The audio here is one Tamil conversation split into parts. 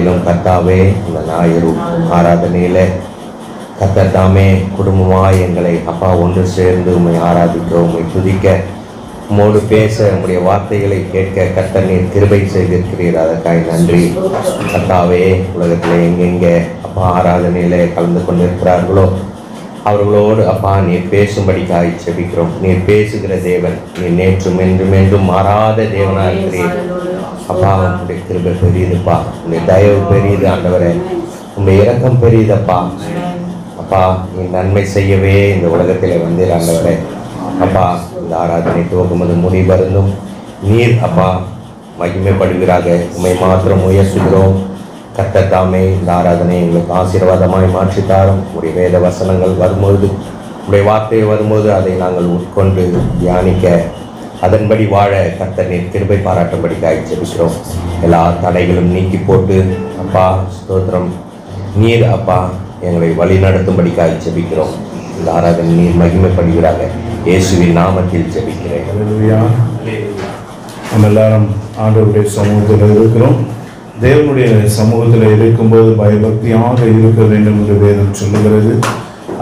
நாளிலும் கர்த்தாவே இந்த ஞாயிறு ஆராதனையில கர்த்தர் தாமே குடும்பமாய் எங்களை அப்பா ஒன்று சேர்ந்து உம்மை ஆராதிக்க, உம்மை துதிக்க, உம்மோடு பேச, உம்முடைய வார்த்தைகளை கேட்க கர்த்தர் நீர் கிருபை செய்திருக்கிறீர். அதற்காக நன்றி. கர்த்தாவே, உலகத்தில் எங்கெங்கே அப்பா ஆராதனையில கலந்து கொண்டிருக்கிறார்களோ அவர்களோடு அப்பா நீர் பேசும்படிக்காய் செபிக்கிறோம். நீர் பேசுகிற தேவன், நீர் நேற்றும் என்றும் என்றும் மாறாத தேவனாக இருக்கிறீர். அப்பா, உங்களுடைய கிருபை பெரியதுப்பா, உங்களுடைய தயவு பெரியது ஆண்டவரே, உங்களுடைய இரக்கம் பெரியதப்பா. அப்பா, நீ நன்மை செய்யவே இந்த உலகத்தில் வந்தீர் ஆண்டவரே. அப்பா, இந்த ஆராதனை துவக்கும்போது முடிவருந்தும் நீர் அப்பா மகிமைப்படுகிறாக. உண்மை மாத்திரம் உயர்த்துகிறோம். கர்த்தர் தாமே இந்த ஆராதனை எங்களுக்கு ஆசீர்வாதமாய் மாற்றித்தாரும். உடைய வேத வசனங்கள் வரும்போது, உடைய வார்த்தை வரும்போது அதை நாங்கள் உட்கொண்டு தியானிக்க, அதன்படி வாழ கர்த்தர் நீர் கிருபை பாராட்டும்படி ஜெபிக்கிறோம். எல்லா தடைகளும் நீக்கி போட்டு அப்பா ஸ்தோத்திரம், நீர் அப்பா எங்களை வழி நடத்தும்படிக்காக ஜெபிக்கிறோம். இந்த ஆராதனை நீர் மகிமைப்படுகிறாங்க. இயேசுவின் நாமத்தில் ஜெபிக்கிறேன். நம்ம எல்லாரும் ஆண்டவருடைய சமூகத்தில் இருக்கிறோம். தேவனுடைய சமூகத்தில் இருக்கும்போது பயபக்தியாக இருக்க வேண்டும் என்று வேதம் சொல்லுகிறது.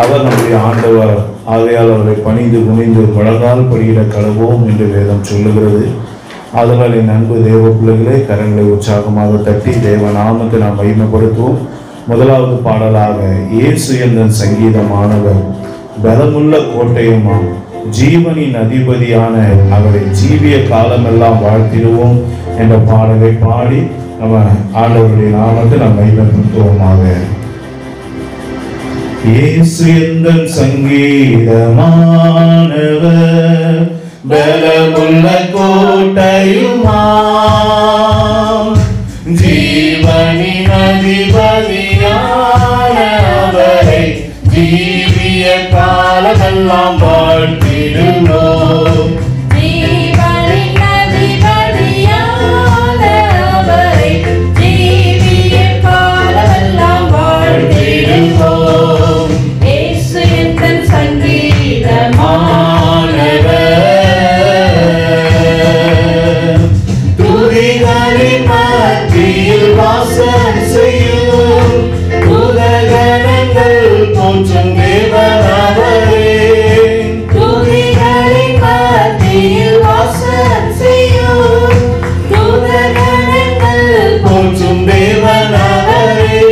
அவர் நம்முடைய ஆண்டவர், ஆகையால் அவரை பணிந்து குனிந்து முழங்கால் படியிட கடவோம் என்று வேதம் சொல்லுகிறது. அதனால் என் அன்பு தேவ பிள்ளைகளே, கரங்களை உற்சாகமாக தட்டி தேவ நாமத்தை நாம் மகிமைப்படுத்துவோம். முதலாவது பாடலாக இயேசு என்ற சங்கீதமானவர் பலமுள்ள கோட்டையுமாம், ஜீவனின் அதிபதியான அவரை ஜீவிய காலமெல்லாம் வாழ்த்திடுவோம் என்ற பாடலை பாடி நம்ம ஆண்டவருடைய நாமத்தை நாம் மகிமைப்படுத்துவோமாக. இயேசு என்ற சங்கீதமானவர் பலமுள்ள கோட்டையுமாம், ஜீவனின் அதிபதியான அவரை ஜீவிய காலமெல்லாம் வாழ்த்திடுவோம். ஜீவனின் அதிபதியான அவரை ஜீவிய காலமெல்லாம் வாழ்த்திடுவோம். இயேசு எந்தன் சங்கீதமானவர், துதிகளின் மத்தியில் வாசம் செய்யும் உலகங்கள் போற்றும் தேவனவரே. துதிகளின் மத்தியில் வாசம் செய்யும் உலகங்கள் போற்றும் தேவனவரே.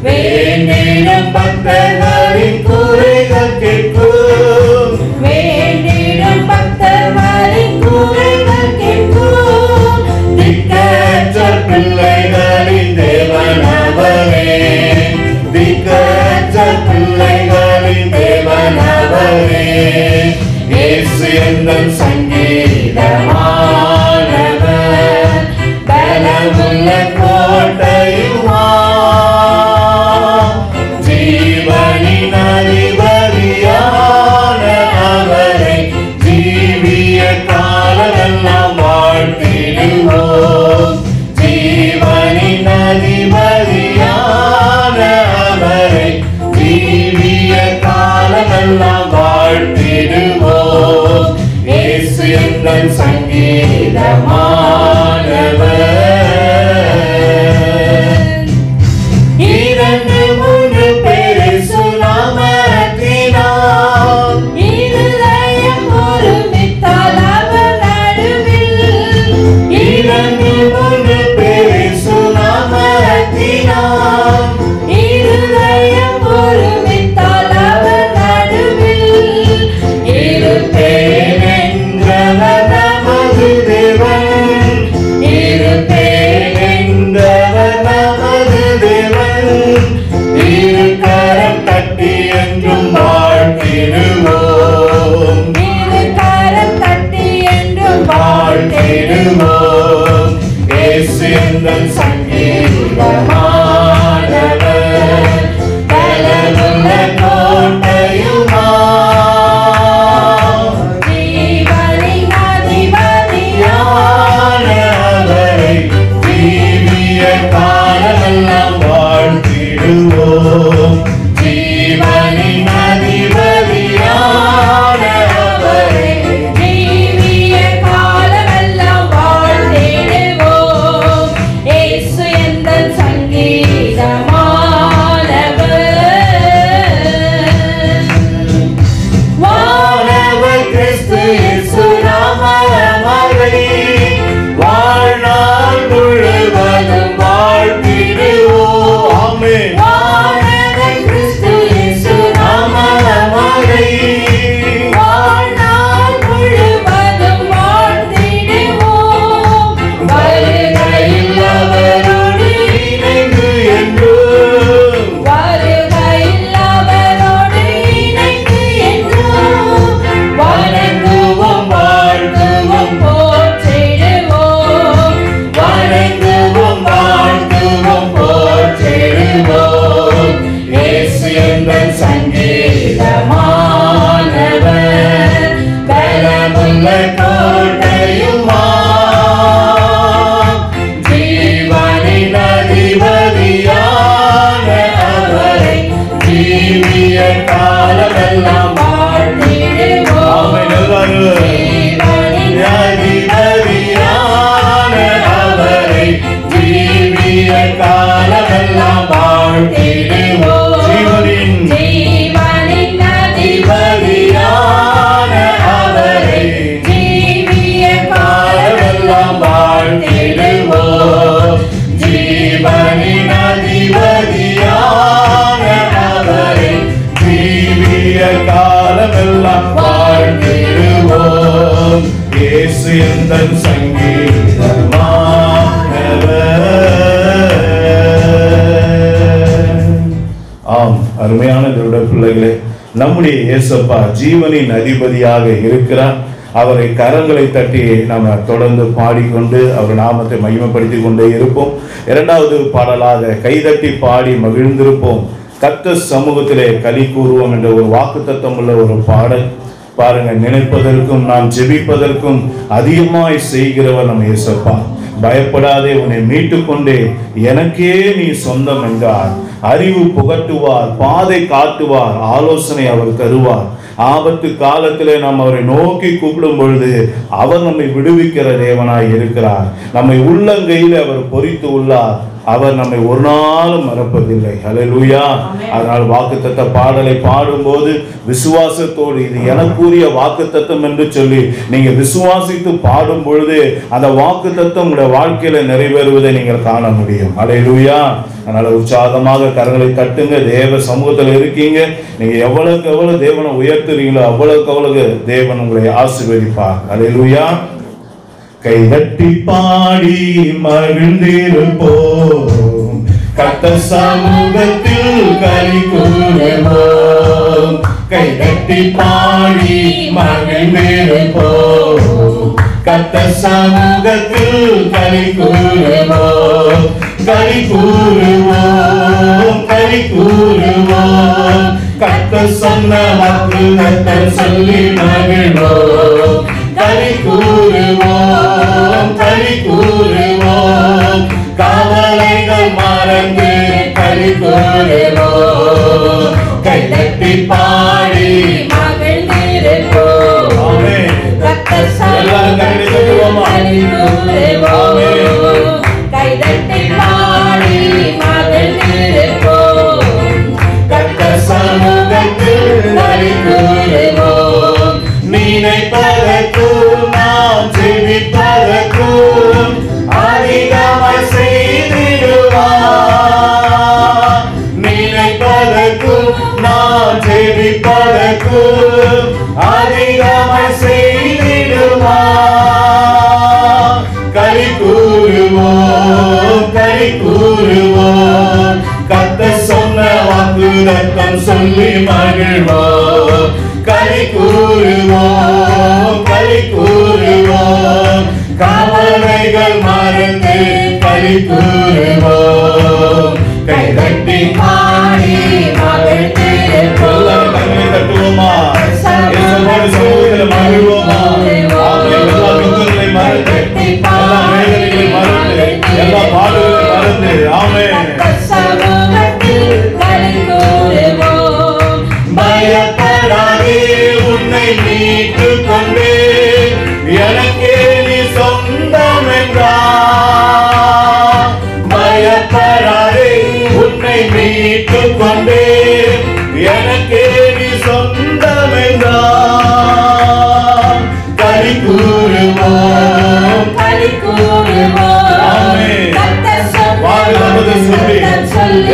வேண்டிடும் பக்தர்களின் குறைகள் கேட்கும், வேண்டிடும் பக்தர்களின் குறைகள் கேட்கும் திக்கற்ற பிள்ளைகளின் தேவனவரே. திக்கற்ற பிள்ளைகளின் தேவனவரே. இயேசு எந்தன் சங்கீதமானவர் பலமுள்ள கோட்டையுமாம், ஜீவனின் அதிபதியான அவரை ஜீவிய காலமெல்லாம் வாழ்த்திடுவோம். ஜீவனின் அதிபதியான அவரை ஜீவிய காலமெல்லாம் வாழ்த்திடுவோம். இயேசு எந்தன் சங்கீதமானவர். இரண்டு மூன்று பேரை சுனாமத்தினால் இருதயம் ஒருமித்தால் அவர் நடுவில். இரண்டு மூன்று பேரை சுனாமத்தினால் இருதயம் ஒருமித்தால் அவர் நடுவில். இருப்பேன் என்றவர் நமது தேவன், இருப்பேன் நல்ல கோட்டையுமா ஜீவனின் அதிபதியான அவரை ஜீவிய காலமெல்லாம் வாழ்த்திடுவோம். ஜீவனின் அதிபதியான அவரை ஜீவிய காலமெல்லாம் வாழ்த்திடுவோம். ஜீவனின் அதிபதியான அவரை ஜீவிய காலமெல்லாம் வாழ்த்திடுவோம். ஜீவனின் அதிபதியான அவரை ஜீவிய காலமெல்லாம் வாழ்த்திடுவோம். இயேசு எந்தன் சங்கீதமானவர். ஆம், அருமையான தேவனுடைய பிள்ளைகளே, நம்முடைய இயேசப்பா ஜீவனின் அதிபதியாக இருக்கிறார். அவரை கரங்களை தட்டி நாம் தொடர்ந்து பாடிக்கொண்டு அவர் நாமத்தை மகிமைப்படுத்தி கொண்டே இருப்போம். இரண்டாவது பாடலாக கைதட்டி பாடி மகிழ்ந்திருப்போம். கர்த்தர் சமூகத்திலே களி கூறுவோம் என்ற ஒரு வாக்குத்தத்தம் உள்ள ஒரு பாடல். பாருங்க, நினைப்பதற்கும் நாம் ஜெபிப்பதற்கும் அதிகமாய் செய்கிறவர் நம்ம இயேசப்பா. பயப்படாதே, உன்னை மீட்டு கொண்டே எனக்கே நீ சொந்தம் என்றார். அறிவு புகட்டுவார், பாதை காட்டுவார், ஆலோசனை அவர் தருவார். ஆபத்து காலத்திலே நாம் அவரை நோக்கி கூப்பிடும் பொழுது அவர் நம்மை விடுவிக்கிற தேவனாய் இருக்கிறார். நம்மை உள்ளங்கையில் அவர் பொறித்து உள்ளார். அவர் நம்மை ஒரு நாளும் மறப்பதில்லை. ஹல்லேலூயா. அதனால் வாக்குத்தத்த பாடலை பாடும்போது விசுவாசத்தோடு இது எனக்குரிய வாக்குத்தத்தம் என்று சொல்லி நீங்க விசுவாசித்து பாடும் பொழுது அந்த வாக்குத்தத்தம் உங்களுடைய வாழ்க்கையில நிறைவேறுவதை நீங்கள் காண முடியும். ஹல்லேலூயா. அதனால உற்சாகமாக கரங்களை தட்டுங்க. தேவ சமூகத்தில் இருக்கீங்க. நீங்க எவ்வளவுக்கு எவ்வளவு தேவனை உயர்த்துறீங்களோ அவ்வளவுக்கு அவ்வளவு தேவன் உங்களை ஆசீர்வதிப்பார். ஹல்லேலூயா. கைதட்டி பாடி மகிழ்ந்திருப்போம். கர்த்தர் சமூகத்தில் களி கூறுவோம். கைதட்டி பாடி மகிழ்ந்திருப்போம். கர்த்தர் சமூகத்தில் களி கூறுவோம். களி கூறுவோம், களி கூறுவோம். கர்த்தர் சொன்ன வாக்கு கர்த்தர் சொல்லி மகிழ்வோம். களி கூறுவோம், களி கூறுவோம். கவலைகள் மறந்து களி கூறுவோம். கைதட்டி பாடி மகிழ்ந்திருப்போம். ஆமென். எல்லாரும் கையை தட்டுவோமா? ஆமென். கைதட்டி பாடி மகிழ்ந்திருப்போம். கர்த்தர் சமூகத்தில் களி கூறுவோம். நினைப்பதற்கும் நாம் ஜெபிப்பதற்கும் அதிகமாய் செய்திடுவார். நினைப்பதற்கும் நாம் ஜெபிப்பதற்கும் அதிகமாய் செய்திடுவார். களி கூறுவோம், களி கூறுவோம். கர்த்தர் சொன்ன வாக்குத்தத்தம் சொல்லி மகிழ்வோம். களி கூறுவோம், களி கூறுவோம். கவலைகள் மறந்து களி கூறுவோம். கைதட்டி பாடி மகிழ்ந்திருப்போம். கண்ணை தட்டுவோமா? இயேசுவோடு சமூகத்தில் மகிழ்வோமா? எல்லா துக்கங்களை மறந்து, எல்லா வேதனைகளை மறந்து, எல்லா பாடுகளை மறந்து, ஆமென். பயப்படாதே, உன்னை மீட்டு கொண்டு எனக்கே நீ சொந்தம் என்றார். பயப்படாதே, உன்னை மீட்டு கொண்டு எனக்கே நீ சொந்தம் என்றார். களி கூறுவோம், களி கூறுவோம். ஆமென். வாக்குத்தத்தத்தை சொல்லி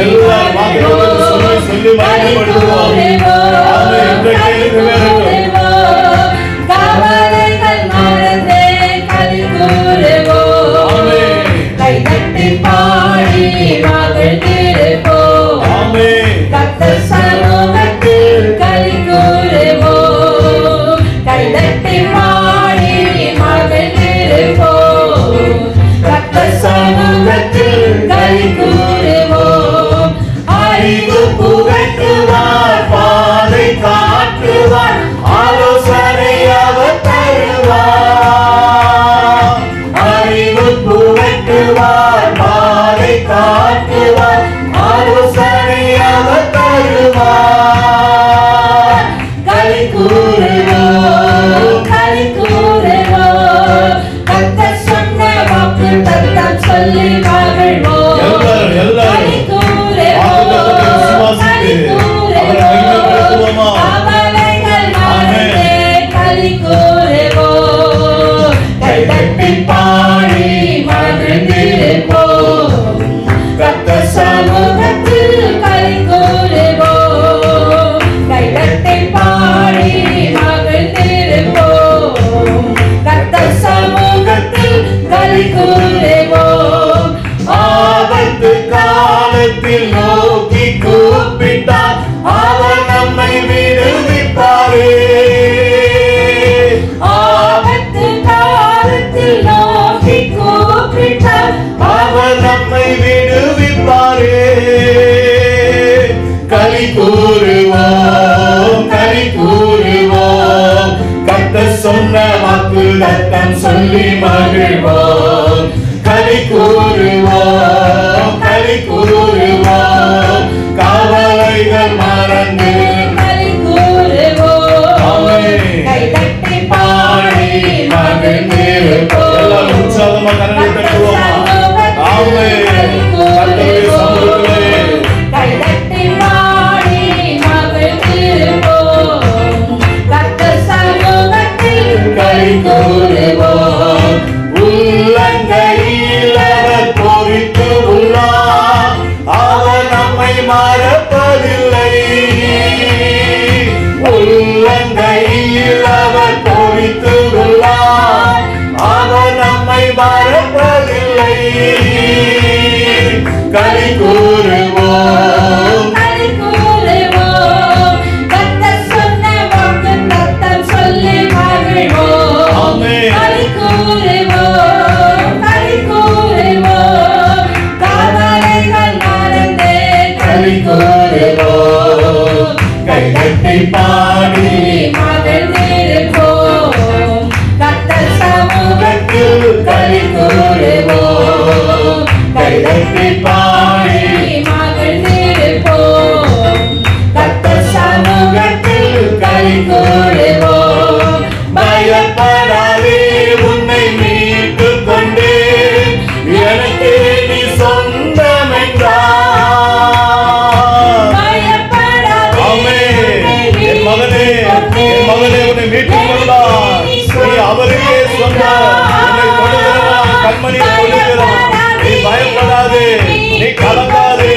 எல்லா வாக்குத்தத்தத்தை சொல்லி மகிமைப்படுத்துவோம். கவலைகள் மறந்து களி கூறுவோம். கைதட்டி பாடி மகிழ்ந்திருப்போம். கர்த்தர் சமூகத்தில் களி கூறுவோம். கைதட்டி பாடி மகிழ்ந்திருப்போம். கர்த்தர் சமூகத்தில் களி கூறுவோம். அறிவு புகட்டுவார், பாதை காட்டுவார், களி கூறுவோம். கைதட்டி பாடி மகிழ்ந்திருப்போம். கர்த்தர் சமூகத்தில் களி கூறுவோம். கைதட்டி பாடி மகிழ்ந்திருப்போம். கர்த்தர் சமூகத்தில் களி கூறுவோம். ஆபத்து காலத்தில் நோக்கி கூப்பிட்டார், அவர் நம்மை விடுவிப்பாரே. ஆபத்து காலத்தில் நோக்கி கூப்பிட்டார், அவர் நம்மை விடுவிப்பாரே. களி கூறுவோம், களி கூறுவோம். கர்த்தர் சொன்ன வாக்குத்தத்தம் சொல்லி மகிழ்வோம். களி கூறுவோம், களி கூறுவோம். கவலைகள் மறந்து களி கூறுவோம். ஆமென். கைதட்டி பாடி மகிழ்ந்திருப்போம். எல்லாரும் உற்சாகமா கரங்களை தட்டுவோமா? ஆமென். கர்த்தருடைய சமூகத்திலே கைதட்டி பாடி மகிழ்ந்திருப்போம். கர்த்தர் சமூகத்தில் களி கூறுவோம். உள்ளங்கையில் அவர் பொறித்து உள்ளார், அவர் நம்மை மறப்பதில்லை. உள்ளங்கையில் அவர் பொறித்து உள்ளார், அவர் நம்மை மறப்பதில்லை. களி கூறுவோம், களி கூறுவோம். கர்த்தர் சொன்ன வாக்குத்தத்தம் சொல்லி மகிழ்வோம். ஆமென். களி கூறுவோம், களி கூறுவோம். கவலைகள் மறந்து களி கூறுவோம். கைதட்டி பாடி மகிழ்ந்திருப்போம். கர்த்தர் சமூகத்தில் களி கூறுவோம். கைதட்டி பாடி மகிழ்ந்திருப்போம். கர்த்தர் சமூகத்தில் களி கூறுவோம். பயப்படாதே, உன்னை மீட்டுக் கொண்டே எனக்கு நீ சொந்தம் என்றார். பயப்படாதே, ஆமென். என் மகனே, என் மகனே, உன்னை மீட்டுக் கொண்டார். நீ அவருக்கே சொந்தம். உன்னை கொடுக்கிறவன் கண்மணியை கொடுக்கிறான். நீ பயப்படாதே, நீ கலங்காதே,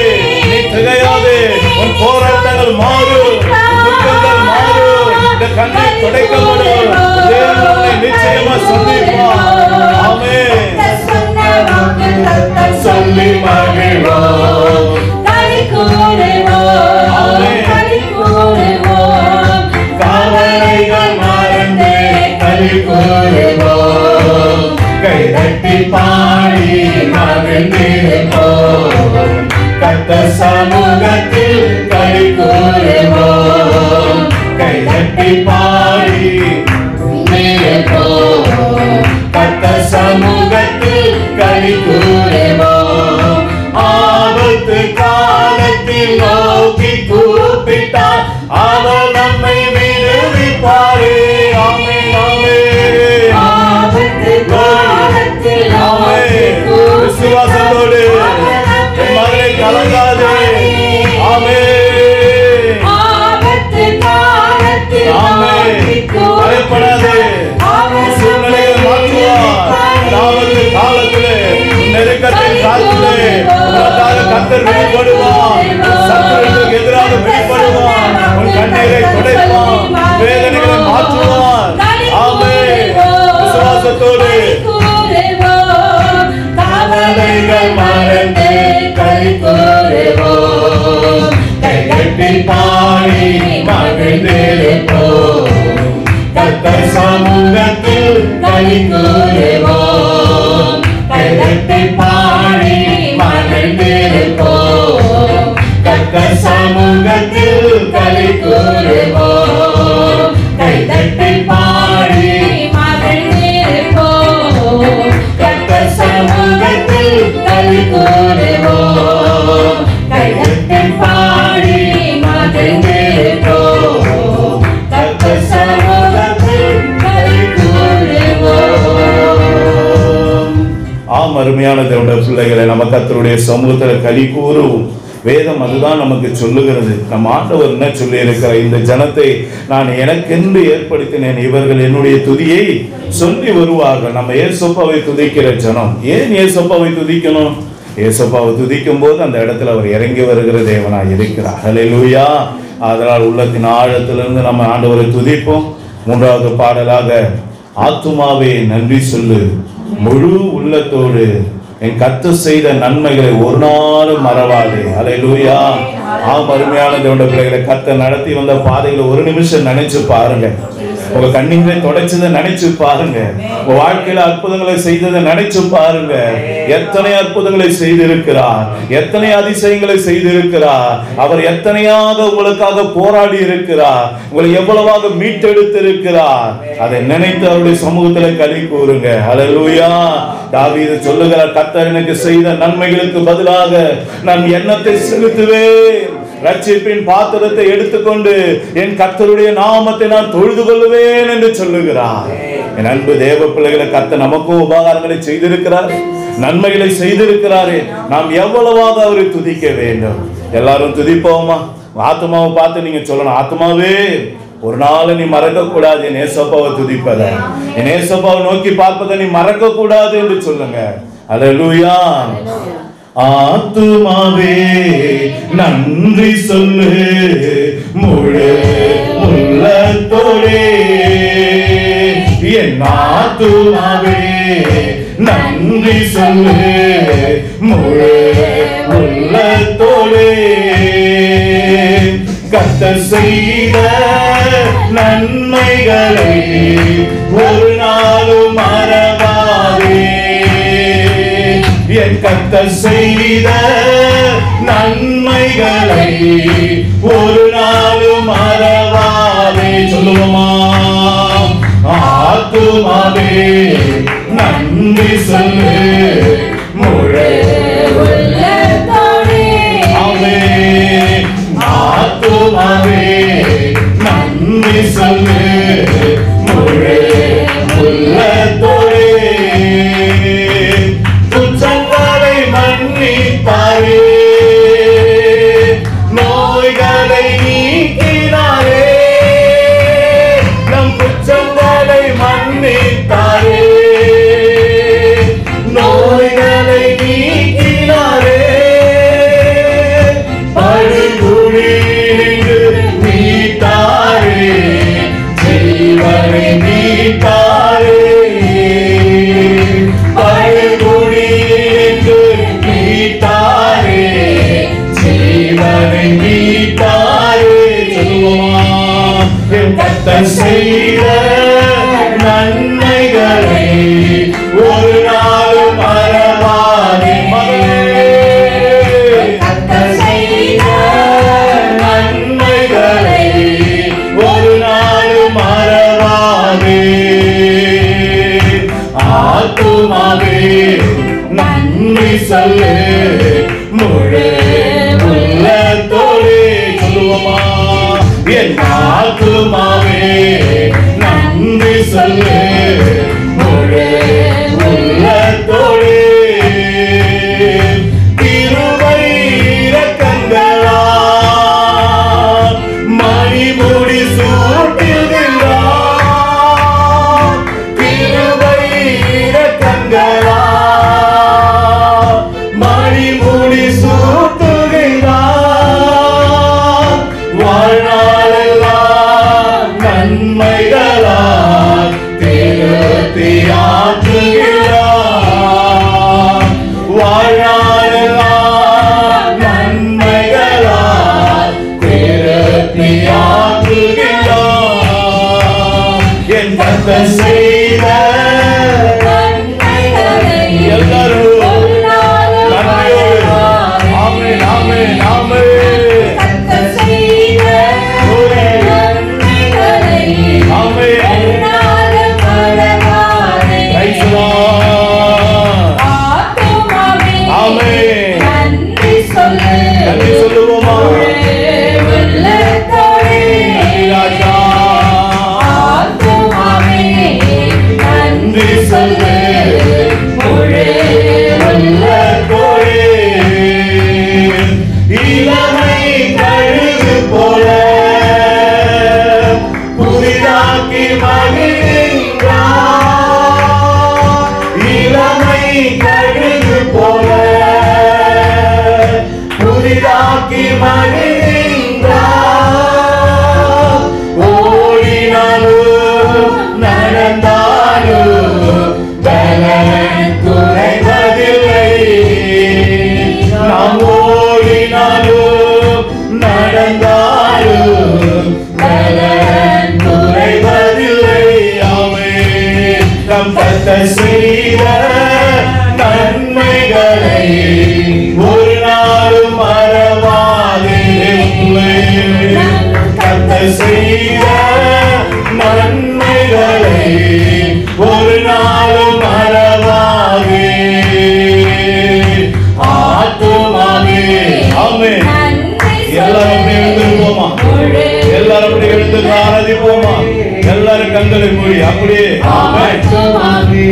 நீ திகையாதே. உன் போராட்டங்கள் மாறும், துக்கங்கள் மாறும், இந்த கண்ணீர் துடைக்கப்படும். தேவன் உன்னை நிச்சயமா சந்திப்பார். ஆமென். கர்த்தர் சொன்ன வாக்குத்தத்தம் சொல்லி மகிழ்வோம். களி கூறுவோம். ஆமென். களி கூறுவோம். கவலைகள் மறந்து களி கூறுவோம். கைதட்டி பாடி மகிழ்ந்திருப்போம். கர்த்தர் சமூகத்தில் களி கூறுவோம். கைதட்டி பாடி மகிழ்ந்திருப்போம். கர்த்தர் சமூகத்தில் களி கூறுவோம். ஆபத்து காலத்தில் நோக்கி கூப்பிட்டார், அவர் நம்மை விடுவிப்பாரே. ஆமென், ஆமென். ஆபத்து காலத்தில் ஆமென். விசுவாசத்தோடு என் மகனை கலங்காதே. ஆமென். ஆபத்து காலத்தில் ஆமென். பயப்படாதே. சூழ்நிலையை மாற்றுவார். ஆபத்து காலத்திலே, நெருக்கத்தின் காலத்திலே உனக்காக கர்த்தர் வெளிப்படுவார். சத்துருவுக்கு எதிராக வெளிப்படுவார். உன் கண்ணீரை துடைப்பார். வேதனைகளை மாற்றுவார். ஆமென். விசுவாசத்தோடு கவலைகள் மறந்து களி கூறுவோம். கைகட்டி பாடி மகிழ்ந்திருப்போம். கர்த்தர் சமூகத்தில் களி கூறுவோம். கைகட்டி பாடி மகிழ்ந்திருப்போம். கர்த்தர் சமூகத்தில் களி கூறுவோம். கைதட்டி பாடி மகிழ்ந்திருப்போம். கர்த்தர் சமூகத்தில் களி கூறுவோம். கைதட்டி பாடி மகிழ்ந்திருப்போம். கர்த்தர் சமூகத்தில் களி கூறுவோம். ஆம், அருமையான தேவனுடைய பிள்ளைகளை, நம்ம கர்த்தருடைய சமூகத்தில் களி கூறுவோம். வேதம் அதுதான் நமக்கு சொல்லுகிறது. நம் ஆண்டவர் என்ன சொல்லி இருக்கிறார்? இந்த ஜனத்தை நான் எனக்கென்று ஏற்படுத்தினேன், இவர்கள் என்னுடைய துதியை சொல்லி வருவார்கள். நம்ம ஏசப்பாவை துதிக்கிற ஜனம். ஏன் ஏசப்பாவை துதிக்கணும்? ஏசப்பாவை துதிக்கும் போது அந்த இடத்துல அவர் இறங்கி வருகிற தேவனாய் இருக்கிறார். ஹல்லேலூயா. அதனால் உள்ளத்தின் ஆழத்திலிருந்து நம்ம ஆண்டவரை துதிப்போம். மூன்றாவது பாடலாக, ஆத்துமாவே நன்றி சொல்லு, முழு உள்ளத்தோடு என் கர்த்தர் செய்த நன்மைகளை ஒரு நாளும் மறவாதே. ஹல்லேலூயா. அருமையான தேவனுடைய பிள்ளைகளை, கர்த்தர் நடத்தி வந்த பாதைகளை ஒரு நிமிஷம் நினைச்சு பாருங்க. உங்க கண்ணீரை தொடச்சதை நினைச்சு பாருங்க. உங்க வாழ்க்கையில அற்புதங்களை செய்ததை நினைச்சு பாருங்க. எத்தனை அற்புதங்களை செய்திருக்கிறார், எத்தனை அதிசயங்களை செய்திருக்கிறார். அவர் எத்தனையாக உங்களுக்காக போராடி இருக்கிறார், உங்களை எவ்வளவாக மீட்டெடுத்து இருக்கிறார். அதை நினைத்து அவருடைய சமூகத்தில் களி கூறுங்க. ஹல்லேலூயா. தாவீது சொல்லுகிறார், கர்த்தர் எனக்கு செய்த நன்மைகளுக்கு பதிலாக நான் எண்ணத்தை செலுத்துவேன். ரட்சிப்பின் பாத்திரத்தை எடுத்துக்கொண்டு என் கர்த்தருடைய நாமத்தை நான் தொழுது கொள்வேன் என்று சொல்லுகிறார். என் அன்பு தேவ பிள்ளைகளை, கர்த்தர் நமக்கும் உபகாரங்களை செய்திருக்கிறார், நன்மைகளை செய்திருக்கிறாரே. நாம் எவ்வளவாக அவரை துதிக்க வேண்டும். எல்லாரும் துதிப்போமா? ஆத்மாவை பார்த்து நீங்க சொல்லணும், ஆத்மாவே ஒரு நாள் நீ மறக்க கூடாது என் ஏசப்பாவை துதிப்பத, என் ஏசப்பாவை நோக்கி பார்ப்பதை நீ மறக்க கூடாது என்று சொல்லுங்க. அல்லேலூயா. ஆத்துமாவே நன்றி சொல்லு, முழு உள்ளத்தோடே என் ஆத்துமாவே நன்றி சொல்லு, முழு உள்ளத்தோடே கர்த்தர் செய்த நன்மைகளை ஒரு நாளும் மறவாதே. என் கர்த்தர் செய்த நன்மைகளை ஒரு நாளும் மறவாதே. சொல்லுவோமா? ஆத்துமாவே நன்றி சொல்லு, முழு உள்ளத்தோடே. ஆமென். ஆத்துமாவே நன்றி சொல்லு, முழு உள்ளத்தோடே. குற்றங்களை மன்னிப்பாரே, நோய்களை நீக்கினாரே. நம் குற்றங்களை மன்னித்தாரே, நோய்களை நீக்கினாரே. படுகுழியிலிருந்து மீட்டாரே, ஜீவனை மீட்டாரே. படுகுழியிலிருந்து மீட்டாரே, ஜீவனை மீட்டாரே. சொல்லுவோமா? என் கர்த்தர் செய்த நன்மைகளை ஒரு நாளும் மறவாதே. கர்த்தர் செய்த நன்மைகளை ஒரு நாளும் மறவாதே. ஆத்துமாவே நன்றி சொல்லு, முழு உள்ளத்தோடே. சொல்லுவோமா? என் ஆத்துமாவே நன்றி சொல்லு, முழு உள்ளத்தோடே. கிருபை இரக்கங்களால் மணிமுடி சூட்டுகிறார். கிருபை இரக்கங்களால் மணிமுடி சூட்டுகிறார். வாழ்நாளெல்லாம் நன்மைகளால் திருத்தி ஆற்றுகிறார். வாழ்நாளெல்லாம் நன்மைகளால் திருத்தி ஆற்றுகிறார். என் கர்த்தர் செய்த எல்லாரும் நன்றியோடு ஆமென் ஆமென் ஆமென். கர்த்தர் செய்த நன்மைகளை என்னாலும் மறவாதே. ஆத்துமாவே ஆமென். நன்றி சொல்லு, நன்றி சொல்லுவோமா? உள்ளத்தோடே. ராஜா. ஆத்துமாவே நம் கர்த்தர் செய்த நன்மைகளை ஒரு நாளும் மறவாதே. கர்த்தர் செய்த நன்மைகளை ஒரு நாளும் மறவாதே. ஆத்துமாவே ஆமென். எல்லாரும் எழுந்திருப்போமா? எல்லாரும் அப்படி எழுந்து ஆராதிப்போமா? எல்லாரும் கண்களை மூடி அப்படியே ஆத்துமாவே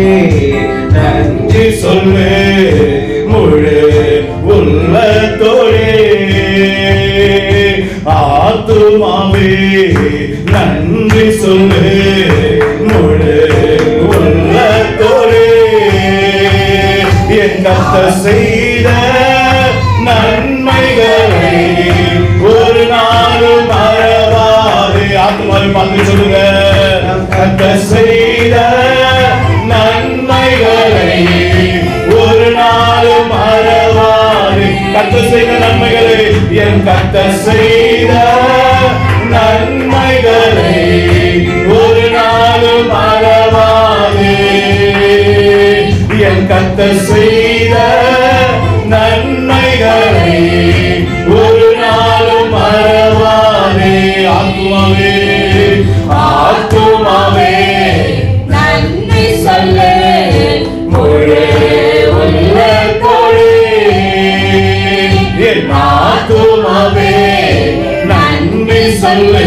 நன்றி சொல்லு முழு உள்ளத்தோடே. ஆத்துமாவே நன்றி சொல்லு முழு உள்ளத்தோடே. என் கர்த்தர் செய்த நன்மைகளை ஒரு நாளும் மறவாதே. ஆத்துமாவை பார்த்து சொல்லுங்க. கர்த்தர் செய்த நன்மைகளை ஒரு நாளும் மறவாதே. கர்த்தர் செய்த நன்மைகளை என் கர்த்தர் செய்த நன்மைகளை ஒரு நாளும் மறவாதே. என் கர்த்தர் செய்த நன்மைகளை ஒரு நாளும் மறவாதே. ஆத்துமாவே ஆத்துமாவே நன்றி சொல்லு முழு உள்ளத்தோடே. என் ஆத்துமாவே நன்றி சொல்லு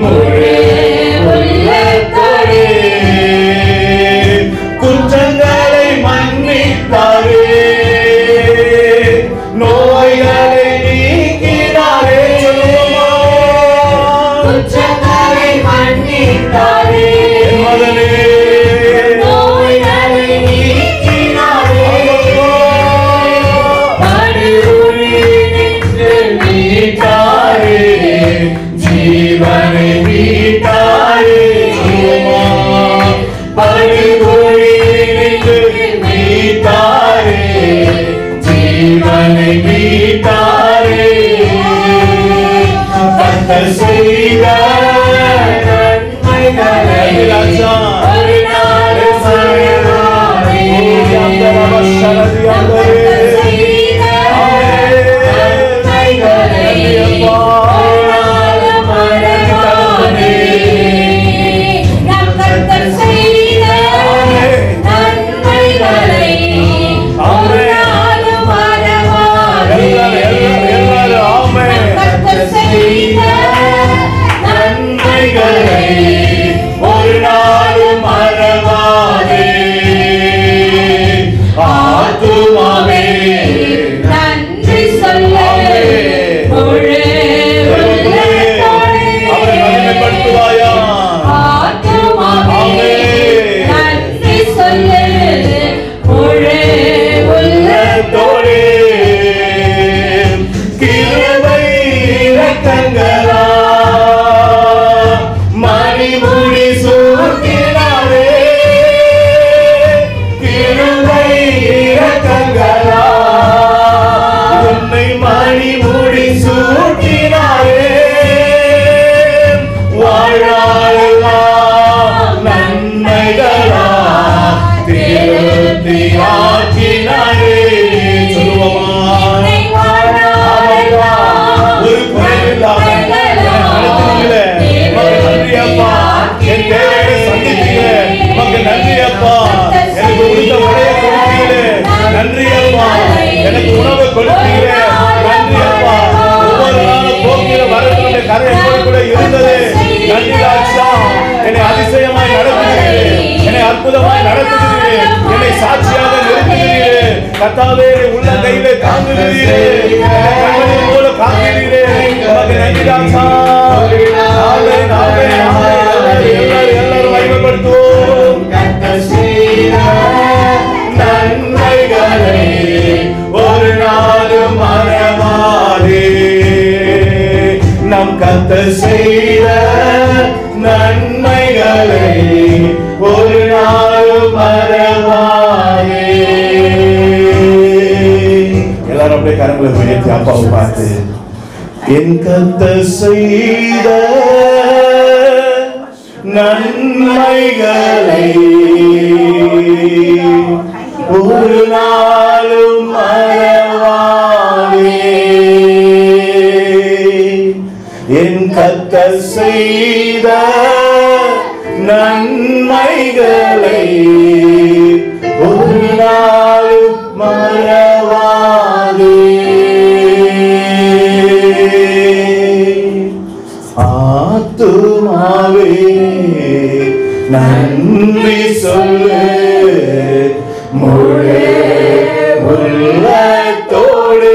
முழு உள்ளத்தோடே. குற்றங்களை மன்னித்தாரே, நோய்களை நீக்கினாரே. குற்றங்களை மன்னித்தாரே, மகனே நோய்களை நீக்கினாரே. படுகுழியினின்று மீட்டாரே, ஜீவனை மீட்டாரே. படுகுழியினின்று மீட்டாரே, ஜீவனை மீட்டாரே. கர்த்தர் செய்த நன்மைகளை ஒரு நாளும் மறவாதே. கர்த்தர் செய்த நன்மைகளை ஒரு நாளும் மறவாதே. நம் கர்த்தர் செய்த நன்மைகளை ஒரு நாளும் மறவாதே. நம் கர்த்தர் செய்த நன்மைகளை ஒரு நாளும் மறவாதே. ஆத்துமாவே நன்றி சொல்லு முழு உள்ளத்தோடே. அவரை மகிமைப்படுத்துவாயா? ஆத்துமாவே நன்றி சொல்லு முழு உள்ளத்தோடே. கிருபை இரக்கங்களா மணிமுடி சூட்டினாரே. கிருபை இரக்கங்களா உன்னை மணிமுடி சூட்டினாரே. வாழாளெல்லாம் நன்மைகளா திருப்தி ஆக்கினாரே. சொல்லுவோமா? ஒரு குறைவில்லாம நடத்துனீங்களே, உமக்கு நன்றி அப்பா. என் தேவையை சந்தித்தீங்களே, உமக்கு நன்றி அப்பா. எனக்கு உடுத்த உடைய கொடுத்தீங்களே, நன்றி அப்பா. எனக்கு உணவு கொடுத்தீங்களே, நன்றி அப்பா. ஒவ்வொரு நாளும் போக்கிற வரக்கூடிய கரை கூட இருந்தது. நன்றி ராஜா. என்னை அதிசயமாய் நடத்துகிறீரே, என்னை அற்புதமாய் நடத்துகிறீரே, என்னை சாட்சியாக நிறுத்துகிறீரே. கர்த்தாவே உள்ள கையிலே தாங்குகிறீரே, கண்மணி போல காக்கிறீரே. உமக்கு நன்றி ராஜா. ஆமென், ஆமென், ஆமென். எல்லாரும் மகிமைப்படுத்துவோம். கர்த்தர் செய்த நன்மைகளை ஒரு நாளும் மறவாதே. நம் கர்த்தர் செய்த நன்மைகளை ஒரு நாளும் மறவாதே. எல்லாரும் அப்படியே கரங்களை உயர்த்தி அப்பாவை பார்த்து, என் கர்த்தர் செய்த நன்மைகளை கர்த்தர் செய்த நன்மைகளை ஒரு நாளும் மறவாதே. ஆத்துமாவே நன்றி சொல்லு, முழு உள்ளத்தோடு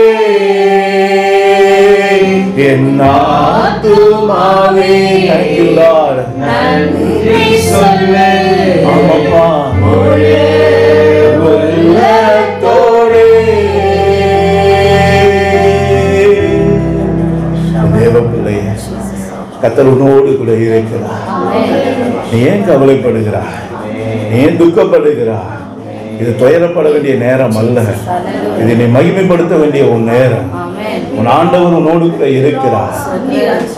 என் ஆத்துமாவே நன்றி சொல்லு, ஆமாப்பா முழு உள்ளத்தோடு. தேவ பிள்ளையே, கர்த்தர் உன்னோடு கூட இருக்கிறார். நீ ஏன் கவலைப்படுகிறாய்? நீ ஏன் துக்கப்படுகிறாய்? இது துயரப்பட வேண்டிய நேரம் அல்ல, இது நீ மகிமைப்படுத்த வேண்டிய உன் நேரம். உன் ஆண்டவர் உன்னோடு கூட இருக்கிறார்.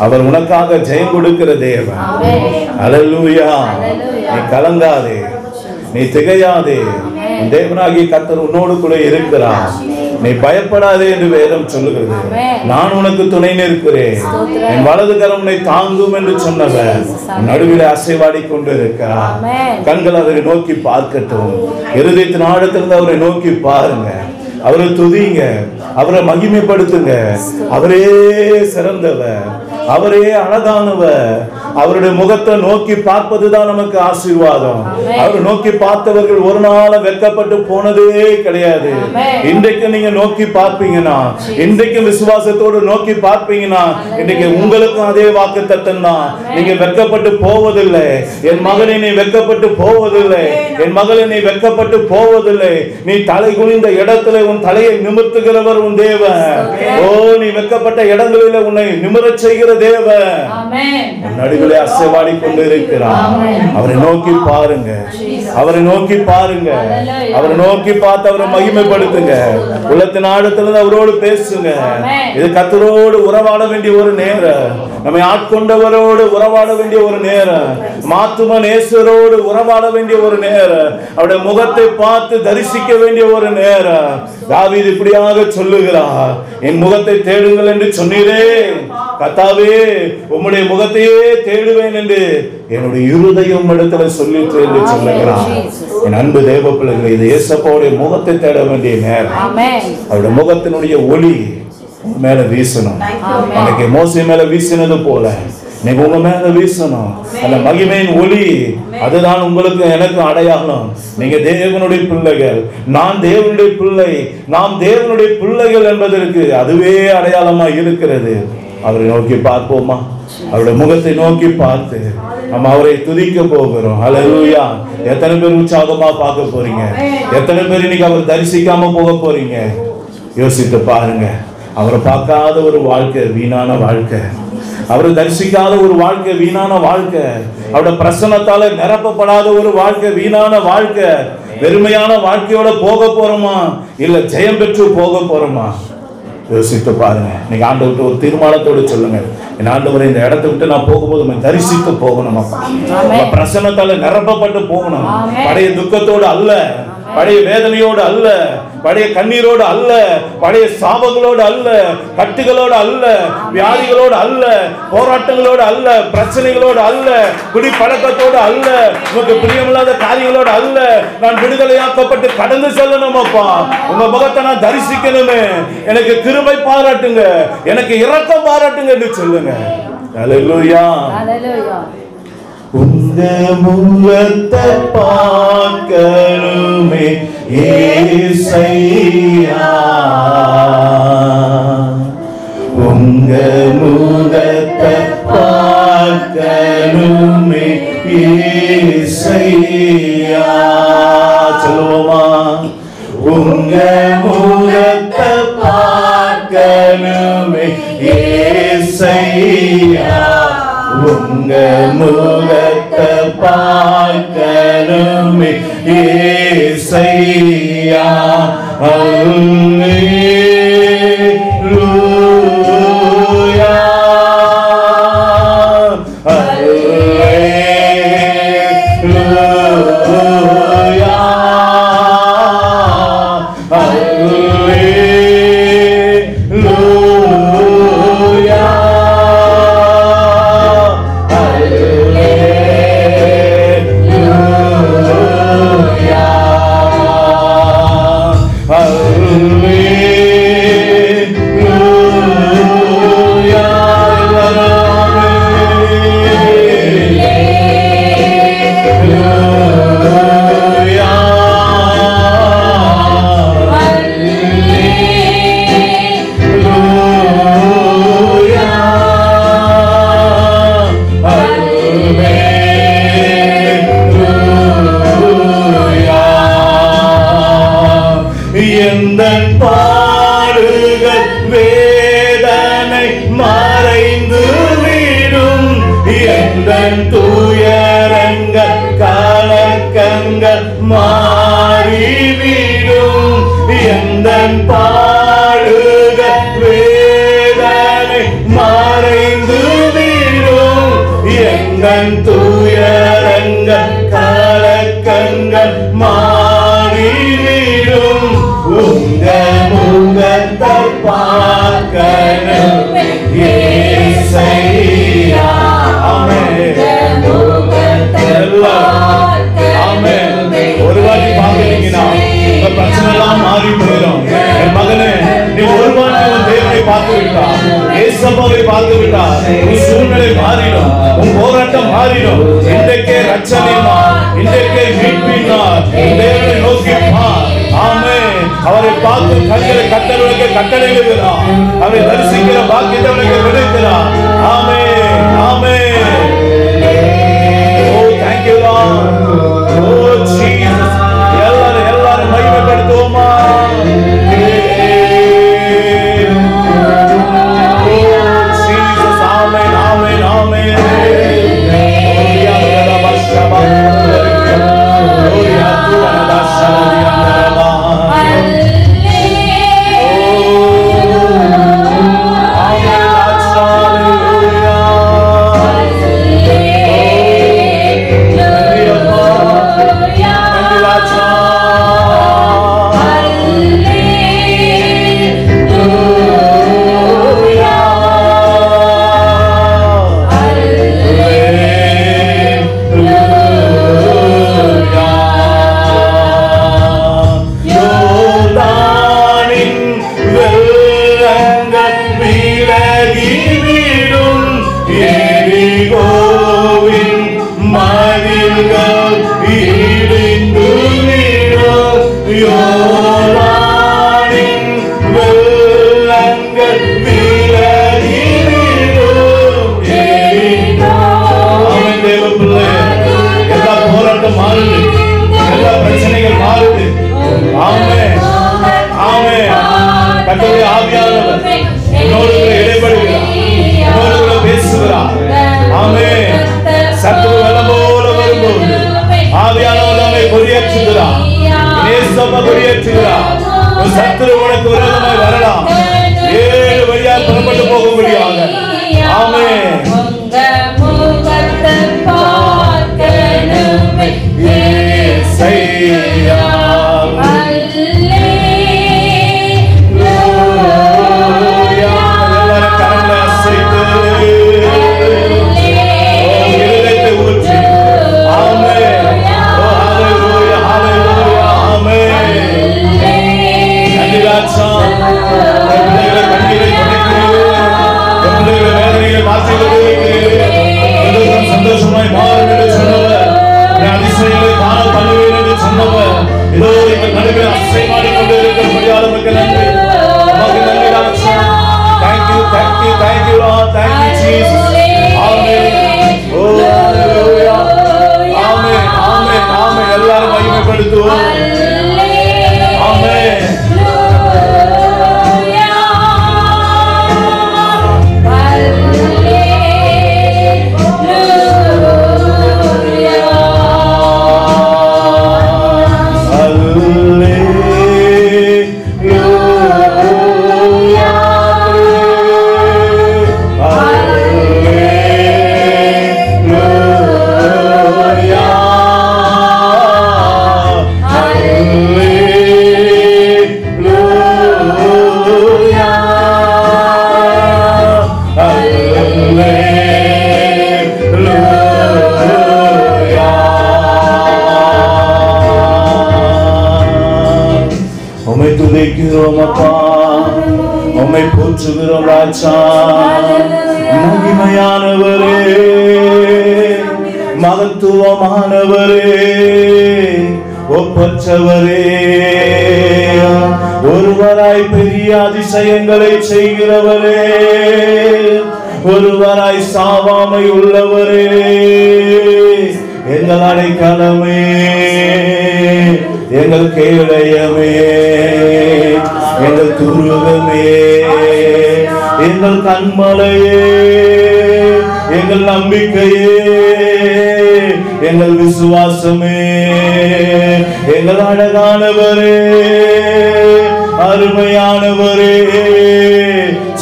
அவர் உனக்காக ஜெயம் கொடுக்கிற தேவன். அல்லேலூயா. நீ கலங்காதே, நீ திகையாதே. தேவனாகிய கர்த்தர் உன்னோடு கூட இருக்கிறார். நீ பயப்படாதே என்று வேதம் சொல்லுகிறது. நான் உனக்கு துணை நிற்கிறேன், என் வலது கரம் உன்னை தாங்கும் என்று சொன்னவர் நடுவில் அசைவாடி கொண்டு இருக்கிறார். கண்கள் அவரை நோக்கி பார்க்கட்டும். இருதயத்தின் ஆழத்திலிருந்து அவரை நோக்கி பாருங்க. அவரை துதிங்க, அவரை மகிமைப்படுத்துங்க. அவரே சிறந்தவர், அவரே அழகானவர். அவருடைய முகத்தை நோக்கி பார்ப்பதுதான் நமக்கு ஆசீர்வாதம். அவரை நோக்கி பார்த்தவர்கள் ஒரு நாள் வெட்கப்பட்டு போனதே கிடையாது. இன்றைக்கு நீங்க நோக்கி பார்ப்பீங்கன்னா, இன்றைக்கு விசுவாசத்தோடு நோக்கி பார்ப்பீங்கன்னா, இன்றைக்கு உங்களுக்கும் அதே வாக்குத்தத்தம் தான். நீங்க வெட்கப்பட்டு போவதில்லை. என் மகனை நீ வெட்கப்பட்டு போவதில்லை, என் மகளை நீ வெட்கப்பட்டு போவதில்லை. நீ தலை குனிந்த இடத்துல உன் தலையை நிமிர்த்துகிறவர் உன் தேவன். ஓ, நீ வெட்கப்பட்ட இடங்களில் உன்னை நிமிரச் செய்கிற தேவன் நடுவிலே அசைவாடி கொண்டு இருக்கிறார். அவரை நோக்கி பாருங்க, அவரை நோக்கி பாருங்க, அவரை நோக்கி பார்த்து அவரை மகிமைப்படுத்துங்க. உள்ளத்தின் ஆழத்திலிருந்து அவரோடு பேசுங்க. இது கர்த்தரோடு உறவாட வேண்டிய ஒரு நேரம், நம்மை ஆட்கொண்டவரோடு உறவாட வேண்டிய ஒரு நேரம், மாத்தும நேசரோடு உறவாட வேண்டிய ஒரு நேரம், அவருடைய முகத்தை பார்த்து தரிசிக்க வேண்டிய ஒரு நேரம். தாவீது இப்படியாக சொல்லுகிறார், என் முகத்தை தேடுங்கள் என்று சொன்னீரே கர்த்தாவே, உம்முடைய முகத்தையே தேடுவேன் என்று என்னுடைய இருதயம் இடத்துல சொல்லிட்டு என்று சொல்லுகிறார். என் அன்பு தேவ பிள்ளைகளை, இது இயேசுவோடைய முகத்தை தேட வேண்டிய நேரம். அவருடைய முகத்தினுடைய ஒளி மேல வீசணும். எனக்கு மோசே மேல வீசினது போல நீங்க உங்க மேல வீசணும். அந்த மகிமையின் ஒளி, அதுதான் உங்களுக்கு எனக்கு அடையாளம். நீங்க தேவனுடைய பிள்ளைகள், நான் தேவனுடைய பிள்ளை, நாம் தேவனுடைய பிள்ளைகள் என்பதற்கு அதுவே அடையாளமா இருக்கிறது. அவரை நோக்கி பார்ப்போமா? அவருடைய முகத்தை நோக்கி பார்த்து நம்ம அவரை துதிக்க போகிறோம். ஹல்லேலூயா. எத்தனை பேர் உற்சாகமா பார்க்க போறீங்க? எத்தனை பேர் இன்னைக்கு அவர் தரிசிக்காம போக போறீங்க? யோசித்து பாருங்க. அவரை பார்க்காத ஒரு வாழ்க்கை வீணான வாழ்க்கை, அவரை தரிசிக்காத ஒரு வாழ்க்கை வீணான வாழ்க்கை, அவருடைய பிரசன்னத்தால நிரப்பப்படாத ஒரு வாழ்க்கை வீணான வாழ்க்கை. வெறுமையான வாழ்க்கையோட போக போறோமா, இல்ல ஜெயம் பெற்று போக போறோமா? யோசித்து பாருங்க. நீங்க ஆண்டவர்கிட்ட ஒரு தீர்மானத்தோடு சொல்லுங்க, என் ஆண்டவரை இந்த இடத்தை விட்டு நான் போகும்போது தரிசித்து போகணும், பிரசன்னத்தால நிரப்பப்பட்டு போகணும். பழைய துக்கத்தோடு அல்ல, பழைய வேதனையோடு அல்ல, பழைய கண்ணீரோடு அல்ல, பழைய சாபங்களோடு அல்ல, கட்டுகளோடு அல்ல, வியாதிகளோடு அல்ல, போராட்டங்களோடு அல்ல, பிரச்சனைகளோடு அல்ல, குடி பழக்கத்தோடு அல்ல, உங்களுக்கு பிரியமில்லாத காரியங்களோடு அல்ல. நான் விடுதலையாக்கப்பட்டு கடந்து செல்லணும் அப்பா. உங்க முகத்தை நான் தரிசிக்கணுமே, எனக்கு கிருபை பாராட்டுங்க, எனக்கு இரக்கம் பாராட்டுங்க என்று சொல்லுங்க. ஹல்லேலூயா. உங்க முகத்தை பார்க்கணுமே ஏசையா, உங்க முகத்தை பார்க்கணுமே ஏசையா. சொல்லுவோமா? உங்க முகத்தை பார்க்கணுமே ஏசையா, உங்க முகத்தை பார்க்கணுமே ஏசையா. அல்லேலூயா, அல்லேலூயா, அல்லேலூயா. துயரங்கள் மாறிவிடும். எந்தன் பாடுகள் வேதனை மறைந்து விடும். எங்கள் துயரங்கள் கலக்கங்கள் மாறிவிடும். உங்க முகத்தை பார்க்கணும் ஏசையா. ஆமென். ஆமென். ஒரு வாட்டி பார்க்கிறீங்கன்னா உங்க பிரச்சனை எல்லாம் மாறி போயிடும். என் மகனே, நீ ஒரு வாட்டி உன் தேவனை பார்த்து விட்டார், ஏசப்பாவை பார்த்து விட்டார், உன் சூழ்நிலை மாறிடும், உன் போராட்டம் மாறிடும். இன்றைக்கே ரட்சணினார், இன்றைக்கே மீட்பினார். தேவனை நோக்கி பார். ஆமென். அவரை பார்த்து கண்களை கட்டளைக்கு கட்டளையிடுகிறார். அவரை தரிசிக்கிற பாக்கியத்தை அவனுக்கு விடுக்கிறார். ஆமென். ஆமென். Oh, thank you Lord. Oh Jesus. எல்லாரும் மகிமைப்படுத்துவோமா? சத்துரு உனக்கு விரோதமாய் வரலாம். 7 வழியால் புறப்பட்டு போகும்படியாக. ஆமென். சந்தோஷமாய் மாறும் என்று சொன்னவர், அதிசயங்களை காண பண்ணுவேன் என்று சொன்னவர், இதோ எங்கள் நடுவில் அசைமாடிக் கொண்டு இருக்கிறபடியால் உமக்கு நன்றி. உமக்கு நன்றி ராஜா. Thank you, thank you, thank you Lord, thank you Jesus. Amen. Oh hallelujah. Amen, amen, amen. எல்லாரும் மகிமைப்படுத்துவோம். Amen. உம்மை போற்றுகிறோம் ராஜா. மகிமையானவரே, மகத்துவமானவரே, ஒப்பற்றவரே, ஒருவராய் பெரிய அதிசயங்களை செய்கிறவரே, ஒருவராய் சாவாமை உள்ளவரே, எங்கள் அடைக்கலமே, எங்கள் கேடயமே, எங்கள் துருகமே, எங்கள் கண்மலையே, எங்கள் நம்பிக்கையே, எங்கள் விசுவாசமே, எங்கள் அழகானவரே, அருமையானவரே,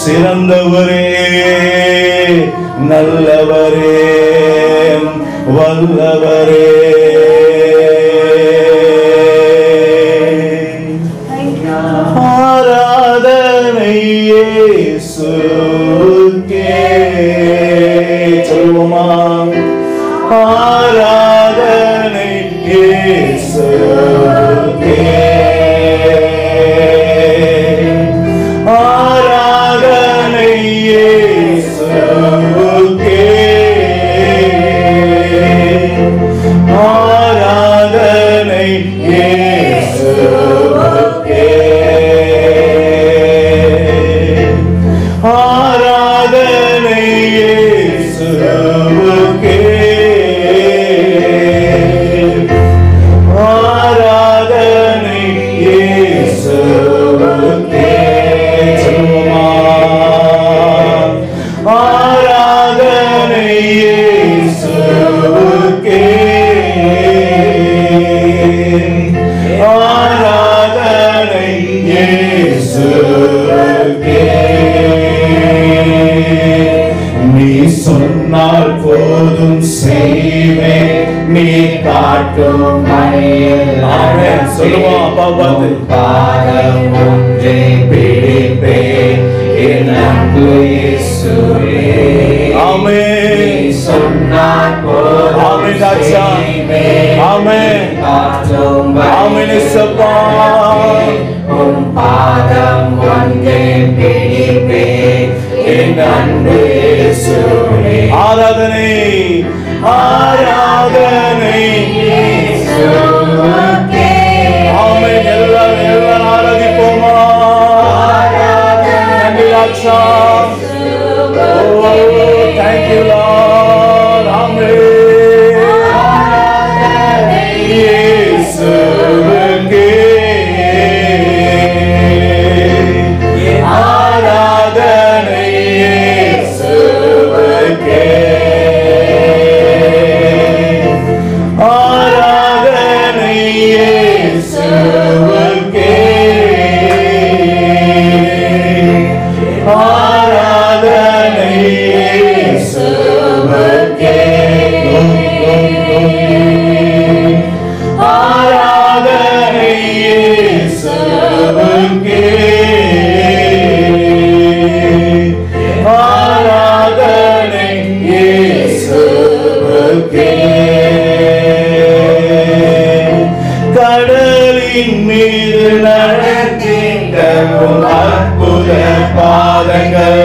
சிறந்தவரே, நல்லவரே, வல்லவரே. ஆராதனை இயேசுவுக்கே. சொல்லுவோமா? ஆராதனை இயேசுவுக்கே, ஆராதனை இயேசுவுக்கே, ஆராதனை இயேசுவுக்கே, ஆராதனை இயேசுவுக்கே, ஆராதனை இயேசுவுக்கே. சொல்லுவோமா? ஆராதனை இயேசுவுக்கே, ஆராதனை இயேசுவுக்கே. நீ சொன்னால் போதும் செய்வேன், நீ காட்டும் வழியில் ஆமென். சொல்லுவோம் அப்பா பார்த்து. பாதம் ஒன்றே பிடிப்பேன் என் அன்பு இயேசுவே. ஆமென். நீ சொன்னால் போதும் செய்வேன், ஆமென். காட்டும் வழியில் இயேசுப்பா, உன் பாதம் ஒன்றே பிடிப்பேன் என் அன்பு இயேசுவே. ஆராதனை, ஆராதனை இயேசுவுக்கே. ஆமென். எல்லாரும் ஆராதிப்போமா? நன்றி ராஜா. ஓ thank you Lord. ஆமென். ஆராதனை இயேசுவுக்கே, ஆராதனை இயேசுவுக்கே, ஆராதனை இயேசுவுக்கே, ஆராதனை இயேசுவுக்கே, ஆராதனை இயேசுவுக்கே, ஆராதனை இயேசுவுக்கே. கடலின் மீது நடக்கின்ற உம் அற்புத பாதங்கள்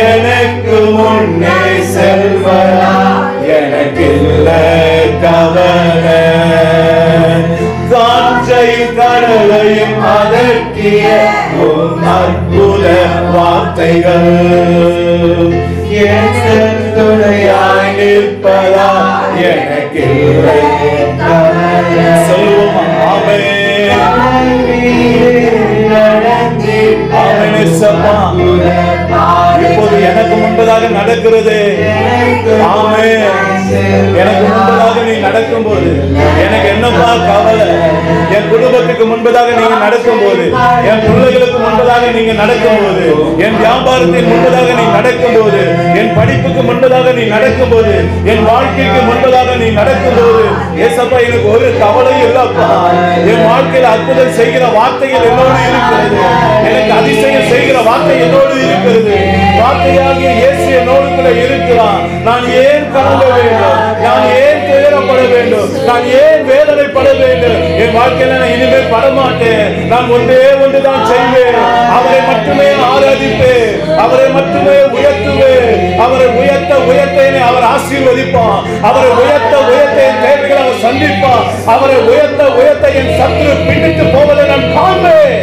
எனக்கு முன்னே செல்வதா எனக்கில்லை கவலை. காற்றையும் கடலையும் அதற்கிய உம் அற்புத வார்த்தைகள் எனக்கு துணையாய் நிற்பதா எனக்கில்லை கவலை. சொல்லுவோமா? ஆமென். ஆமென் இயேசுப்பா. இப்போது எனக்கு முன்பதாக நடக்கிறது. ஆமென். எனக்கு முன்பதாக நீ நடக்கும்போது எனக்கு என்னப்பா கவலை? என் குடும்பத்துக்கு முன்பதாக நீங்க நடக்கும்போது, என் பிள்ளைகளுக்கு முன்பதாக நீங்க நடக்கும்போது, என் வியாபாரத்தின் முன்பதாக நீ நடக்கும்போது, என் படிப்புக்கு முன்பதாக நீ நடக்கும்போது, என் வாழ்க்கைக்கு முன்பதாக நீ நடக்கும்போது, ஏசப்பா எனக்கு ஒரு கவலையும் இல்லப்பா. என் வாழ்க்கையில அற்புதம் செய்கிற வார்த்தைகள் என்னோடு இருக்கிறது. எனக்கு அதிசயம் செய்கிற வார்த்தை என்னோடு இருக்கிறது. வார்த்தையாகிய இயேசு என்னோடு கூட இருக்கிறான். நான் ஏன் கலங்க வேண்டும்? நான் ஏன் துயரப்பட வேண்டும்? நான் ஏன் வேதனைப்பட வேண்டும்? என் வாழ்க்கையில நான் இனிமேல் படமாட்டேன். நான் ஒன்றுதான் செய்வேன். அவரை மட்டுமே ஆராதிப்பேன், அவரை மட்டுமே உயர்த்துவேன். அவரை உயர்த்த அவர் ஆசீர்வதிப்பான். அவரை உயர்த்த என் தேவைகளை அவர் சந்திப்பான். அவரை உயர்த்த என் சத்துரு பின்னிட்டு போவதை நான் காண்பேன்.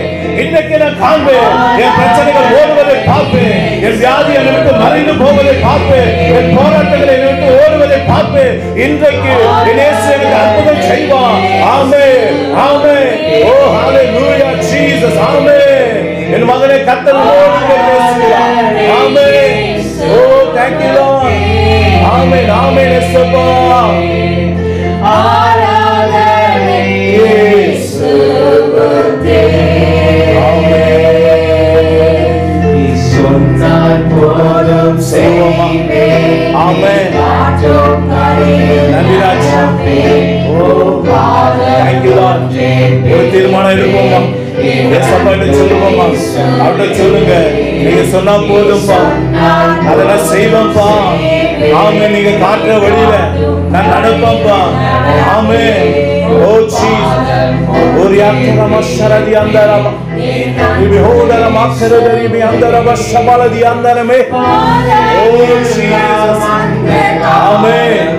இன்றைக்கு நான் காண்பேன். என் பிரச்சனைகள் ஓடுவதை பார்ப்பேன். என் வியாதி என்னை விட்டு மறைந்து போவதை பார்ப்பேன். என் போராட்டங்களை என்னை விட்டு ஓடுவதை பார்ப்பேன். இன்றைக்கு இயேசு எனக்கு அற்புதம் செய்வான். ஆமென், ஆமென். ஓ ஹalleluya ஜீசஸ். ஆமென். என் மகனே கர்த்தர் உன்னோடு பேசுகிறார். ஆமென். ஓ thank you Lord. ஆமென் ஆமென் இயேசுப்பா ஆராதனை இயேசுவுக்கே ஆமென் சொன்னான் போதும் செய்வேன் ஆமென் நன்றி ராஜா Thank you Lord ஒரு தீர்மானம் இருக்குமா ஏசப்பாட்ட சொல்லுவோமா அவட்ட சொல்லுங்க நீங்க சொன்னா போதும்பா அதெல்லாம் செய்வேன்பா ஆமென் நீங்க காட்டுற வழியில நான் நடப்பேன்பா ஆமென் ஓ ஜீசஸ் ஒரு யாத்திரமா சரதி அந்தரமா Behold, I'm after the baby under a shabala the under me. Oh Jesus, Amen.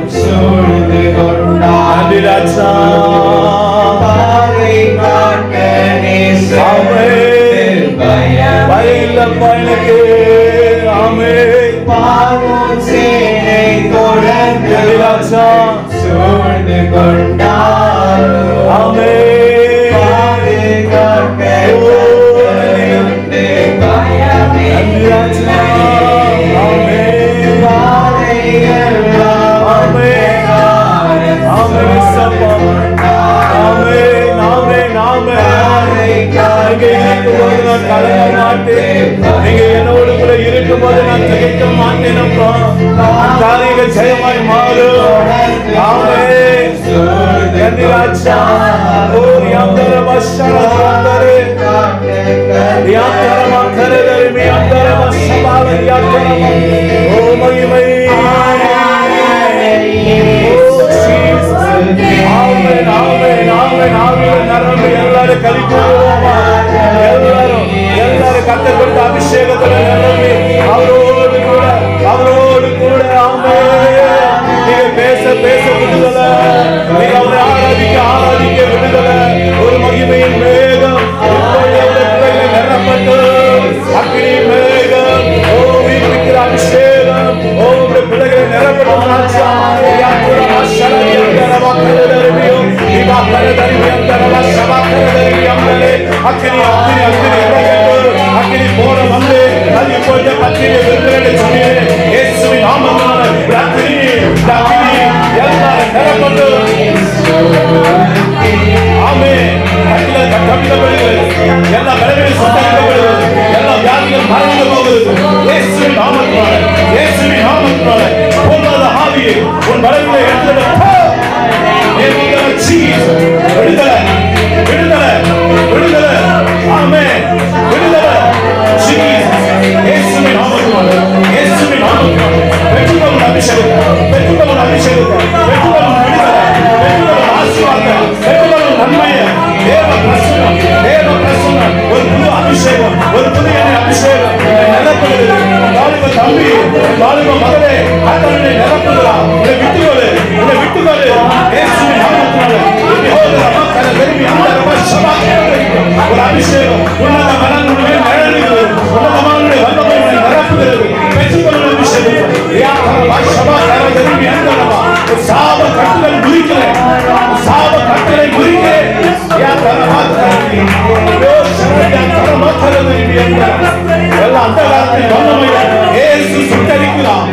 Andiracha, Amen. Baila bailake, Amen. Andiracha, Amen. நீங்க என்னோடு கூட இருக்கும்போது நான் திகைக்க மாட்டேனப்பா காரியங்கள் ஜெயமாய் மாறும் ஆமென் ராஜா ஓ யாந்தர பஷர யாந்தரே யாந்தர மாந்தரே யாந்தர பஷபால யாந்தர ஓ மகிமை ஆமென் ஆமென் ஆமென் ஆமென் நரம்பு எல்லாரும் கலிக்குவோமா எல்லாரும் கர்த்தர் கொடுத்த அபிஷேகத்துல நிரம்பி அவரோடு கூட ஆமென் நீங்க பேச விடுதலை நீங்க அவரை ஆராதிக்க விடுதலை ஒரு மகிமையின் மேகம் நிரப்பட்டு அக்னி மேகம் ஓ வீட்டுக்கிற அபிஷேகம் ஓ உங்க பிள்ளைகளை நிரப்பட்டும் அக்கினி போற வந்து அது இப்பொழுது பத்திரிகை விருதுகளை சொன்னேன் இயேசுவின் நாமத்தினால அக்கினி எல்லாரும் நிரப்பட்டு ஆமென் அக்கில கட்டப்படுகிறது எல்லா பலவீனம் சுத்தரிக்கப்படுகிறது எல்லா வியாதிகள் மறைந்து போகிறது இயேசுவின் நாமத்தினால பொல்லாத ஆவியை உன் பலவீனங்களை எடுத்துட விடுதலை ஆமென் விடுதலை ஜீசஸ் இயேசுவின் நாமத்தினால பெற்றுக்கொள்ளும் அபிஷேகம் பெற்றுக்கொள்ளும் விடுதலை பெற்றுக்கொள்ளும் ஆசீர்வாதம் பெற்றுக்கொள்ளும் நன்மையை தேவ பிரசன்னம் ஒரு புது அபிஷேகம் ஒரு புதிய அபிஷேகம் நிரப்புகிறது வாலிப தம்பி வாலிப மகளே அத்தனை நிரப்புகிறார் இதை விட்டுக்கொள்ளு இயேசுவின் நாமத்தினால ஒரு அபிஷேகம் உன்னத மனங்களுடைய நிழலுகிறது உன்னதமான வல்லமை நிரப்புகிறது பெற்றுக்கொள்ளும் அபிஷேகம் சாப கட்டளை முறிக்கிறேன் எல்லாம் அந்த காலத்தில் வல்லமை இயேசு சுட்டரிக்கிறான்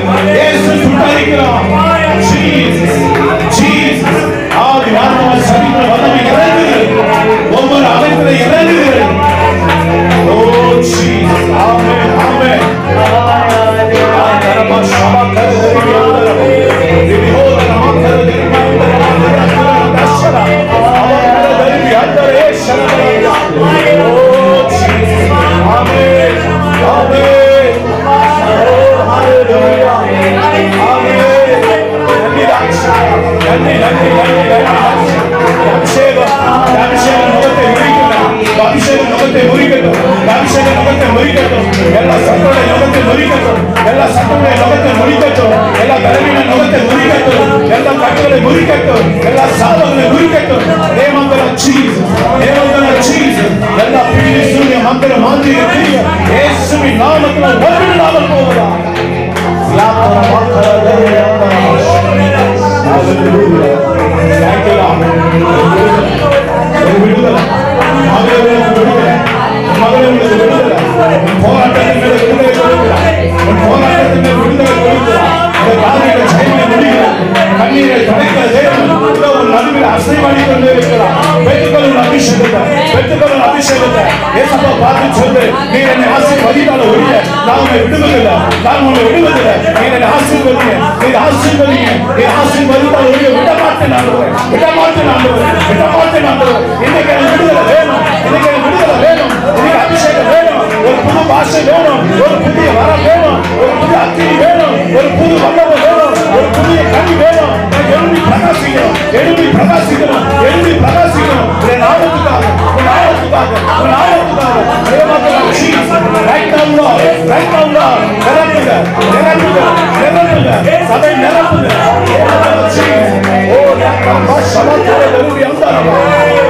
ஜீசஸ் ஆதி வார்த்தை சரீர வல்லமை இறங்குகிறது ஒவ்வொரு அமைப்பிலே இறங்குகிறது ஓ ஜீசஸ் ஆமென் ஆமென் ஆதரமா சபா கருதி ஆதரமா திவிஹோத நாமக்கருதி தர்ஷனா அவரதரி ஆதரே சரணா ஓ ஜீசஸ் ஆமென் ஆமென் ஓ ஹalleluya ஆமென் அபிஷேகம் முறிக்கட்டும் எல்லா சத்தோட நோகத்தை முறிக்கட்டும் எல்லா சத்தோட நோகத்தை முறிக்கட்டும் எல்லா பலவீன நோகத்தை முறிக்கட்டும் எல்லா கட்டுகளை முறிக்கட்டும் எல்லா சாபங்களை முறிக்கட்டும் தேவந்தன ஜீசஸ் எல்லா பிள்ளை சூரிய மந்திர மாந்திரிக கிரிய இயேசுவின் நாமத்தில் ஒன்றில்லாமல் போவதா யாத்திர மக்கள் Hallelujah. Thank you, Lord. விடுதலை போராட்டத்தின் விடுதலை கொடுக்கிறார். கொண்டு இருக்கிறார். பெற்றுக்கொள்ளும் அபிஷேகத்தை, பெற்றுக்கொள்ளும் அபிஷேகத்தை இயேசுவை பார்த்து சொல்லு, நீ என்னை ஆசீர்வதித்தால் ஒழிய நான் உன்னை விடுவதில்லை, நான் உன்னை விடுவதில்லை. நீ என்னை ஆசீர்வதிங்க, நீ ஆசீர்வதிங்க, நீ ஆசீர்வதித்தால் ஒழிய விட மாட்டேன் ஆண்டவரே, விட மாட்டேன் ஆண்டவரே, விட மாட்டேன் ஆண்டவரே. இன்னைக்கு எனக்கு விடுதலை வேணும், இன்னைக்கு எனக்கு விடுதலை வேணும், இன்னைக்கு அபிஷேகம் வேணும், ஒரு புது பாஷை வேணும், ஒரு புதிய வரம் வேணும், ஒரு புது அக்கினி வேணும், ஒரு புது வல்லமை வேணும், ஒரு புதிய கனி வேணும். எழுதி பிரகாசிக்கணும், எழுதி பிரகாசிக்கணும், எழுதி பிரகாசிக்கணும். என் நாமத்துக்காக, என் நாமத்துக்காக, என் நாமத்துக்காக. Right now, Lord, right now, Lord. நிரப்புங்க, நிரப்புங்க, நிரப்புங்க. சபை நிரப்புங்க.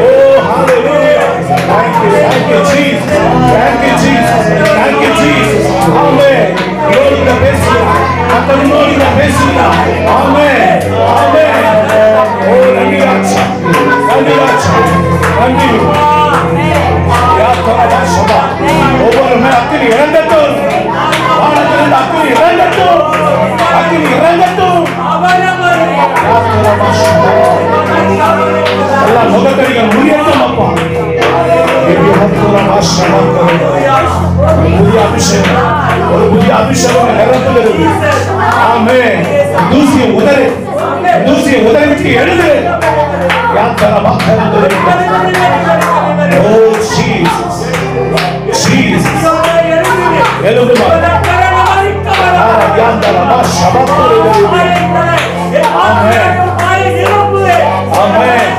Oh, hallelujah. Thank you, Jesus. Thank you, Jesus. Thank you, Jesus. Amen. Glory to பேசுங்க. அப்படி பேசுங்க. Amen. Amen. Oh, நன்றி ராஜா, நன்றி ராஜா, நன்றி. ஒவ்வொரு மேல் அக்கினி இறங்கட்டும், வானத்திலிருந்து அக்கினி இறங்கட்டும், அக்கினி இறங்கட்டும். எல்லாம் முகக்கடிகள் முடியட்டும் அப்பா. புதிய அபிஷேகம், ஒரு புதிய அபிஷேகம் நிரப்புகிறது. ஆமென். தூசியை உதறி, தூசியை உதறிவிட்டு எழுது. Oh Jesus, Jesus. எழுதுமா. Amen. Amen.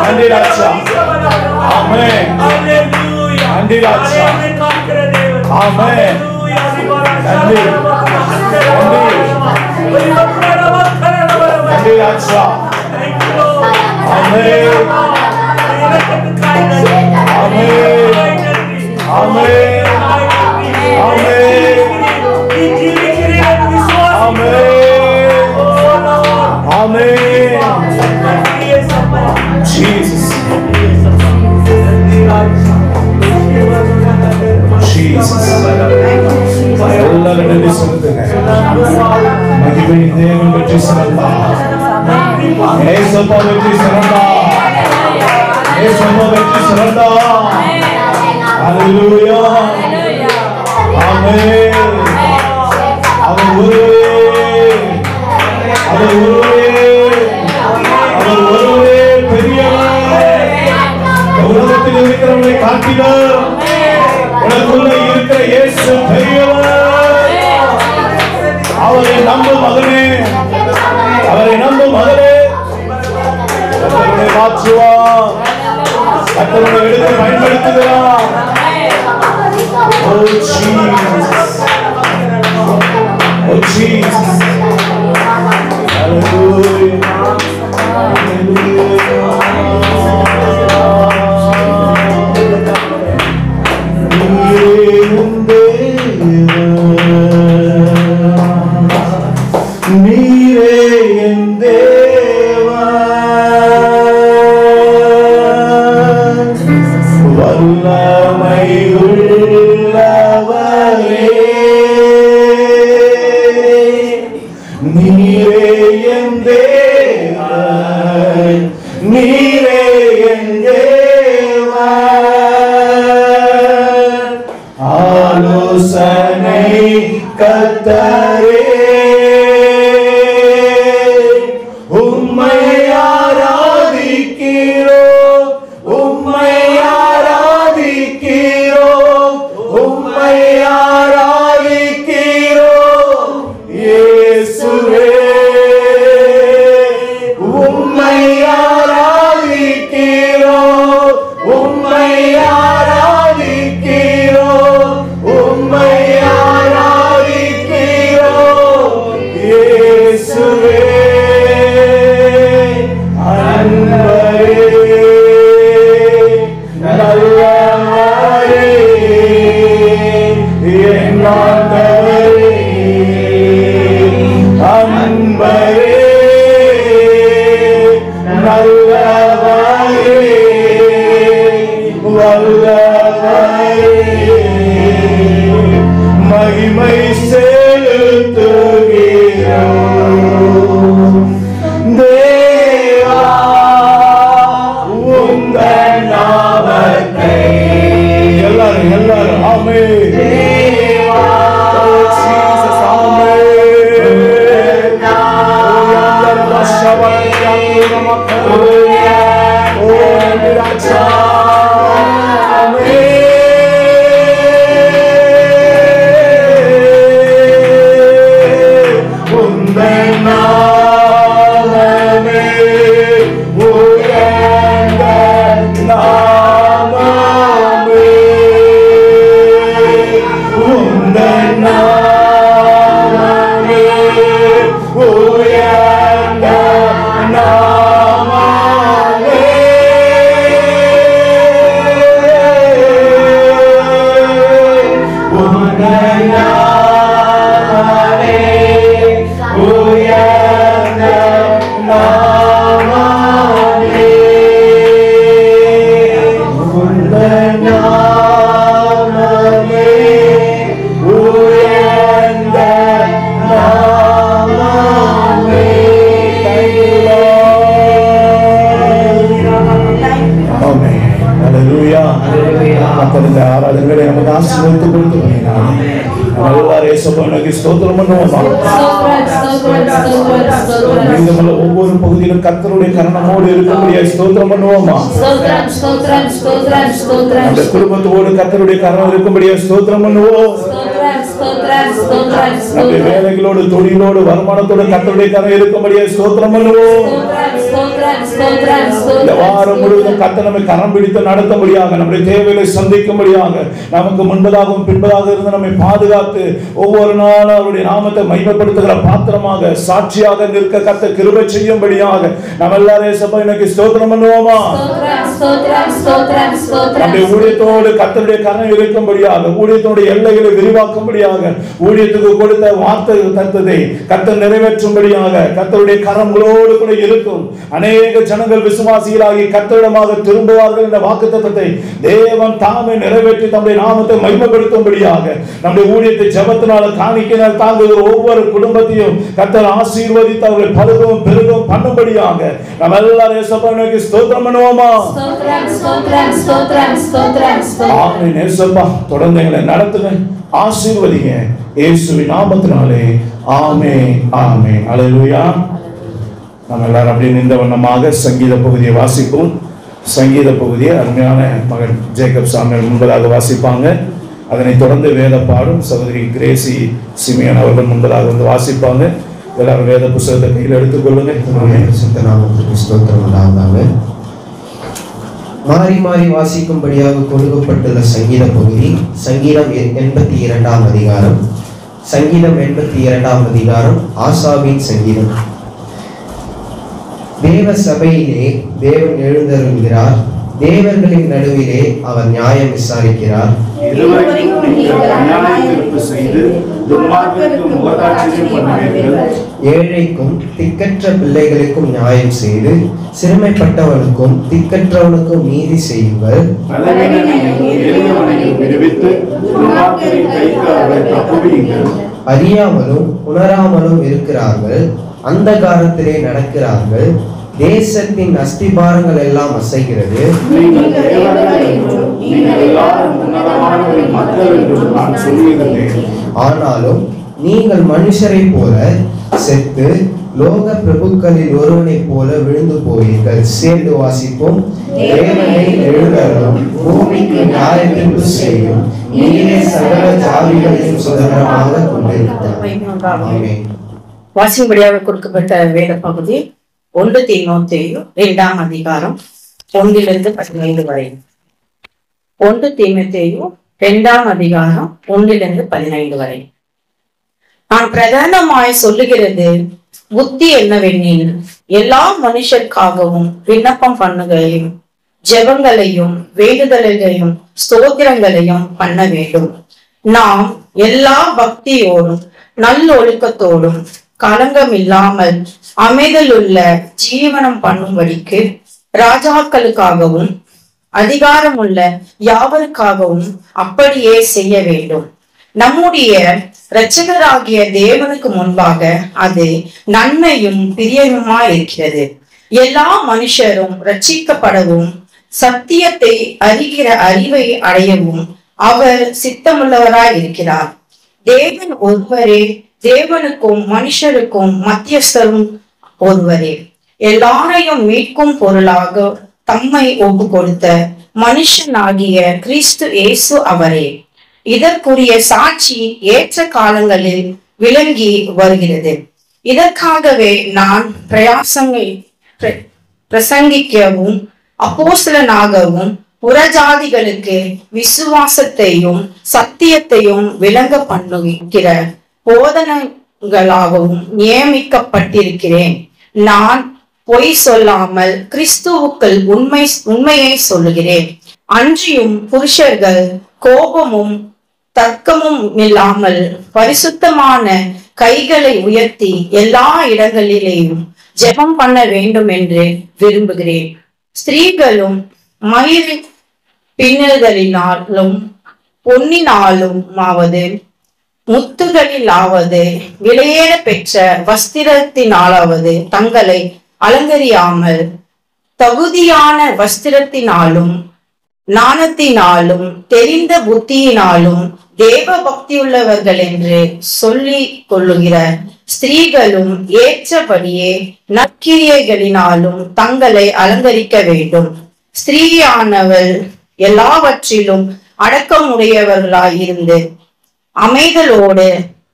நன்றி ராஜா. Amen. நன்றி ராஜா. Amen. நன்றி. நன்றி ராஜா. Amen. Amen. Amen. Amen. Jesus. Jesus. எல்லாரும் நன்றி சொல்லுங்க. மகிமை தேவன் வெற்றி சிறந்தா, ஏசப்பா வெற்றி சிறந்தா, ஏசப்பா வெற்றி சிறந்தா. ஹல்லேலூயா. ஆமென். அவர் ஒருவரே, அவர் ஒருவரே, அவர் ஒருவரே பெரியவர். உலகத்தில் இருக்கிறவர்களை காட்டினார், உனக்குள்ள இருக்கிற இயேசு பெரியவர். அவரை நம்பும் மகனே, அவரை நம்பும் மகனே. கர்த்தரை மாற்றுவார், கர்த்தரை எடுத்து பயன்படுத்துகிறார். Oh Jesus, oh Jesus. Hallelujah, நீரே என் தேவன், வல்லமை உள்ளவரே. நீரே என் தேவன், நீரே என் தேவன். ஆலோசனை கர்த்தரே, உம்மை ஆராதிக்கிறோம், உம்மை ஆராதிக்கிறோம், உம்மை ஆராதிக்கிறோம். இயேசுவே உம்மை ஆராதிக்கிறோம், உம்மை ஆராதிக்கிறோம், உம்மை ஆராதிக்கிறோம். இயேசுவே மகிமை செலுத்துகிறோம் தேவா. மக்கள் இந்த ஆராதனைகளை நமக்கு ஆசீர்வதித்து கொடுத்து எல்லாரும் ஏசப்பாவுக்கு ஸ்தோத்திரம் பண்ணுவோமா. மீதமுள்ள ஒவ்வொரு பகுதியிலும் கர்த்தருடைய கரணமோடு இருக்கக்கூடிய ஸ்தோத்திரம் பண்ணுவோமா. அந்த குடும்பத்தோடு கர்த்தருடைய கரணம் இருக்கும்படியா ஸ்தோத்திரம் பண்ணுவோம். நம்ம வேலைகளோடு தொழிலோடு வருமானத்தோடு கர்த்தருடைய கரம் இருக்கும்படியா ஸ்தோத்திரம் பண்ணுவோம். இந்த வாரம் முழுவதும் கர்த்தர் நம்மை கரம் பிடித்து நடத்தும்படியாக, நம்முடைய தேவைகளை சந்திக்கும்படியாக, நமக்கு முன்பதாகவும் பின்பதாக இருந்து நம்மை பாதுகாத்து ஒவ்வொரு நாளும் அவருடைய நாமத்தை மகிமைப்படுத்துகிற பாத்திரமாக சாட்சியாக நிற்க கர்த்தர் கிருபை செய்யும்படியாக நம்ம எல்லாரும் சபை இன்னைக்கு ஸ்தோத்திரம் பண்ணுவோமா. நம்முடைய ஊழியத்தோடு கர்த்தருடைய கரம் இருக்கும்படியாக, ஊழியத்தோடு எல்லைகளை விரிவாக்கும்படியாக, ஊழியத்துக்கு கொடுத்த வார்த்தை தத்ததை கர்த்தர் நிறைவேற்றும்படியாக கர்த்தருடைய கரங்களோடு கூட இருக்கும். அநேக ஜனங்கள் விசுவாசிகளாகி கர்த்தரிடமாக திரும்புவார்கள் என்ற வாக்குத்தத்தத்தை தேவன் தாமே நிறைவேற்றி தம்முடைய நாமத்தை மகிமைப்படுத்தும்படியாக, நம்முடைய ஊழியத்தை ஜெபத்தினால காணிக்கையினால் தாங்குகிற ஒவ்வொரு குடும்பத்தையும் கர்த்தர் ஆசீர்வதித்து அவர்களை பழுகவும் பெருகவும் பண்ணும்படியாக நம்ம எல்லாரும் இயேசுவுக்கு ஸ்தோத்திரம் பண்ணுவோமா. ஆமென். இயேசுப்பா தொடர்ந்து எங்களை நடத்துங்க, ஆசீர்வதிங்க இயேசுவின் நாமத்தினாலே. ஆமென் ஆமென். அல்லேலூயா. நம்ம எல்லாரும் அப்படியே நின்ற வண்ணமாக சங்கீத பகுதியை வாசிப்போம். சங்கீத பகுதியை அருமையான மகன் ஜேக்கப் சாமியார் முன்பதாக வாசிப்பாங்க. அதனை தொடர்ந்து வேத பாடும் சகோதரி கிரேசி சிமியன் அவர்கள் முன்பதாக வந்து வாசிப்பாங்க. எல்லாரும் வேத புத்தகத்தை கையில் எடுத்துக்கொள்ளுங்க. மாறி மாறி வாசிக்கும்படியாக கொடுக்கப்பட்டுள்ள சங்கீத பகுதி சங்கீதம் 82ஆம் அதிகாரம். சங்கீதம் 82ஆம் அதிகாரம் ஆசாவின் சங்கீதம். தேவ சபையிலே தேவன் எழுந்தருள்கிறார், தேவர்களின் நடுவிலே அவர் நியாயம் விசாரிக்கிறார். ஏழைக்கும் திக்கற்ற பிள்ளைகளுக்கும் நியாயம் செய்து சிறுமைப்பட்டவனுக்கும் திக்கற்றவனுக்கும் நீதி செய்யுங்கள். அறியாமலும் உணராமலும் இருக்கிறார்கள், அந்தகாரத்திலே நடக்கிறார்கள், தேசத்தின் அஸ்திபாரங்கள் எல்லாம் அசைகிறது. ஆனாலும் நீங்கள் மனுஷரை போல செத்து லோக பிரபுக்களில் ஒருவனை போல விழுந்து போவீர்கள். சேர்ந்து வாசிப்போம். தேவனை எழுதலும் பூமிக்கு நியாயத்தீர்ப்பு செய்யும், நீரே சகல ஜாதிகளையும் சுதந்திரமாக கொண்டிருக்கிறார். ஆமென். வாசிக்கும்படியாக கொடுக்கப்பட்ட வேத பகுதி 1 தீமோத்தேயு 2ஆம் அதிகாரம் 1-15 வரை. 1 தீமோத்தேயு 2ஆம் அதிகாரம் 1-15 வரை. நான் பிரதானமாய் சொல்லுகிறது புத்தி என்னவெனில், எல்லா மனுஷருக்காகவும் விண்ணப்பம் பண்ணுகையும் ஜெபங்களையும் வேண்டுதல்களையும் ஸ்தோத்திரங்களையும் பண்ண வேண்டும். நாம் எல்லா பக்தியோடும் நல்லொழுக்கத்தோடும் களங்கம் இல்லாமல் அமைதலுள்ள ஜீவனம் பண்ணும்படிக்கு ராஜாக்களுக்காகவும் அதிகாரமுள்ள யாவருக்காகவும் அப்படியே செய்ய வேண்டும். நம்முடைய இரட்சகராகிய தேவனுக்கு முன்பாக அது நன்மையும் பிரியமுமாய் இருக்கிறது. எல்லா மனுஷரும் ரட்சிக்கப்படவும் சத்தியத்தை அறிகிற அறிவை அடையவும் அவர் சித்தமுள்ளவராய் இருக்கிறார். தேவன் ஒருவரே, தேவனுக்கும் மனுஷருக்கும் மத்தியஸ்தரும் ஒருவரே. எல்லாரையும் மீட்கும் பொருளாக தம்மை ஒப்பு கொடுத்த மனுஷனாகிய கிறிஸ்து இயேசு அவரே. இதற்குரிய சாட்சி ஏற்ற காலங்களில் விளங்கி வருகிறது. இதற்காகவே நான் பிரசங்கிக்கவும் அப்போஸ்தலனாகவும் புறஜாதிகளுக்கு விசுவாசத்தையும் சத்தியத்தையும் விளங்க பண்ணுகிற போதனைகளாகவும் நியமிக்கப்பட்டிருக்கிறேன். நான் பொய் சொல்லாமல் கிறிஸ்துவுக்குள் உண்மையை சொல்லுகிறேன். அன்றியும் புருஷர்கள் கோபமும் தர்க்கமும் இல்லாமல் பரிசுத்தமான கைகளை உயர்த்தி எல்லா இடங்களிலேயும் ஜெபம் பண்ண வேண்டும் என்று விரும்புகிறேன். ஸ்திரீகளும் மயிர் பின்னல்களினாலும் பொன்னினாலுமாவது முத்துகளிலாவது விலையேற பெற்ற வஸ்திரத்தினாலாவது தங்களை அலங்கரியாமல் தகுதியான வஸ்திரத்தினாலும் ஞானத்தினாலும் தெரிந்த புத்தியினாலும் தேவ பக்தியுள்ளவர்கள் என்று சொல்லிக் கொள்ளுகிற ஸ்திரீகளும் ஏற்றபடியே நற்கிரியைகளினாலும் தங்களை அலங்கரிக்க வேண்டும். ஸ்திரீயானவள் எல்லாவற்றிலும் அடக்கமுடையவர்களாயிருந்து அமைதலோடு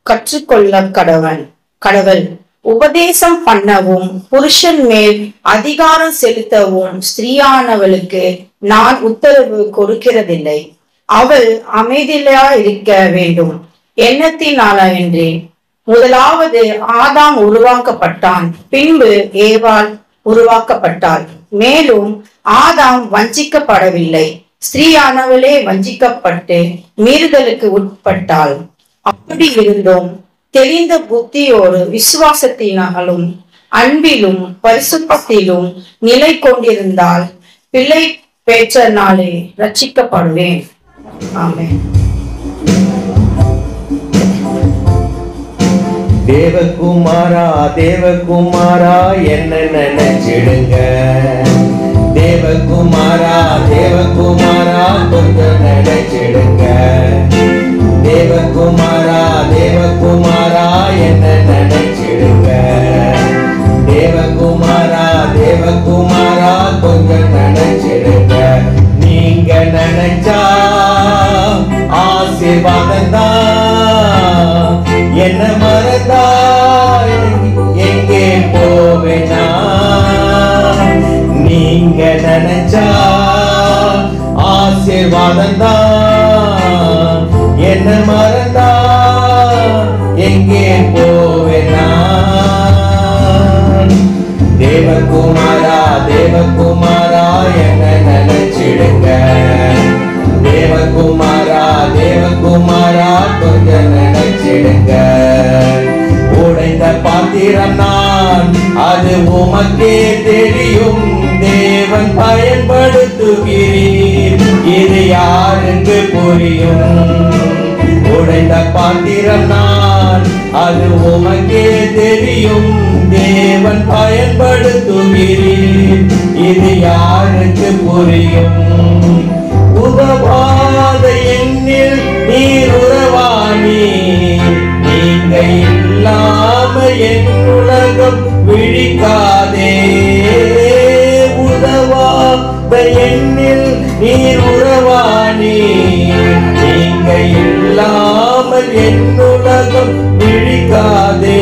கற்றுக்கொள்ள கடவள். உபதேசம் பண்ணவும் புருஷன் மேல் அதிகாரம் செலுத்தவும் ஸ்திரீயானவளுக்கு நான் உத்தரவு கொடுக்கிறதில்லை. அவள் அமைதியா இருக்க வேண்டும். எண்ணத்தினால என்றேன். முதலாவது ஆதாம் உருவாக்கப்பட்டான், பின்பு ஏவாள் உருவாக்கப்பட்டாள். மேலும் ஆதாம் வஞ்சிக்கப்படவில்லை, ஸ்திரீயானவளே வஞ்சிக்கப்பட்டு மீறுதலுக்கு உட்பட்டாள். அப்படி இருந்தும் தெரிந்த புத்தியோடு விசுவாசத்தினாலும் அன்பிலும் பரிசுத்தத்திலும் நிலை கொண்டிருந்தால் பிள்ளை பெற்ற நாளே ரட்சிக்கப்படுவேன். ஆமென். தேவகுமாரா தேவகுமாரா என்ன நினைச்சிடுங்க. தேவகுமாரா தேவகுமாரா கொஞ்சம் நினைச்சிடுங்க. தேவகுமாரா தேவகுமாரா என்ன நினைச்சிடுங்க. தேவகுமாரா தேவகுமாரா கொஞ்சம் நினைச்சிடுங்க. நீங்க நினைச்சா ஆசீர்வாதம் தான். என்ன மறந்தா எங்கே போவேனா. நீங்க நினைச்சா ஆசீர்வாதம் தான். என்ன மறந்தா எங்கே போவேனா. தேவகுமாரா தேவகுமாரா என்ன நினைச்சிடுங்க. தேவகுமாரா தேவகுமாரா கொஞ்சம் நினைச்சிடுங்க. உடைந்த பாத்திரம் நான், அது உமக்கே தெரியும். தேவன் பயன்படுத்துகிறீர், இது யாருக்கு புரியும். உடைந்த பாத்திரம் நான், அது உமக்கே தெரியும். தேவன் பயன்படுத்துகிறீர், இது யாருக்கு புரியும். உதவாத எண்ணில் நீர் உறவானி, நீங்க இல்லாம என் உலகம் விழிக்காதே. உதவாத எண்ணில் நீர் உறவானி, நீங்க இல்லாமல் என் உலகம் விழிக்காதே.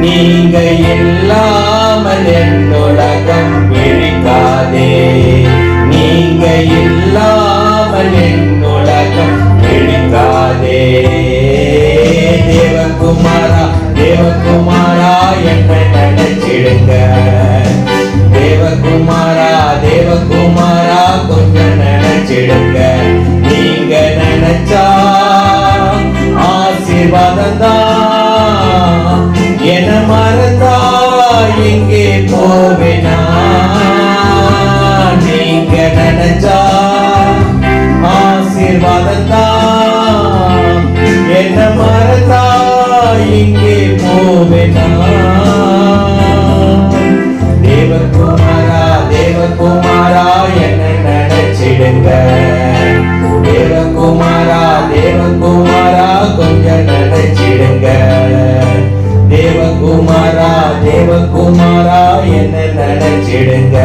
நீங்க இல்லாமல் என் உலகம் விழிக்காதே. நீங்க இல்லாமல் என் உலகம் விழிக்காதே. தேவகுமாரா தேவகுமாரா என்ன நினைச்சிடுங்க. தேவகுமாரா தேவகுமாரா கொஞ்சம் நினைச்சிடுங்க. நீங்க நினைச்சா ஆசீர்வாதம் தான். என மறந்தா எங்கே போவேனா. நீங்க நினைச்சா ஆசீர்வாதம் தான். என்ன மறந்தா எங்கே போவேனா. தேவகுமாரா தேவகுமாரா என்ன நினைச்சிடுங்க. தேவகுமாரா தேவகுமாரா கொஞ்சம் நினைச்சிடுங்க. தேவகுமாரா தேவகுமாரா என்ன நினைச்சிடுங்க.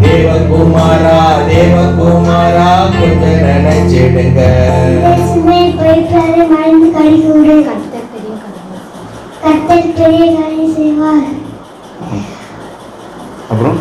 தேவகுமாரா தேவகுமாரா கொஞ்சம் நினைச்சிடுங்க. அப்புறம்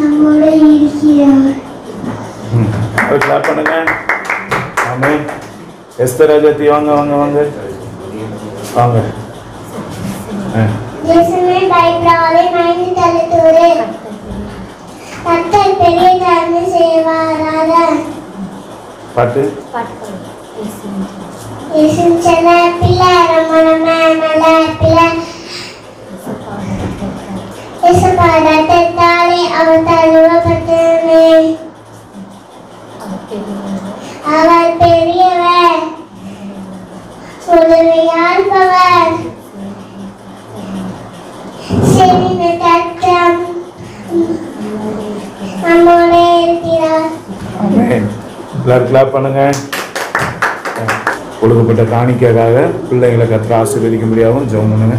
நம்மோட இருக்கிறார். கிளாப் பண்ணுங்க. ஆமென். எஸ்தர் ராஜாத்தி வாங்க வாங்க வாங்க வாங்க. இயேசுவே பயப்படாதே, மகிழ்ந்து தள்ளித்தூரே. கர்த்தர் பெரிய நன்மை செய்வாராக. பாட்டு இயேசு செல்ல பிள்ளை ரமணமே ரத்தத்தாலே அவர் தழுவப்பட்டவனே. அவர் பெரியவர், உதவியாள்பவர், செவின தத்தம் நம்மோடே இருக்கிறார். ஆமென். எல்லாரும் கிளாப் பண்ணுங்க. கொடுக்கப்பட்ட காணிக்கைக்காக பிள்ளைகளை கர்த்தர் ஆசீர்வதிக்கும்படியாகவும் ஜெபம் பண்ணுங்க.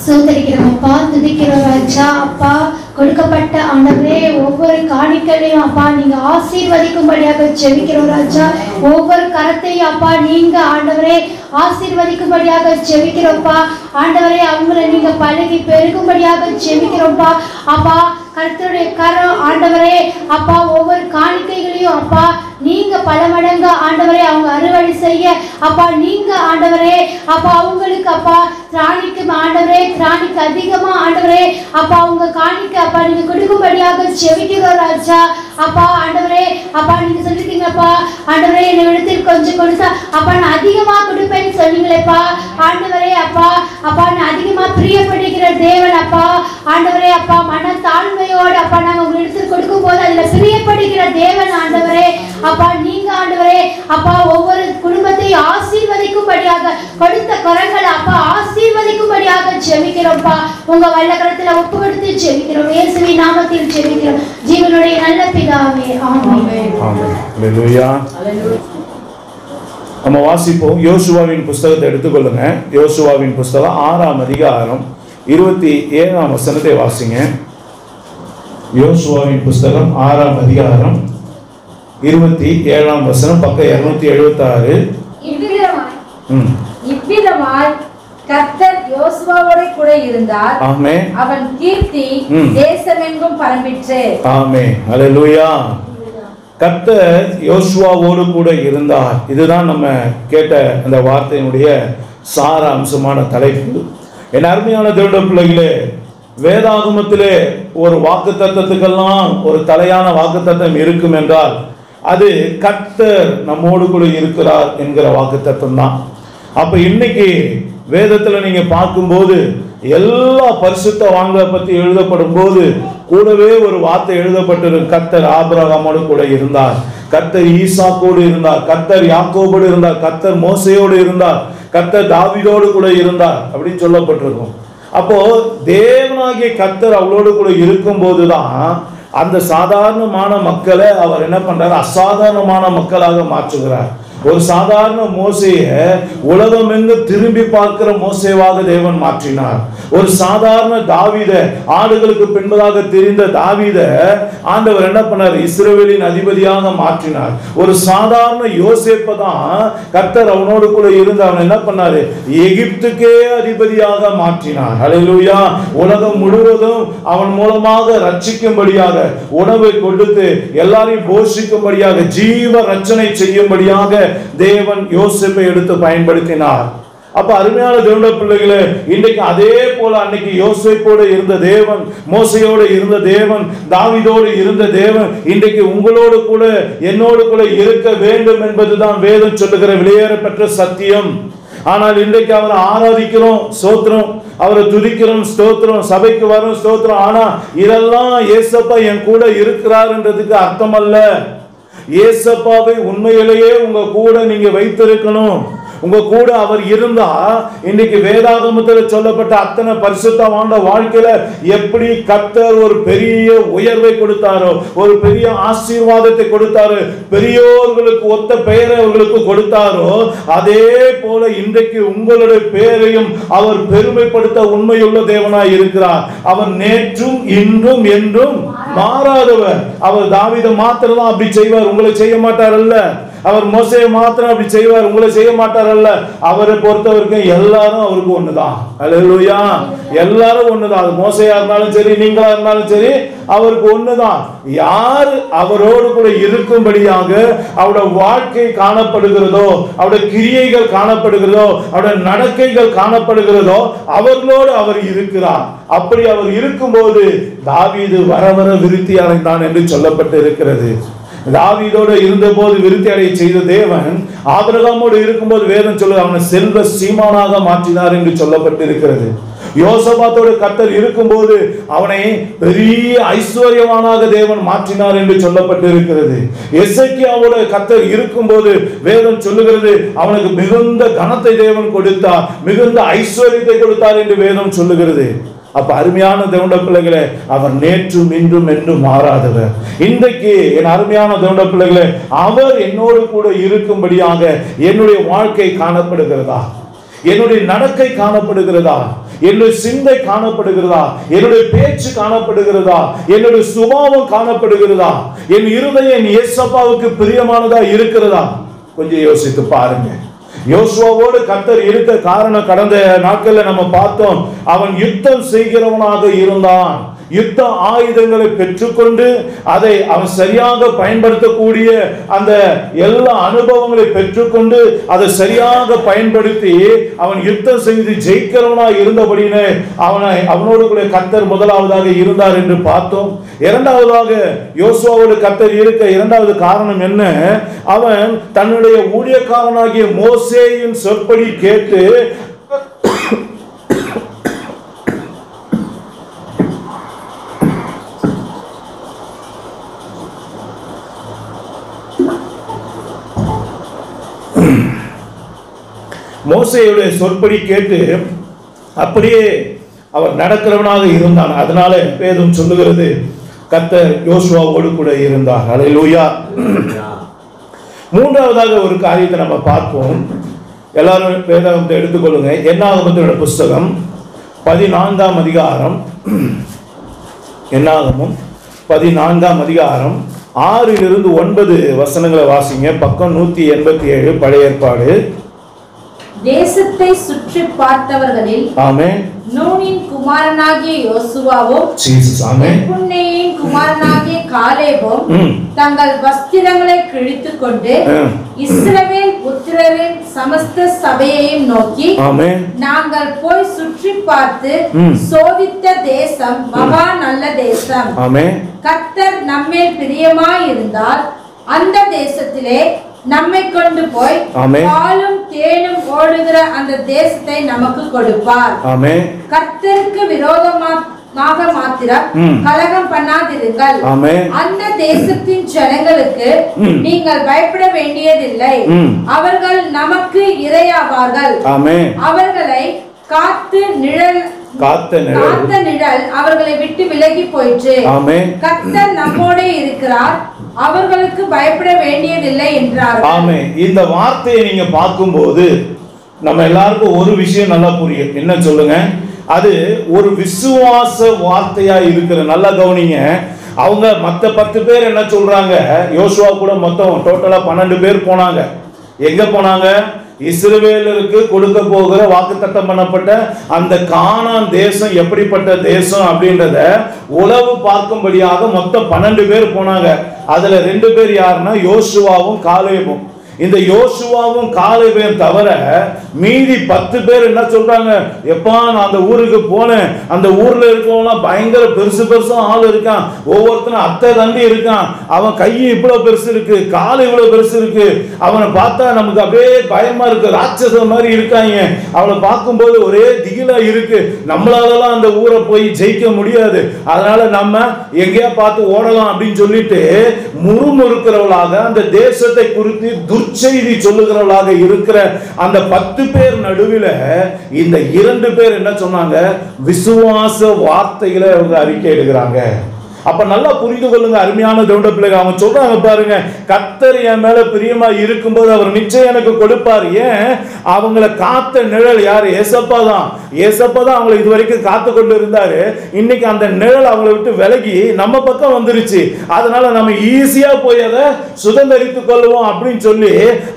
சோதரிக்கிறோம் அப்பா, துதிக்கிறோம் ராஜா. அப்பா, கொடுக்கப்பட்ட ஆண்டவரே ஒவ்வொரு காணிக்கையும் அப்பா நீங்க ஆசீர்வதிக்கும்படியாக ஜெபிக்கிறோம் ராஜா. ஒவ்வொரு கரத்தையும் அப்பா நீங்க ஆண்டவரே ஆசீர்வதிக்கும்படியாக ஜெபிக்கிறோம்ப்பா. ஆண்டவரே அவங்களை நீங்க பழகி பெருகும்படியாக ஜெபிக்கிறோம்ப்பா. அப்பா கர்த்தருடைய கரம் ஆண்டவரே அப்பா ஒவ்வொரு காணிக்கைகளையும் அப்பா நீங்க பல மடங்கு ஆண்டவரே அவங்க அறுவடை செய்ய அப்பா நீங்க ஆண்டவரே அப்பா அவங்களுக்கு அப்பா திராணிக்கு ஆண்டவரே திராணிக்கு அதிகமா ஆண்டவரே அப்பா உங்க காணிக்கை அப்பா நீங்க கொடுக்கும்படியாக ஜெபிக்கிறோம் ராஜா. அப்பா ஆண்டவரே அப்பா நீங்க சொல்லிட்டீங்கப்பா ஆண்டவரே என்னை விடத்தில் கொஞ்சம் கொடுத்தா அப்பா நான் அதிகமா கொடுப்பேன்னு சொன்னீங்களேப்பா. ஆண்டவரே அப்பா அப்பா நான் அதிகமா பிரியப்படுகிற தேவன் அப்பா. ஆண்டவரே அப்பா மன தாழ்மையோடு அப்பா நாங்க உங்க இடத்துல கொடுக்கும் போது அதுல பிரியப்படுகிற தேவன் ஆண்டவரே. அப்பா நீங்க ஆண்டவரே அப்பா ஒவ்வொரு குடும்பத்தையும் ஆசீர்வதிக்கும்படியாக கொடுத்த கரங்களை அப்பா ஆசீர்வதிக்கும்படியாக ஜெபிக்கிறோம்ப்பா. உங்க வல்லகரத்துல ஒப்பு கொடுத்து ஜெபிக்கிறோம். இயேசுவின் நாமத்தில் ஜெபிக்கிறோம் ஜீவனுடைய நல்ல பிதாவே. ஆமென். ஆமென். அல்லேலூயா. நம்ம வாசிப்போம். யோசுவாவின் புஸ்தகத்தை எடுத்துக்கொள்ளுங்க. யோசுவாவின் புஸ்தகம் 6ஆம் அதிகாரம் 27ஆம் வசனத்தை வாசிங்க. யோசுவாவின் புஸ்தகம் 6ஆம் அதிகாரம் 27ஆம் வசனம், பக்கம் 276. இவ்விதமாய் கர்த்தர் யோசுவாவோட கூட இருந்தார். ஆமென். அவன் கீர்த்தி தேசமெங்கும் பரம்பிற்று. ஆமென். அல்லேலூயா. கர்த்தர் யோசுவாவோடு கூட இருந்தார். இதுதான் நம்ம கேட்ட அந்த வார்த்தையினுடைய சார அம்சமான தலைப்பு. என் அருமையான தேவனுடைய பிள்ளைகளே, வேதாகமத்திலே ஒரு வாக்குத்தத்தத்துக்கெல்லாம் ஒரு தலையான வாக்குத்தத்தம் இருக்கும் என்றால் அது கர்த்தர் நம்மோடு கூட இருக்கிறார் என்கிற வாக்குத்தத்தம் தான். அப்ப இன்னைக்கு வேதத்துல நீங்க பார்க்கும்போது எல்லா பரிசுத்தவான்களை பத்தி எழுதப்படும் போது கூடவே ஒரு வார்த்தை எழுதப்பட்டிருக்கு. கர்த்தர் ஆபிரகாமோடு கூட இருந்தார், கர்த்தர் ஈசாக்கோடு இருந்தார், கர்த்தர் யாக்கோபோடு இருந்தார், கர்த்தர் மோசையோடு இருந்தார், கர்த்தர் தாவீதோடு கூட இருந்தார் அப்படின்னு சொல்லப்பட்டிருக்கும். அப்போ தேவனாகிய கர்த்தர் அவளோடு கூட இருக்கும் போதுதான் அந்த சாதாரணமான மக்களை அவர் என்ன பண்றாரு, அசாதாரணமான மக்களாக மாற்றுகிறார். ஒரு சாதாரண மோசைய உலகம் எங்கு திரும்பி பார்க்கிற மோசேவாக தேவன் மாற்றினார். ஒரு சாதாரண தாவீத, ஆடுகளுக்கு பின்பதாக தெரிந்த தாவீத ஆண்டவர் என்ன பண்ணார், இஸ்ரவேலின் அதிபதியாக மாற்றினார். ஒரு சாதாரண யோசேப்பை தான் கர்த்தர் அவனோடு கூட இருந்து அவன் என்ன பண்ணாரு, எகிப்துக்கே அதிபதியாக மாற்றினார். அல்லேலூயா. உலகம் முழுவதும் அவன் மூலமாக ரட்சிக்கும்படியாக, உணவை கொடுத்து எல்லாரையும் போஷிக்கும்படியாக, ஜீவ ரட்சனை செய்யும்படியாக தேவன் யோசேப்பை எடுத்து பயன்படுத்தினார். அப்ப அருமையான தேவனுடைய பிள்ளைகளே, இன்றைக்கு அதே போல அன்னைக்கு யோசேப்போடு இருந்த தேவன், மோசையோடு இருந்த தேவன், தாவீதோடு இருந்த தேவன் இன்றைக்கு உங்களோடு கூட என்னோடு கூட இருக்க வேண்டும் என்பதுதான் வேதம் சொல்லுகிற வெளியேறப்பெற்ற சத்தியம். ஆனால் இன்றைக்கு அவரை ஆராதிக்கிறோம், ஸ்தோத்திரம், அவரை துதிக்கிறோம், ஸ்தோத்திரம், சபைக்கு வரும், ஸ்தோத்திரம். ஆனா இதெல்லாம் ஏசப்பா என் கூட இருக்கிறார் என்றதுக்கு அர்த்தம் அல்ல. ஏசப்பாவை உண்மையிலேயே உங்க கூட நீங்க வைத்திருக்கணும். உங்க கூட அவர் இருந்தா இன்னைக்கு வேதாகமத்தில் சொல்லப்பட்ட அத்தனை பரிசுத்தமான வாழ்க்கையில எப்படி கர்த்தர் ஒரு பெரிய உயர்வை கொடுத்தாரோ, ஒரு பெரிய ஆசீர்வாதத்தை கொடுத்தாரோ, பெரியோர்களுக்கு ஒத்த பெயரை அவர்களுக்கு கொடுத்தாரோ, அதே போல இன்றைக்கு உங்களுடைய பெயரையும் அவர் பெருமைப்படுத்த உண்மையுள்ள தேவனாய் இருக்கிறார். அவர் நேற்றும் இன்றும் என்றும் மாறாதவர். அவர் தாவீதை மாத்திரம் தான் அப்படி செய்வார், உங்களை செய்ய மாட்டார் அல்ல. அவர் மோசேயை மாத்திரம் அப்படி செய்வார், உங்களை செய்ய மாட்டார் அல்ல. அவரை பொறுத்தவரைக்கும் எல்லாரும் அவருக்கு ஒண்ணுதான். அல்லேலூயா. எல்லாரும் ஒண்ணுதான். அது மோசையா இருந்தாலும் சரி, நீங்களா இருந்தாலும் சரி, அவருக்கு ஒண்ணுதான். யார் அவரோடு கூட இருக்கும்படியாக அவருடைய வாழ்க்கை காணப்படுகிறதோ, அவருடைய கிரியைகள் காணப்படுகிறதோ, அவருடைய நடக்கைகள் காணப்படுகிறதோ, அவர்களோடு அவர் இருக்கிறார். அப்படி அவர் இருக்கும்போது தாவீது வர வர விருத்தி அடைந்தான் என்று சொல்லப்பட்டு இருக்கிறது. தாவீதோடு இருந்தபோது விருத்தி அடைய செய்த தேவன் ஆபிரகாமோடு இருக்கும்போது வேதம் சொல்லுது அவனை செல்வ சீமானாக மாற்றினார் என்று சொல்லப்பட்டிருக்கிறது. யோசபாத்தோடு கர்த்தர் இருக்கும்போது அவனை பெரிய ஐஸ்வர்யவானாக தேவன் மாற்றினார் என்று சொல்லப்பட்டிருக்கிறது. எசேக்கியாவோடு கர்த்தர் இருக்கும்போது வேதம் சொல்லுகிறது அவனுக்கு மிகுந்த கனத்தை தேவன் கொடுத்தார், மிகுந்த ஐஸ்வர்யத்தை கொடுத்தார் என்று வேதம் சொல்லுகிறது. அப்ப அருமையான தேவனுடைய பிள்ளைகளே, அவர் நேற்றும் இன்றும் என்றும் மாறாதவர். இன்றைக்கு என் அருமையான தேவனுடைய பிள்ளைகளே, அவர் என்னோடு கூட இருக்கும்படியாக என்னுடைய வாழ்க்கை காணப்படுகிறதா, என்னுடைய நடக்கை காணப்படுகிறதா, என்னுடைய சிந்தை காணப்படுகிறதா, என்னுடைய பேச்சு காணப்படுகிறதா, என்னுடைய சுபாவம் காணப்படுகிறதா, என் இருதயம் என் இயேசப்பாவுக்கு பிரியமானதா இருக்கிறதா? கொஞ்சம் யோசித்து பாருங்க. யோசுவாவோடு கர்த்தர் இருக்க காரணம் கடந்த நாட்கள்ல நம்ம பார்த்தோம். அவன் யுத்தம் செய்கிறவனாக இருந்தான். யுத்த ஆயுதங்களை பெற்றுக்கொண்டு அதை அவன் சரியாக பயன்படுத்தக்கூடிய அந்த எல்லா அனுபவங்களை பெற்றுக்கொண்டு அதை சரியாக பயன்படுத்தி அவன் யுத்தம் செய்து ஜெயிக்கிறவனாக இருந்தபடினே அவனோடு கூட கர்த்தர் முதலாவதாக இருந்தார் என்று பார்த்தோம். இரண்டாவதாக யோசுவாவோடு கர்த்தர் இருக்க இரண்டாவது காரணம் என்ன? அவன் தன்னுடைய ஊழியக்காரனாகிய மோசேயின் சொற்படி கேட்டு மோசேயுடைய சொற்படி கேட்டு அப்படியே அவர் நடக்கிறவனாக இருந்தான். அதனால வேதம் சொல்லுகிறது கர்த்தர் யோசுவாவோடு கூட இருந்தார். அல்லேலூயா. மூன்றாவதாக ஒரு காரியத்தை நம்ம பார்ப்போம். எல்லாரும் வேதாகமத்தை எடுத்துக்கொள்ளுங்க. என்னாகமத்தோட புஸ்தகம் 14ஆம் அதிகாரம், என்னாகமம் 14ஆம் அதிகாரம் 6 to 9 வசனங்களை வாசிங்க. பக்கம் 187 பழைய ஏற்பாடு. தேசத்தை சுற்றி பார்த்தவர்களில் ஆமென். நூனின் குமாரனாகிய யோசுவாவும் ஜீசஸ் ஆமென். எப்புன்னேயின் குமாரனாகிய காலேபும் தங்கள் வஸ்திரங்களை கிழித்துக் கொண்டு இஸ்ரவேல் புத்திரரின் சமஸ்த சபையையும் நோக்கி ஆமென், நாங்கள் போய் சுற்றி பார்த்து சோதித்த தேசம் மகா நல்ல தேசம். ஆமென். கர்த்தர் நம்மேல் பிரியமாய் இருந்தால் அந்த தேசத்திலே நம்மை கொண்டு போய் பாலும் தேனும் ஓடுகிற அந்த தேசத்தை நமக்கு கொடுப்பார். ஆமென். கர்த்தருக்கு விரோதமாக மாத்திரம் கலகம் பண்ணாதிருங்கள். அந்த தேசத்தின் ஜனங்களுக்கு நீங்கள் பயப்பட வேண்டியதில்லை. அவர்கள் நமக்கு இரையாவார்கள். அவர்களை காத்த நிழல் அவர்களை விட்டு விலகி போயிற்று. கர்த்தர் நம்மோட இருக்கிறார், அவர்களுக்கு பயப்பட வேண்டியதில்லை என்றார். ஆமென். இந்த வார்த்தையை நீங்க பார்க்கும்போது நம்ம எல்லாருக்கும் ஒரு விஷயம் நல்லா புரியும். என்ன சொல்லுங்க? அது ஒரு விசுவாச வார்த்தையா இருக்கிற. நல்லா கவனிங்க. அவங்க மத்த 10 பேர் என்ன சொல்றாங்க? யோசுவா கூட மொத்தம் டோட்டலா 12 பேர் போனாங்க. எங்க போனாங்க? இஸ்ரவேலருக்கு கொடுக்க போகிற வாக்குத்தத்தம் பண்ணப்பட்ட அந்த கானான் தேசம் எப்படிப்பட்ட தேசம் அப்படின்றத உளவு பார்க்கும்படியாக மொத்தம் 12 பேர் போனாங்க. அதுல 2 பேர் யாருன்னா யோசுவாவும் காலேபும். இந்த யோசுவாவும் காலேபையும் தவிர மீதி 10 பேர் என்ன சொல்றாங்க? எப்பா நான் அந்த ஊருக்கு போனேன், அந்த ஊர்ல இருக்கவங்களாம் பயங்கர பெருசு பெருசா ஆள் இருக்கான், ஒவ்வொருத்தரும் அத்தை தண்டி இருக்கான், அவன் கை இவ்வளவு பெருசு இருக்கு, கால் இவ்வளவு பெருசு இருக்கு, அவனை பார்த்தா நமக்கு அப்படியே பயமா இருக்கு, ராட்சச மாதிரி இருக்காங்க, அவனை பார்க்கும்போது ஒரே திகிலா இருக்கு, நம்மளாலலாம் அந்த ஊரை போய் ஜெயிக்க முடியாது, அதனால நம்ம எங்கேயா பார்த்து ஓடலாம் அப்படின்னு சொல்லிட்டு முறுமுறுக்கிறவளாக அந்த தேசத்தை குறித்து செய்தி சொல்லுகிறவர்களாக இருக்கிற அந்த 10 பேர் நடுவில் இந்த 2 பேர் என்ன சொன்னாங்க? விசுவாச வார்த்தைகளை அவங்க அறிக்கை எடுக்கிறாங்க. அப்ப நல்லா புரிந்து கொள்ளுங்க அருமையான தேவனுடைய பிள்ளைகள். அவங்க சொல்றாங்க பாருங்க, கர்த்தர் என் மேல பிரியமா இருக்கும்போது அவர் நிச்சயம் எனக்கு கொடுப்பார். ஏன்? அவங்களை காத்த நிழல் யாரு? ஏசப்பா தான். ஏசப்பா தான் அவங்களை இதுவரைக்கும் காத்து கொண்டு இருந்தாரு. இன்னைக்கு அந்த நிழல் அவங்களை விட்டு விலகி நம்ம பக்கம் வந்துருச்சு. அதனால நம்ம ஈஸியா போய் அதை சுதந்திரித்துக் கொள்வோம் அப்படின்னு சொல்லி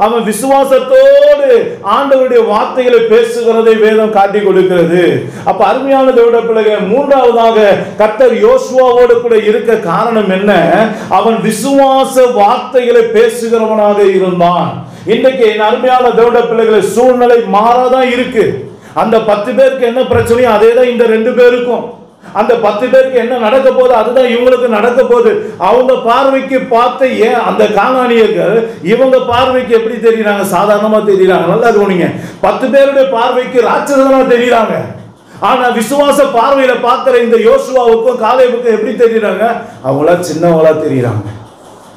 அவன் விசுவாசத்தோடு ஆண்டவருடைய வார்த்தைகளை பேசுகிறதை வேதம் காட்டி கொடுக்கிறது. அப்ப அருமையான தேவனுடைய பிள்ளைகள், மூன்றாவதாக கர்த்தர் யோசுவாவோடு கூட இருக்க காரணம் என்ன? அவன் விசுவாச வார்த்தைகளை பேசுகிறவனாக இருந்தான். இன்றைக்கு என் அருமையான தேவனுடைய பிள்ளைகளை, சூழ்நிலை மாறாதான் இருக்கு. அந்த 10 பேருக்கு என்ன பிரச்சனையோ அதேதான் இந்த 2 பேருக்கும். அந்த 10 பேருக்கு என்ன நடக்க போகுது அதுதான் இவங்களுக்கு நடக்க போகுது. அவங்க பார்வைக்கு பார்த்து ஏன் அந்த கானானியர்கள் இவங்க பார்வைக்கு எப்படி தெரியுறாங்க? சாதாரணமா தெரியுறாங்க. நல்லா கவனிங்க. 10 பேருடைய பார்வைக்கு ராட்சசமா தெரியுறாங்க. ஆனா விசுவாச பார்வையில பார்க்கிற இந்த யோசுவாவுக்கும் காலேபுக்கும் எப்படி தெரியுறாங்க? அவங்களா சின்னவங்களா தெரியுறாங்க.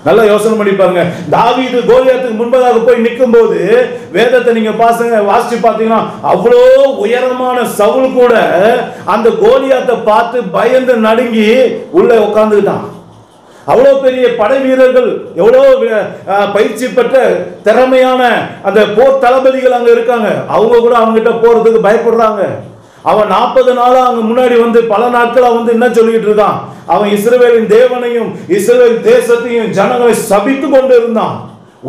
நல்லா யோசனை பண்ணி பாருங்க. தாவீது கோலியாத்துக்கு முன்பதாக போய் நிற்கும் போது வேதத்தை நீங்க வாசிச்சு பார்த்தீங்கன்னா அவ்வளோ உயரமான சவுல் கூட அந்த கோலியாத்தை பார்த்து பயந்து நடுங்கி உள்ள உட்கார்ந்துட்டான். அவ்வளோ பெரிய படை வீரர்கள், எவ்வளோ பயிற்சி பெற்ற திறமையான அந்த போர் தளபதிகள் அங்க இருக்காங்க. அவங்க கூட அவங்க கிட்ட போறதுக்கு பயப்படுறாங்க. அவன் 40 நாளா அங்க முன்னாடி வந்து பல நாட்களா வந்து என்ன சொல்லிட்டு இருக்கான்? அவன் இஸ்ரவேலின் தேவனையும் இஸ்ரவேல் தேசத்தையும் ஜனங்களை சபித்து கொண்டு இருந்தான்.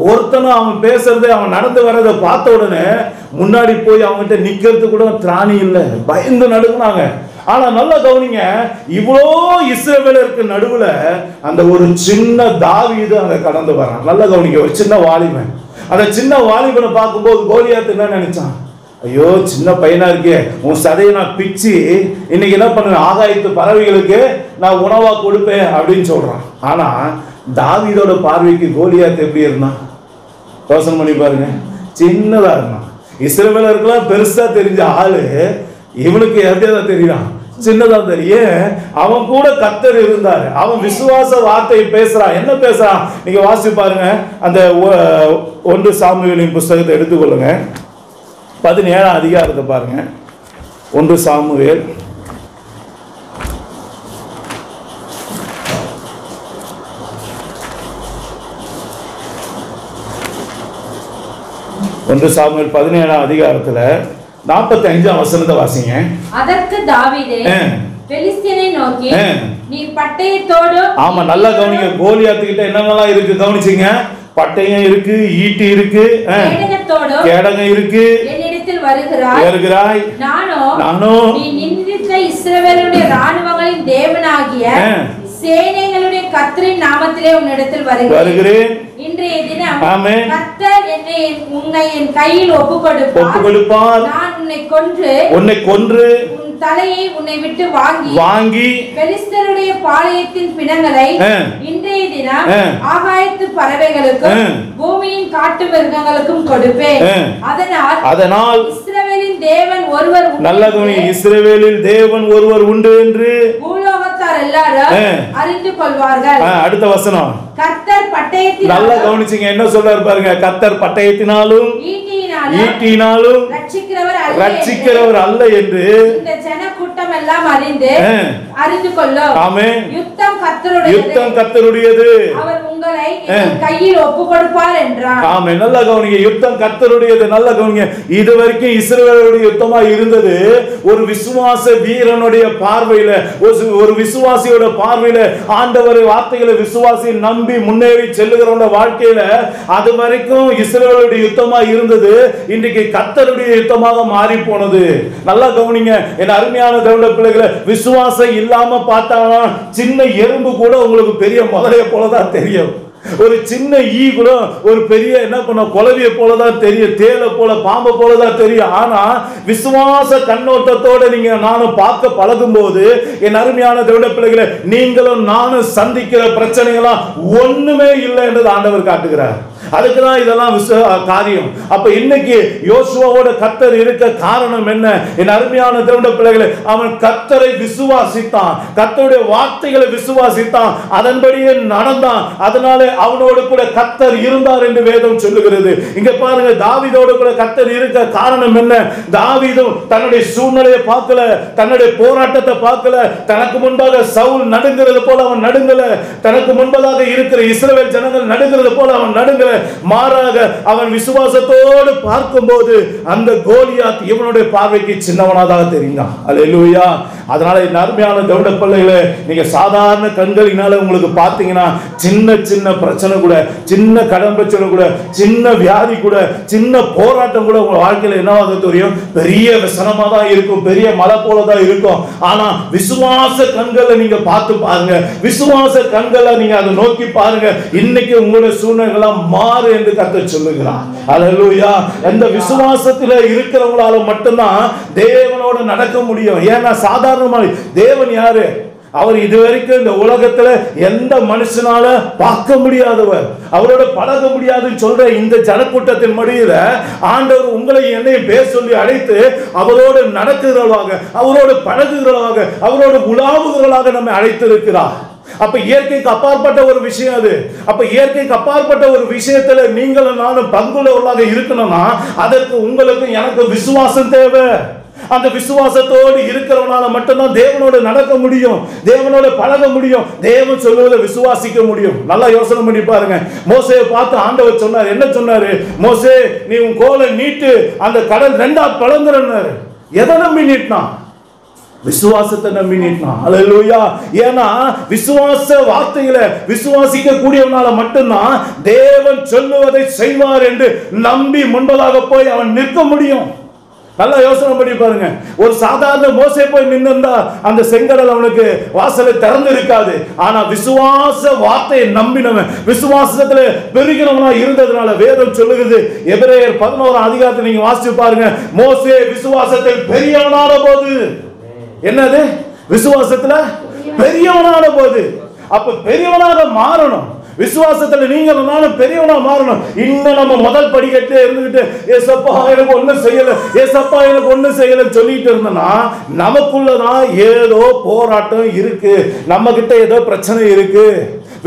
ஒருத்தனும் அவன் பேசுறதை அவன் நடந்து வர்றதை பார்த்த உடனே முன்னாடி போய் அவன்கிட்ட நிக்கிறது கூட திராணி இல்லை, பயந்து நடுங்கினாங்க. ஆனா நல்லா கவனிங்க, இவ்வளோ இஸ்ரவேலருக்கு நடுவுல அந்த ஒரு சின்ன தாவீது அங்க கடந்து வரான். நல்லா கவனிங்க, ஒரு சின்ன வாலிபன். அந்த சின்ன வாலிபனை பார்க்கும்போது கோலியாத்து என்ன நினைச்சான்? ஐயோ சின்ன பையனா இருக்கே, உன் சதையை நான் பிச்சு இன்னைக்கு என்ன பண்ணுவேன், ஆகாயத்து பறவைகளுக்கு நான் உணவா கொடுப்பேன் அப்படின்னு சொல்றான். ஆனா தாவீதோட பார்வைக்கு கோலியாத்து எப்படி இருந்தான்? யோசனை பண்ணி பாருங்க. சின்னதா இருந்தான். இஸ்ரவேலருக்கெல்லாம் பெருசா தெரிஞ்ச ஆளு இவனுக்கு எப்படியா தெரியும்? சின்னதா தெரியும். அவன் கூட கர்த்தர் இருந்தாரு. அவன் விசுவாச வார்த்தையை பேசுறான். என்ன பேசுறான் நீங்க வாசி பாருங்க. அந்த 1 சாமுவேலின் புஸ்தகத்தை எடுத்துக்கொள்ளுங்க. 17ஆம் அதிகாரத்தை பாருங்க. 1 சாமுவேல் 17ஆம் அதிகாரத்துல 45ஆம் வசனத்தை வாசிங்க. அதற்கு தாவீது பெலிஸ்தியனை நோக்கி, நீ பட்டயத்தோடு. ஆமா, நல்லா கவனிங்க. கோலியாத்து கிட்ட என்னென்னலாம் இருக்கு கவனிச்சீங்க? பட்டயம் இருக்கு, ஈட்டி இருக்கு, கேடகம் இருக்கு. என்னிடத்தில் வருகிறாய், நானோ நீ நிந்தித்த இஸ்ரவேலுடைய ராணுவங்களின் தேவனாகிய சேனைகளுடைய கர்த்தரின் நாமத்திலே உன்னிடத்தில் வருகிறேன். இன்றைய தினம் கர்த்தர் உன்னை என் கையில் ஒப்புக்கொடுப்பார். நான் உன்னை கொன்று உன் தலையை உன்னை விட்டு வாங்கி பெலிஸ்தருடைய பாளையத்தின் பிணங்களை இன்றைய தினம் ஆகாயத்து பறவைகளுக்கும் பூமியின் காட்டு மிருகங்களுக்கும் கொடுப்பேன். அதனால் இஸ்ரவேலின் தேவன் ஒருவர், இஸ்ரவேலில் தேவன் ஒருவர் உண்டு என்று பூலோகத்தார் எல்லாரும் அறிந்து கொள்வார்கள். அடுத்த வசனம். கர்த்தர் பட்டயத்தினாலும், நல்லா கவனிச்சீங்க என்ன சொல்றாரு பாருங்க. கர்த்தர் பட்டயத்தினாலும் ஈட்டினாலும் ரட்சிக்கிறவர் அல்ல என்று இந்த ஜன கூட்டம் எல்லாம் அறிந்து கொள்ளும். ஆமென். யுத்தம் கர்த்தருடையது, அவர் உங்களை கையில் ஒப்புக்கொடுப்பார் என்றார். ஆமென். நல்லா கவனிங்க. யுத்தம் கர்த்தருடையது. நல்லா கவனிங்க. இதுவரைக்கும் இஸ்ரவேலுடைய யுத்தமா இருந்தது ஒரு விசுவாச வீரனுடைய பார்வையில, ஒரு விசுவாசியோட பார்வையில, ஆண்டவர் வார்த்தைகளை விசுவாசி நம்பி முன்னேறி செல்லுகிறவங்க வாழ்க்கையில அது வரைக்கும் இஸ்ரவேலுடைய யுத்தமா இருந்தது. இன்றைக்கு கர்த்தருடைய யுத்தமாக மாறி போனது. நல்லா கவனிங்க. என் அருமையான தேவனுடைய பிள்ளைகளை, விசுவாசம் இல்லாம பார்த்தாங்கன்னா சின்ன எறும்பு கூட உங்களுக்கு பெரிய முதலைய போலதான் தெரியும். ஒரு சின்ன ஈ கூட ஒரு பெரிய என்ன பண்ண குலவியை போலதான் தெரியும், தேலை போல பாம்பை போலதான் தெரியும். ஆனா விசுவாச கண்ணோட்டத்தோட நீங்க நானும் பார்க்க பழகும் போது என் அருமையான தேவனுடைய பிள்ளைகளை, நீங்களும் நானும் சந்திக்கிற பிரச்சனைகளாம் ஒண்ணுமே இல்லை என்றது ஆண்டவர் காட்டுகிறார். அதுக்குதான் இதெல்லாம் காரியம். அப்ப இன்னைக்கு யோசுவாவோட கர்த்தர் இருக்க காரணம் என்ன? என் அருமையான தேவனுடைய பிள்ளைகளை, அவன் கர்த்தரை விசுவாசித்தான், கர்த்தருடைய வார்த்தைகளை விசுவாசித்தான், அதன்படியே நடந்தான். அதனால அவனோடு கூட கர்த்தர் இருந்தார் என்று வேதம் சொல்லுகிறது. இங்க பாருங்க, தாவீதோடு கூட கர்த்தர் இருக்க காரணம் என்ன? தாவீதும் தன்னுடைய சூழ்நிலையை பார்க்கல, தன்னுடைய போராட்டத்தை பார்க்கல. தனக்கு முன்பாக சவுல் நடுங்கிறது போல அவன் நடுங்கல, தனக்கு முன்பதாக இருக்கிற இஸ்ரவேல் ஜனங்கள் நடுங்கிறது போல அவன் நடுங்கல. மாறாக அவன் விசுவாசத்தோடு பார்க்கும்போது அந்த கோலியாத் இவனுடைய பார்வைக்கு சின்னவனாக தெரிந்தான். அல்லேலூயா. அதனால இந்த அருமையான தேவனுடைய பிள்ளைகளே, நீங்க சாதாரண கண்களினால உங்களுக்கு பார்த்தீங்கன்னா சின்ன சின்ன பிரச்சனை கூட, சின்ன கடன் பிரச்சனை கூட, சின்ன வியாதி கூட, சின்ன போராட்டம் கூட உங்க வாழ்க்கையில என்னவாக தெரியும்? பெரிய விசனமா தான் இருக்கும், பெரிய மலை போலதான் இருக்கும். ஆனா விசுவாச கண்களை நீங்க பார்த்து பாருங்க, விசுவாச கண்களை நீங்க அதை நோக்கி பாருங்க. இன்னைக்கு உங்களுடைய சூழ்நிலை மாறி மாறு என்று கர்த்தர் சொல்லுகிறார். அல்லேலூயா. அந்த விசுவாசத்திலே இருக்கிறவங்களால மட்டும்தான் தேவனோட நடக்க முடியும். ஏன்னா சாதாரணமாக தேவன் யாரு? அவர் இதுவரைக்கும் இந்த உலகத்துல எந்த மனுஷனால பார்க்க முடியாதவர், அவரோட பழக முடியாதுன்னு சொல்ற இந்த ஜனக்கூட்டத்தின் மடியில ஆண்டவர் உங்களை என்னையும் பேர் சொல்லி அழைத்து அவரோடு நடக்குகிறவர்களாக, அவரோடு பழகுகிறவர்களாக, அவரோடு உலாவுகிறவர்களாக நம்மை அழைத்திருக்கிறார். அப்ப இயற்கைக்கு அப்பாற்பட்ட ஒரு விஷயம் அது. அப்ப இயற்கைக்கு அப்பாற்பட்ட ஒரு விஷயத்துல நீங்களும் நானும் பங்குள்ளவர்களாக இருக்கணும்னா அதற்கு உங்களுக்கு எனக்கு விசுவாசம் தேவை. அந்த விசுவாசத்தோடு இருக்கிறவனால மட்டும்தான் தேவனோட நடக்க முடியும், தேவனோட பழக முடியும், தேவன் சொல்லுவதை விசுவாசிக்க முடியும். நல்லா யோசனை பண்ணி பாருங்க. மோசேயை பார்த்து ஆண்டவர் சொன்னார். என்ன சொன்னாரு? மோசே, நீ உன் கோலை நீட்டு, அந்த கடல் ரெண்டா பிளந்துறாரு. எதை நம்பி நீட்டினான்? விசுவாசத்தை நம்பி நீட்டினான். அல்லேலூயா. ஏன்னா விசுவாச வார்த்தைகளை விசுவாசிக்க கூடியவனால மட்டும்தான் தேவன் சொல்லுவதை செய்வார் என்று நம்பி முன்பதாக போய் அவன் நிற்க முடியும். நல்லா யோசனை பண்ணி பாருங்க. ஒரு சாதாரண மோசே போய் நின்னுந்தா அந்த செங்கடல் அவனுக்கு வாசலை திறந்து இருக்காது. ஆனா விசுவாச வார்த்தையை நம்பினவன், விசுவாசத்துல பெருகிறவனா இருந்ததுனால வேதம் சொல்லுகிறது. எபிரேயர் 11 அதிகாரத்தை நீங்க வாசிச்சு பாருங்க. மோசே விசுவாசத்தில் பெரியவனான போது, என்னது? விசுவாசத்துல பெரியவனான போது. அப்ப பெரியவனாக மாறணும். விசுவாசத்துல நீங்க நானும் பெரியவனா மாறணும். இன்னும் நம்ம முதல் படிக்கட்டே இருந்துகிட்டு ஏசப்பா எனக்கு ஒண்ணு செய்யல, ஏசப்பா எனக்கு ஒண்ணு செய்யலன்னு சொல்லிட்டு இருந்தோம்னா நமக்குள்ளதான் ஏதோ போராட்டம் இருக்கு, நம்ம கிட்ட ஏதோ பிரச்சனை இருக்கு.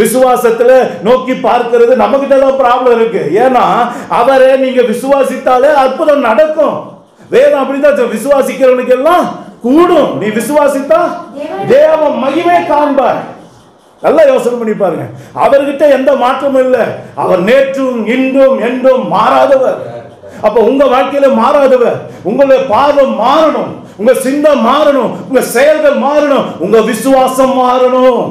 விசுவாசத்துல நோக்கி பார்க்கிறது நம்ம கிட்ட தான் ப்ராப்ளம் இருக்கு. ஏன்னா அவரை நீங்க விசுவாசித்தாலே அற்புதம் நடக்கும். வேதம் அப்படிதான், விசுவாசிக்கிறவனுக்கு எல்லாம் கூடும். நீ விசுவாசித்தா தேவ மகிமை காண்பார். நல்லா யோசனை பண்ணி பாருங்க. அவர்கிட்ட எந்த மாற்றமும் இல்லை. அவர் நேற்றும் இன்றும் என்றும் மாறாதவர். அப்ப உங்க வாழ்க்கையில மாறாதவர். உங்களுடைய பார்வை மாறணும், உங்க சிந்தை மாறணும், உங்க செயல்கள் மாறணும், உங்க விசுவாசம் மாறணும்.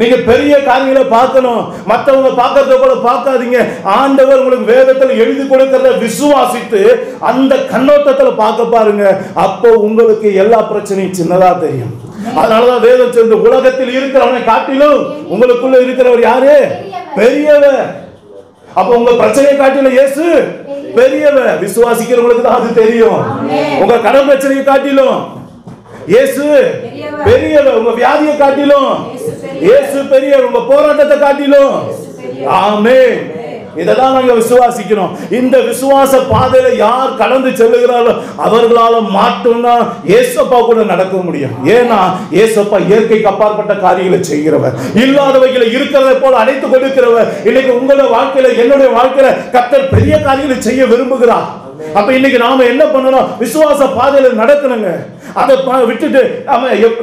நீங்க பெரிய காரியங்களை பார்க்கணும், மற்றவங்க பார்க்கறத போல பார்க்காதீங்க. ஆண்டவர் உங்களுக்கு வேதத்தில் எழுதி கொடுக்கிறத விசுவாசித்து அந்த கண்ணோட்டத்துல பார்க்க பாருங்க. அப்போ உங்களுக்கு எல்லா பிரச்சனையும் சின்னதா தெரியும். அதனாலதான் வேதம் சொல்லுது, உலகத்தில் இருக்கிறவனை காட்டிலும் உங்களுக்குள்ள இருக்கிறவர் யாரு? பெரியவர். அப்ப உங்க பிரச்சனையை காட்டிலும் இயேசு பெரியவர். விசுவாசிக்கிறவங்களுக்கு தான் அது தெரியும். உங்க கடன் பிரச்சனையை காட்டிலும் இயேசு பெரியவர். உங்க வியாதியை காட்டிலும் இயேசு பெரியவர். உங்க போராட்டத்தை காட்டிலும். ஆமென். இதெல்லாம் நாங்க விசுவாசிக்கிறோம். இந்த விசுவாச பாதையில யார் கடந்து செல்லுகிறாரோ அவர்களால மட்டும்தான் ஏசப்பா கூட நடக்க முடியும். ஏன்னா ஏசப்பா இயற்கைக்கு அப்பாற்பட்ட காரியங்களை செய்கிறவர், இல்லாதவைகளை இருக்கிறதை போல அழைத்து கொடுக்கிறவர். இன்னைக்கு உங்களுடைய வாழ்க்கையில, என்னுடைய வாழ்க்கையில கர்த்தர் பெரிய காரியங்களை செய்ய விரும்புகிறார். அப்ப இன்னைக்கு நாம என்ன பண்ணணும்? விசுவாச பாதையில நடக்கணுங்க. அதை விட்டுட்டு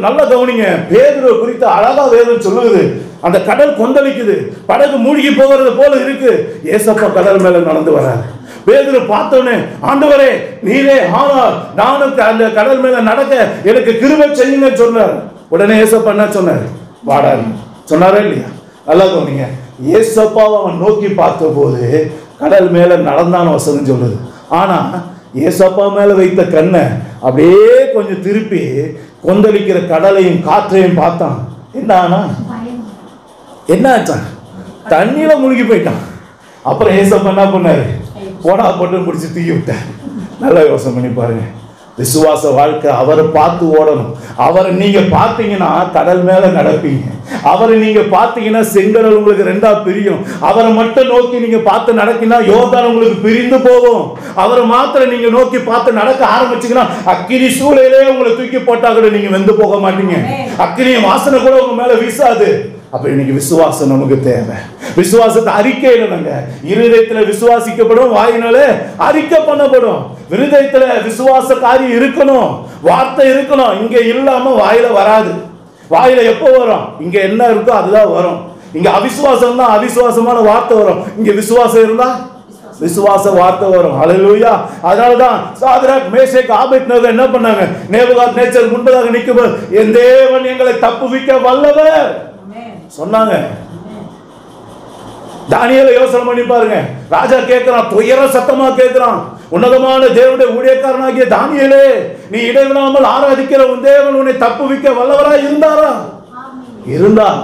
நல்லா கவனிங்க. பேதுரு குறித்து அழகா வேதம் சொல்லுது. அந்த கடல் கொந்தளிக்குது, படகு மூழ்கி போகிறது போல இருக்கு. ஏசப்பா கடல் மேல நடந்து வரார். பேதுரு பார்த்தோன்னே, ஆண்டவரே நீரே ஆனால் நானும் அந்த கடல் மேல நடக்க எனக்கு கிருபை செய்யுங்க சொன்னார். உடனே ஏசப்பா என்ன சொன்னார்? வாடா சொன்னாரா இல்லையா? நல்லா கவனிங்க. ஏசப்பாவை அவன் நோக்கி பார்த்த போது கடல் மேல நடந்தான வசனம் சொல்லுது. ஆனா ஏசப்பா மேல வைத்த கண்ணை அப்படியே கொஞ்சம் திருப்பி கொந்தளிக்கிற கடலையும் காற்றையும் பார்த்தான். என்ன ஆனா? என்ன ஆச்சான்? தண்ணியில முழுகி போயிட்டான். அப்புறம் ஏசப்பா என்ன பண்ணாரு? போடா போட்டு பிடிச்சி தூக்கி விட்டார். நல்லா யோசனை பண்ணி பாருங்க. விசுவாச வாழ்க்கை அவரை பார்த்து ஓடணும். அவரை நீங்க பார்த்தீங்கன்னா கடல் மேல நடப்பீங்க. அவரை நீங்க பார்த்தீங்கன்னா செங்கடல் உங்களுக்கு ரெண்டா பிரியும். அவரை மட்டும் நோக்கி நீங்க பார்த்து நடக்கினா யோர்தான் உங்களுக்கு பிரிந்து போகும். அவரை மாத்திரம் நீங்க நோக்கி பார்த்து நடக்க ஆரம்பிச்சீங்கன்னா அக்கினி சூளையிலே உங்களை தூக்கி போட்டா கூட நீங்க வெந்து போக மாட்டீங்க. அக்கினி வாசனை கூட உங்க மேல வீசாது. அப்ப இன்னைக்கு விசுவாசம் நமக்கு தேவை. விசுவாசத்தை அறிக்கையிடணுங்க. இருதயத்துல விசுவாசிக்கப்படும், வாயினால அறிக்கை பண்ணப்படும். இருதயத்துல விசுவாச காரியம் இருக்கணும், வார்த்தை இருக்கணும். இங்க இல்லாம வாயில வராது. வாயில எப்போ வரும்? இங்க என்ன இருக்கோ அதுதான் வரும். இங்க அவிசுவாசம் தான் அவிசுவாசமான வார்த்தை வரும். இங்க விசுவாசம் இருந்தா விசுவாச வார்த்தை வரும். அல்லேலூயா. அதனாலதான் சாத்ராக், மேஷாக், ஆபேத்நேகோ என்ன பண்ணாங்க? நேபுகாத்நேச்சர் முன்பதாக நிற்கும்போது என் தேவன் எங்களை தப்புவிக்க வல்லவர் சொன்னாங்க. தானியேலை யோசனை பண்ணி பாருங்க. ராஜா கேட்கிறான், துயர சத்தமா கேட்கிறான், உன்னதமான தேவனுடைய ஊழியக்காரனாகிய தானியேலே, நீ இடைவிடாமல் ஆராதிக்கிற உன் தேவன் உன்னை தப்புவிக்க வல்லவராய் இருந்தாரா? இருந்தார்.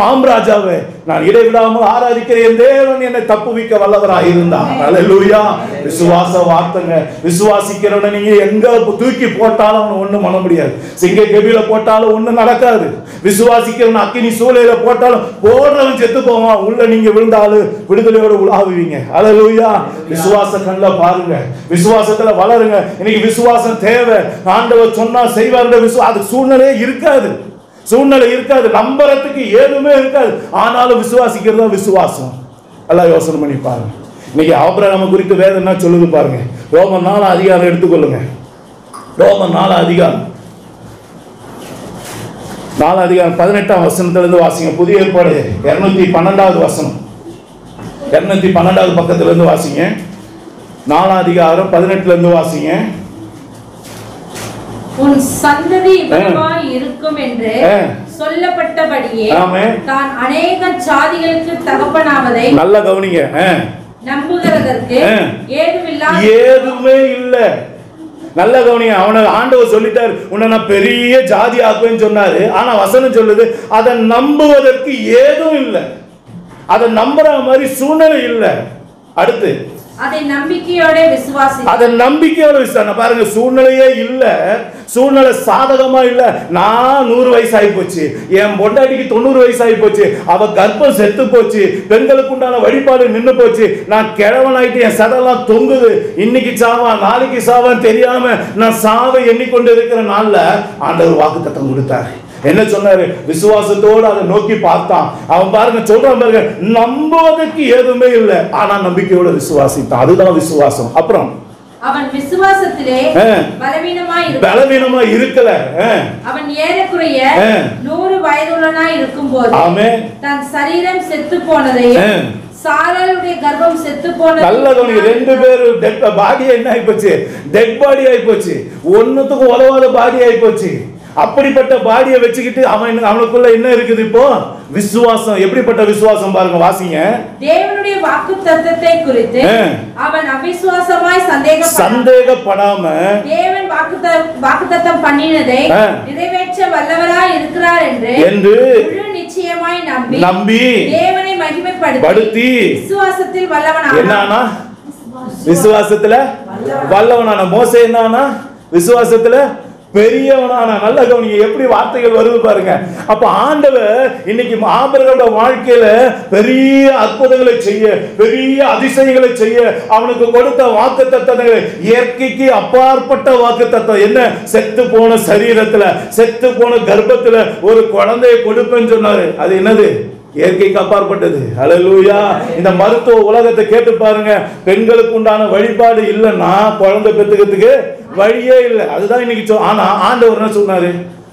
ஆம் ராஜாவே, நான் இடைவிடாமல் ஆராதிக்கிற என் தேவன் என்னை தப்புவிக்க வல்லவராய் இருந்தார். அல்லேலூயா. விசுவாச வார்த்தைங்க. விசுவாசிக்கிறவனை நீங்க எங்க தூக்கி போட்டாலும் அவனை ஒண்ணும் பண்ண முடியாது. சிங்க கெபில போட்டாலும் ஒண்ணும் நடக்காது. விசுவாசிக்கிறவன் அக்கினி சூளையில போட்டாலும் போடுறவன் செத்து போவான். உள்ள நீங்க விழுந்தாலும் விடுதலையோட உலாவுவீங்க. அல்லேலூயா. விசுவாச கண்ணுல பாருங்க, விசுவாசத்துல வளருங்க. இன்னைக்கு விசுவாசம் தேவை. ஆண்டவர் சொன்னா செய்வார். அது சூழ்நிலையே இருக்காது, சூழ்நிலை இருக்காது, நம்புறதுக்கு ஏதுமே இருக்காது. ஆனாலும் விசுவாசிக்கிறதா விசுவாசம். எல்லாம் யோசனை பண்ணி பாருங்க. இன்னைக்கு ஆபிரகாம் குறித்து வேதம் என்ன சொல்லுது பாருங்க. ரோமர் 4 அதிகாரம் எடுத்துக்கொள்ளுங்க. ரோமர் 4 அதிகாரம் 18ஆம் வசனத்திலிருந்து வாசிங்க. புதிய ஏற்பாடு 212வது வசனம், 212வது பக்கத்துல இருந்து வாசிங்க. 4 அதிகாரம் 18ல இருந்து வாசிங்க. உன் சந்ததி பலமாய் இருக்கும் என்று சொல்லப்பட்டபடியே தான் அநேக சாதிகளுக்கு தகப்பனாவதை நல்ல கவனிங்க. நம்புகிறதற்கு ஏதுமே இல்ல. நல்ல கவனிங்க. அவனை ஆண்டவர் சொல்லிட்டாரு, உன்னை நான் பெரிய ஜாதி ஆக்குவேன்னு சொன்னாரு. ஆனா வசனம் சொல்லுது அதை நம்புவதற்கு ஏதும் இல்லை. அதை நம்புற மாதிரி சூழ்நிலை இல்லை. அடுத்து அதை நம்பிக்கையோட விசுவாசி. அதை நம்பிக்கையோட விசுவாசி. பாருங்க, சூழ்நிலையே இல்ல, சூழ்நிலை சாதகமா இல்ல. நான் 100 வயசு ஆகி போச்சு, என் பொண்டாட்டிக்கு 90 வயசு ஆகி போச்சு, அவ கர்ப்பம் செத்து போச்சு, பெண்களுக்கு உண்டான வழிபாடு நின்று போச்சு, நான் கிழவனாயிட்டு என் சதெல்லாம் தொங்குது, இன்னைக்கு சாவான் நாளைக்கு சாவான் தெரியாம நான் சாவை எண்ணிக்கொண்டு இருக்கிற நாள்ல ஆண்டவர் வாக்குத்தத்தம் கொடுத்தாரு. என்ன சொன்னாரு? விசுவாசத்தோடு அதை நோக்கி பார்த்தான். அவன் பாருங்க சொல்றான் பாருங்க, நம்புவதற்கு ஏதுமே இல்லை, ஆனா நம்பிக்கையோட விசுவாசித்தான். அதுதான் விசுவாசம். அப்புறம் அவன் விசுவாசத்திலே பலவீனமா இருக்கல. அவன் ஏறக்குறைய 100 வயதுள்ளனாய் இருக்கும்போது தன் சரீரம் செத்து போனதையும் சாராளுடைய கர்ப்பம் செத்து போனது. நல்ல கவனிங்க. 2 பேரும் டெட் பாடி என்ன ஆயி போச்சு? டெட் பாடி ஆயி போச்சு. ஒண்ணுத்துக்கு உதவாத பாடி ஆயி போச்சு. அப்படிப்பட்ட பாடியை வச்சுக்கிட்டு அவனுக்குள்ள என்ன இருக்குது? இப்போ விசுவாசம். எப்படிப்பட்ட விசுவாசம் பாருங்க, வாசிங்க. தேவனுடைய வாக்குத்தத்தத்தை குறித்து அவன் அவிசுவாசமாய் சந்தேகப்படாம தேவன் வாக்குத்தத்தம் பண்ணினதை நிறைவேற்ற வல்லவராய் இருக்கிறார் என்று நிச்சயமாய் நம்பி தேவனை மகிமைப்படுத்தி விசுவாசத்தில் வல்லவனானான். என்னன்னா விசுவாசத்துல வல்லவனான மோசே என்னன்னா விசுவாசத்துல பெரியவனான. நல்ல கவனிங்க, எப்படி வார்த்தைகள் வருது பாருங்க. அப்ப ஆண்டவர் இன்னைக்கு ஆபிரகாமோட வாழ்க்கையில பெரிய அற்புதங்களை செய்ய, பெரிய அதிசயங்களை செய்ய அவனுக்கு கொடுத்த வாக்குத்தத்தங்கள் இயற்கைக்கு அப்பாற்பட்ட வாக்குத்தத்தம். என்ன? செத்து போன சரீரத்துல, செத்து போன கர்ப்பத்துல ஒரு குழந்தையை கொடுப்பேன்னு சொன்னாரு. அது என்னது? இயற்கைக்கு அப்பாற்பட்டது. அல்லேலூயா. இந்த மருத்துவ உலகத்தை கேட்டு பாருங்க. பெண்களுக்கு உண்டான வழிபாடு இல்லைன்னா குழந்தை பெத்துக்கிறதுக்கு வழியே இல்லை. அதுதான் இன்னைக்கு. ஆனா ஆண்டவர் என்ன சொன்னாரு?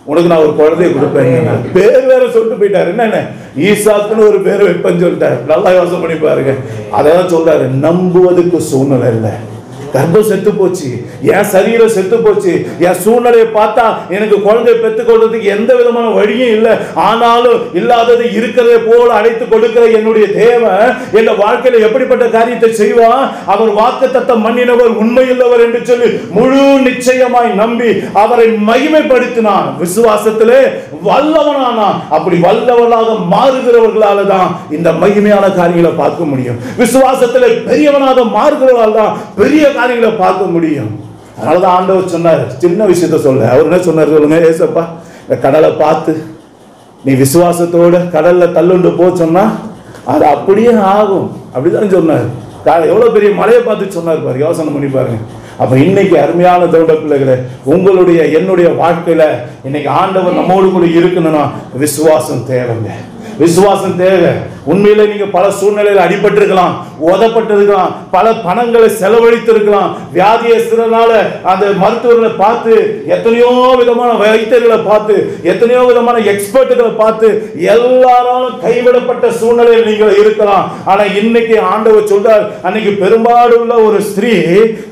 உனக்கு நான் ஒரு குழந்தைய கொடுப்பேன். பேர் வேற சொல்லிட்டு போயிட்டாரு. என்ன? ஈசாக்குன்னு ஒரு பேர் வைப்பேன்னு சொல்லிட்டாரு. நல்லா யோசனை பண்ணி பாருங்க. அதான் சொல்றாரு, நம்புவதற்கு சூழ்நிலை இல்லை. கர்ப்பம் செத்து போச்சு, என் சரீரம் செத்து போச்சு, என் சூழ்நிலையை பார்த்தா எனக்கு குழந்தையை பெற்றுக் கொள்றதுக்கு எந்த விதமான வழியும் இல்லை. ஆனாலும் இல்லாதது இருக்கிறதை போல அழைத்து கொடுக்கிற என்னுடைய தேவன் என் வாழ்க்கையில எப்படிப்பட்ட காரியத்தை செய்வான்? அவர் வாக்குத்தத்தம் பண்ணினவர் உண்மையுள்ளவர் என்று சொல்லி முழு நிச்சயமாய் நம்பி அவரை மகிமைப்படுத்தினான். விசுவாசத்திலே வல்லவனானான். அப்படி வல்லவனாக மாறுகிறவர்களால தான் இந்த மகிமையான காரியங்களை பார்க்க முடியும். விசுவாசத்திலே பெரியவனாக மாறுகிறவர்களால் தான் பெரிய காரியங்களை பார்க்க முடியும். அதனாலதான் ஆண்டவர் சொன்னார், சின்ன விஷயத்த சொல்ல. அவர் என்ன சொன்னார் சொல்லுங்க? ஏசப்பா, இந்த கடலை பார்த்து நீ விசுவாசத்தோட கடல்ல தள்ளுண்டு போ சொன்னா அது அப்படியே ஆகும். அப்படிதான் சொன்னார். எவ்வளவு பெரிய மலையை பார்த்து சொன்னார் பாரு. யோசனை பண்ணி பாருங்க. அப்ப இன்னைக்கு அருமையான தேவனுடைய பிள்ளைகளே, உங்களுடைய என்னுடைய வாழ்க்கையில இன்னைக்கு ஆண்டவர் நம்மோடு கூட இருக்கணும்னா விசுவாசம் தேவைங்க. விசுவாசம் தேவை. உண்மையில நீங்க பல சூழ்நிலையில் அடிபட்டிருக்கலாம், உதப்பட்டிருக்கலாம், பல பணங்களை செலவழித்திருக்கலாம், வியாதியஸ்தனால அந்த மருத்துவர்களை பார்த்து, எத்தனையோ விதமான வைத்தியர்களை பார்த்து, எத்தனையோ விதமான எக்ஸ்பர்ட்டுகளை பார்த்து எல்லாராலும் கைவிடப்பட்ட சூழ்நிலையில் நீங்கள் இருக்கலாம். ஆனா இன்னைக்கு ஆண்டவர் சொல்றார், அன்னைக்கு பெரும்பாடு உள்ள ஒரு ஸ்திரீ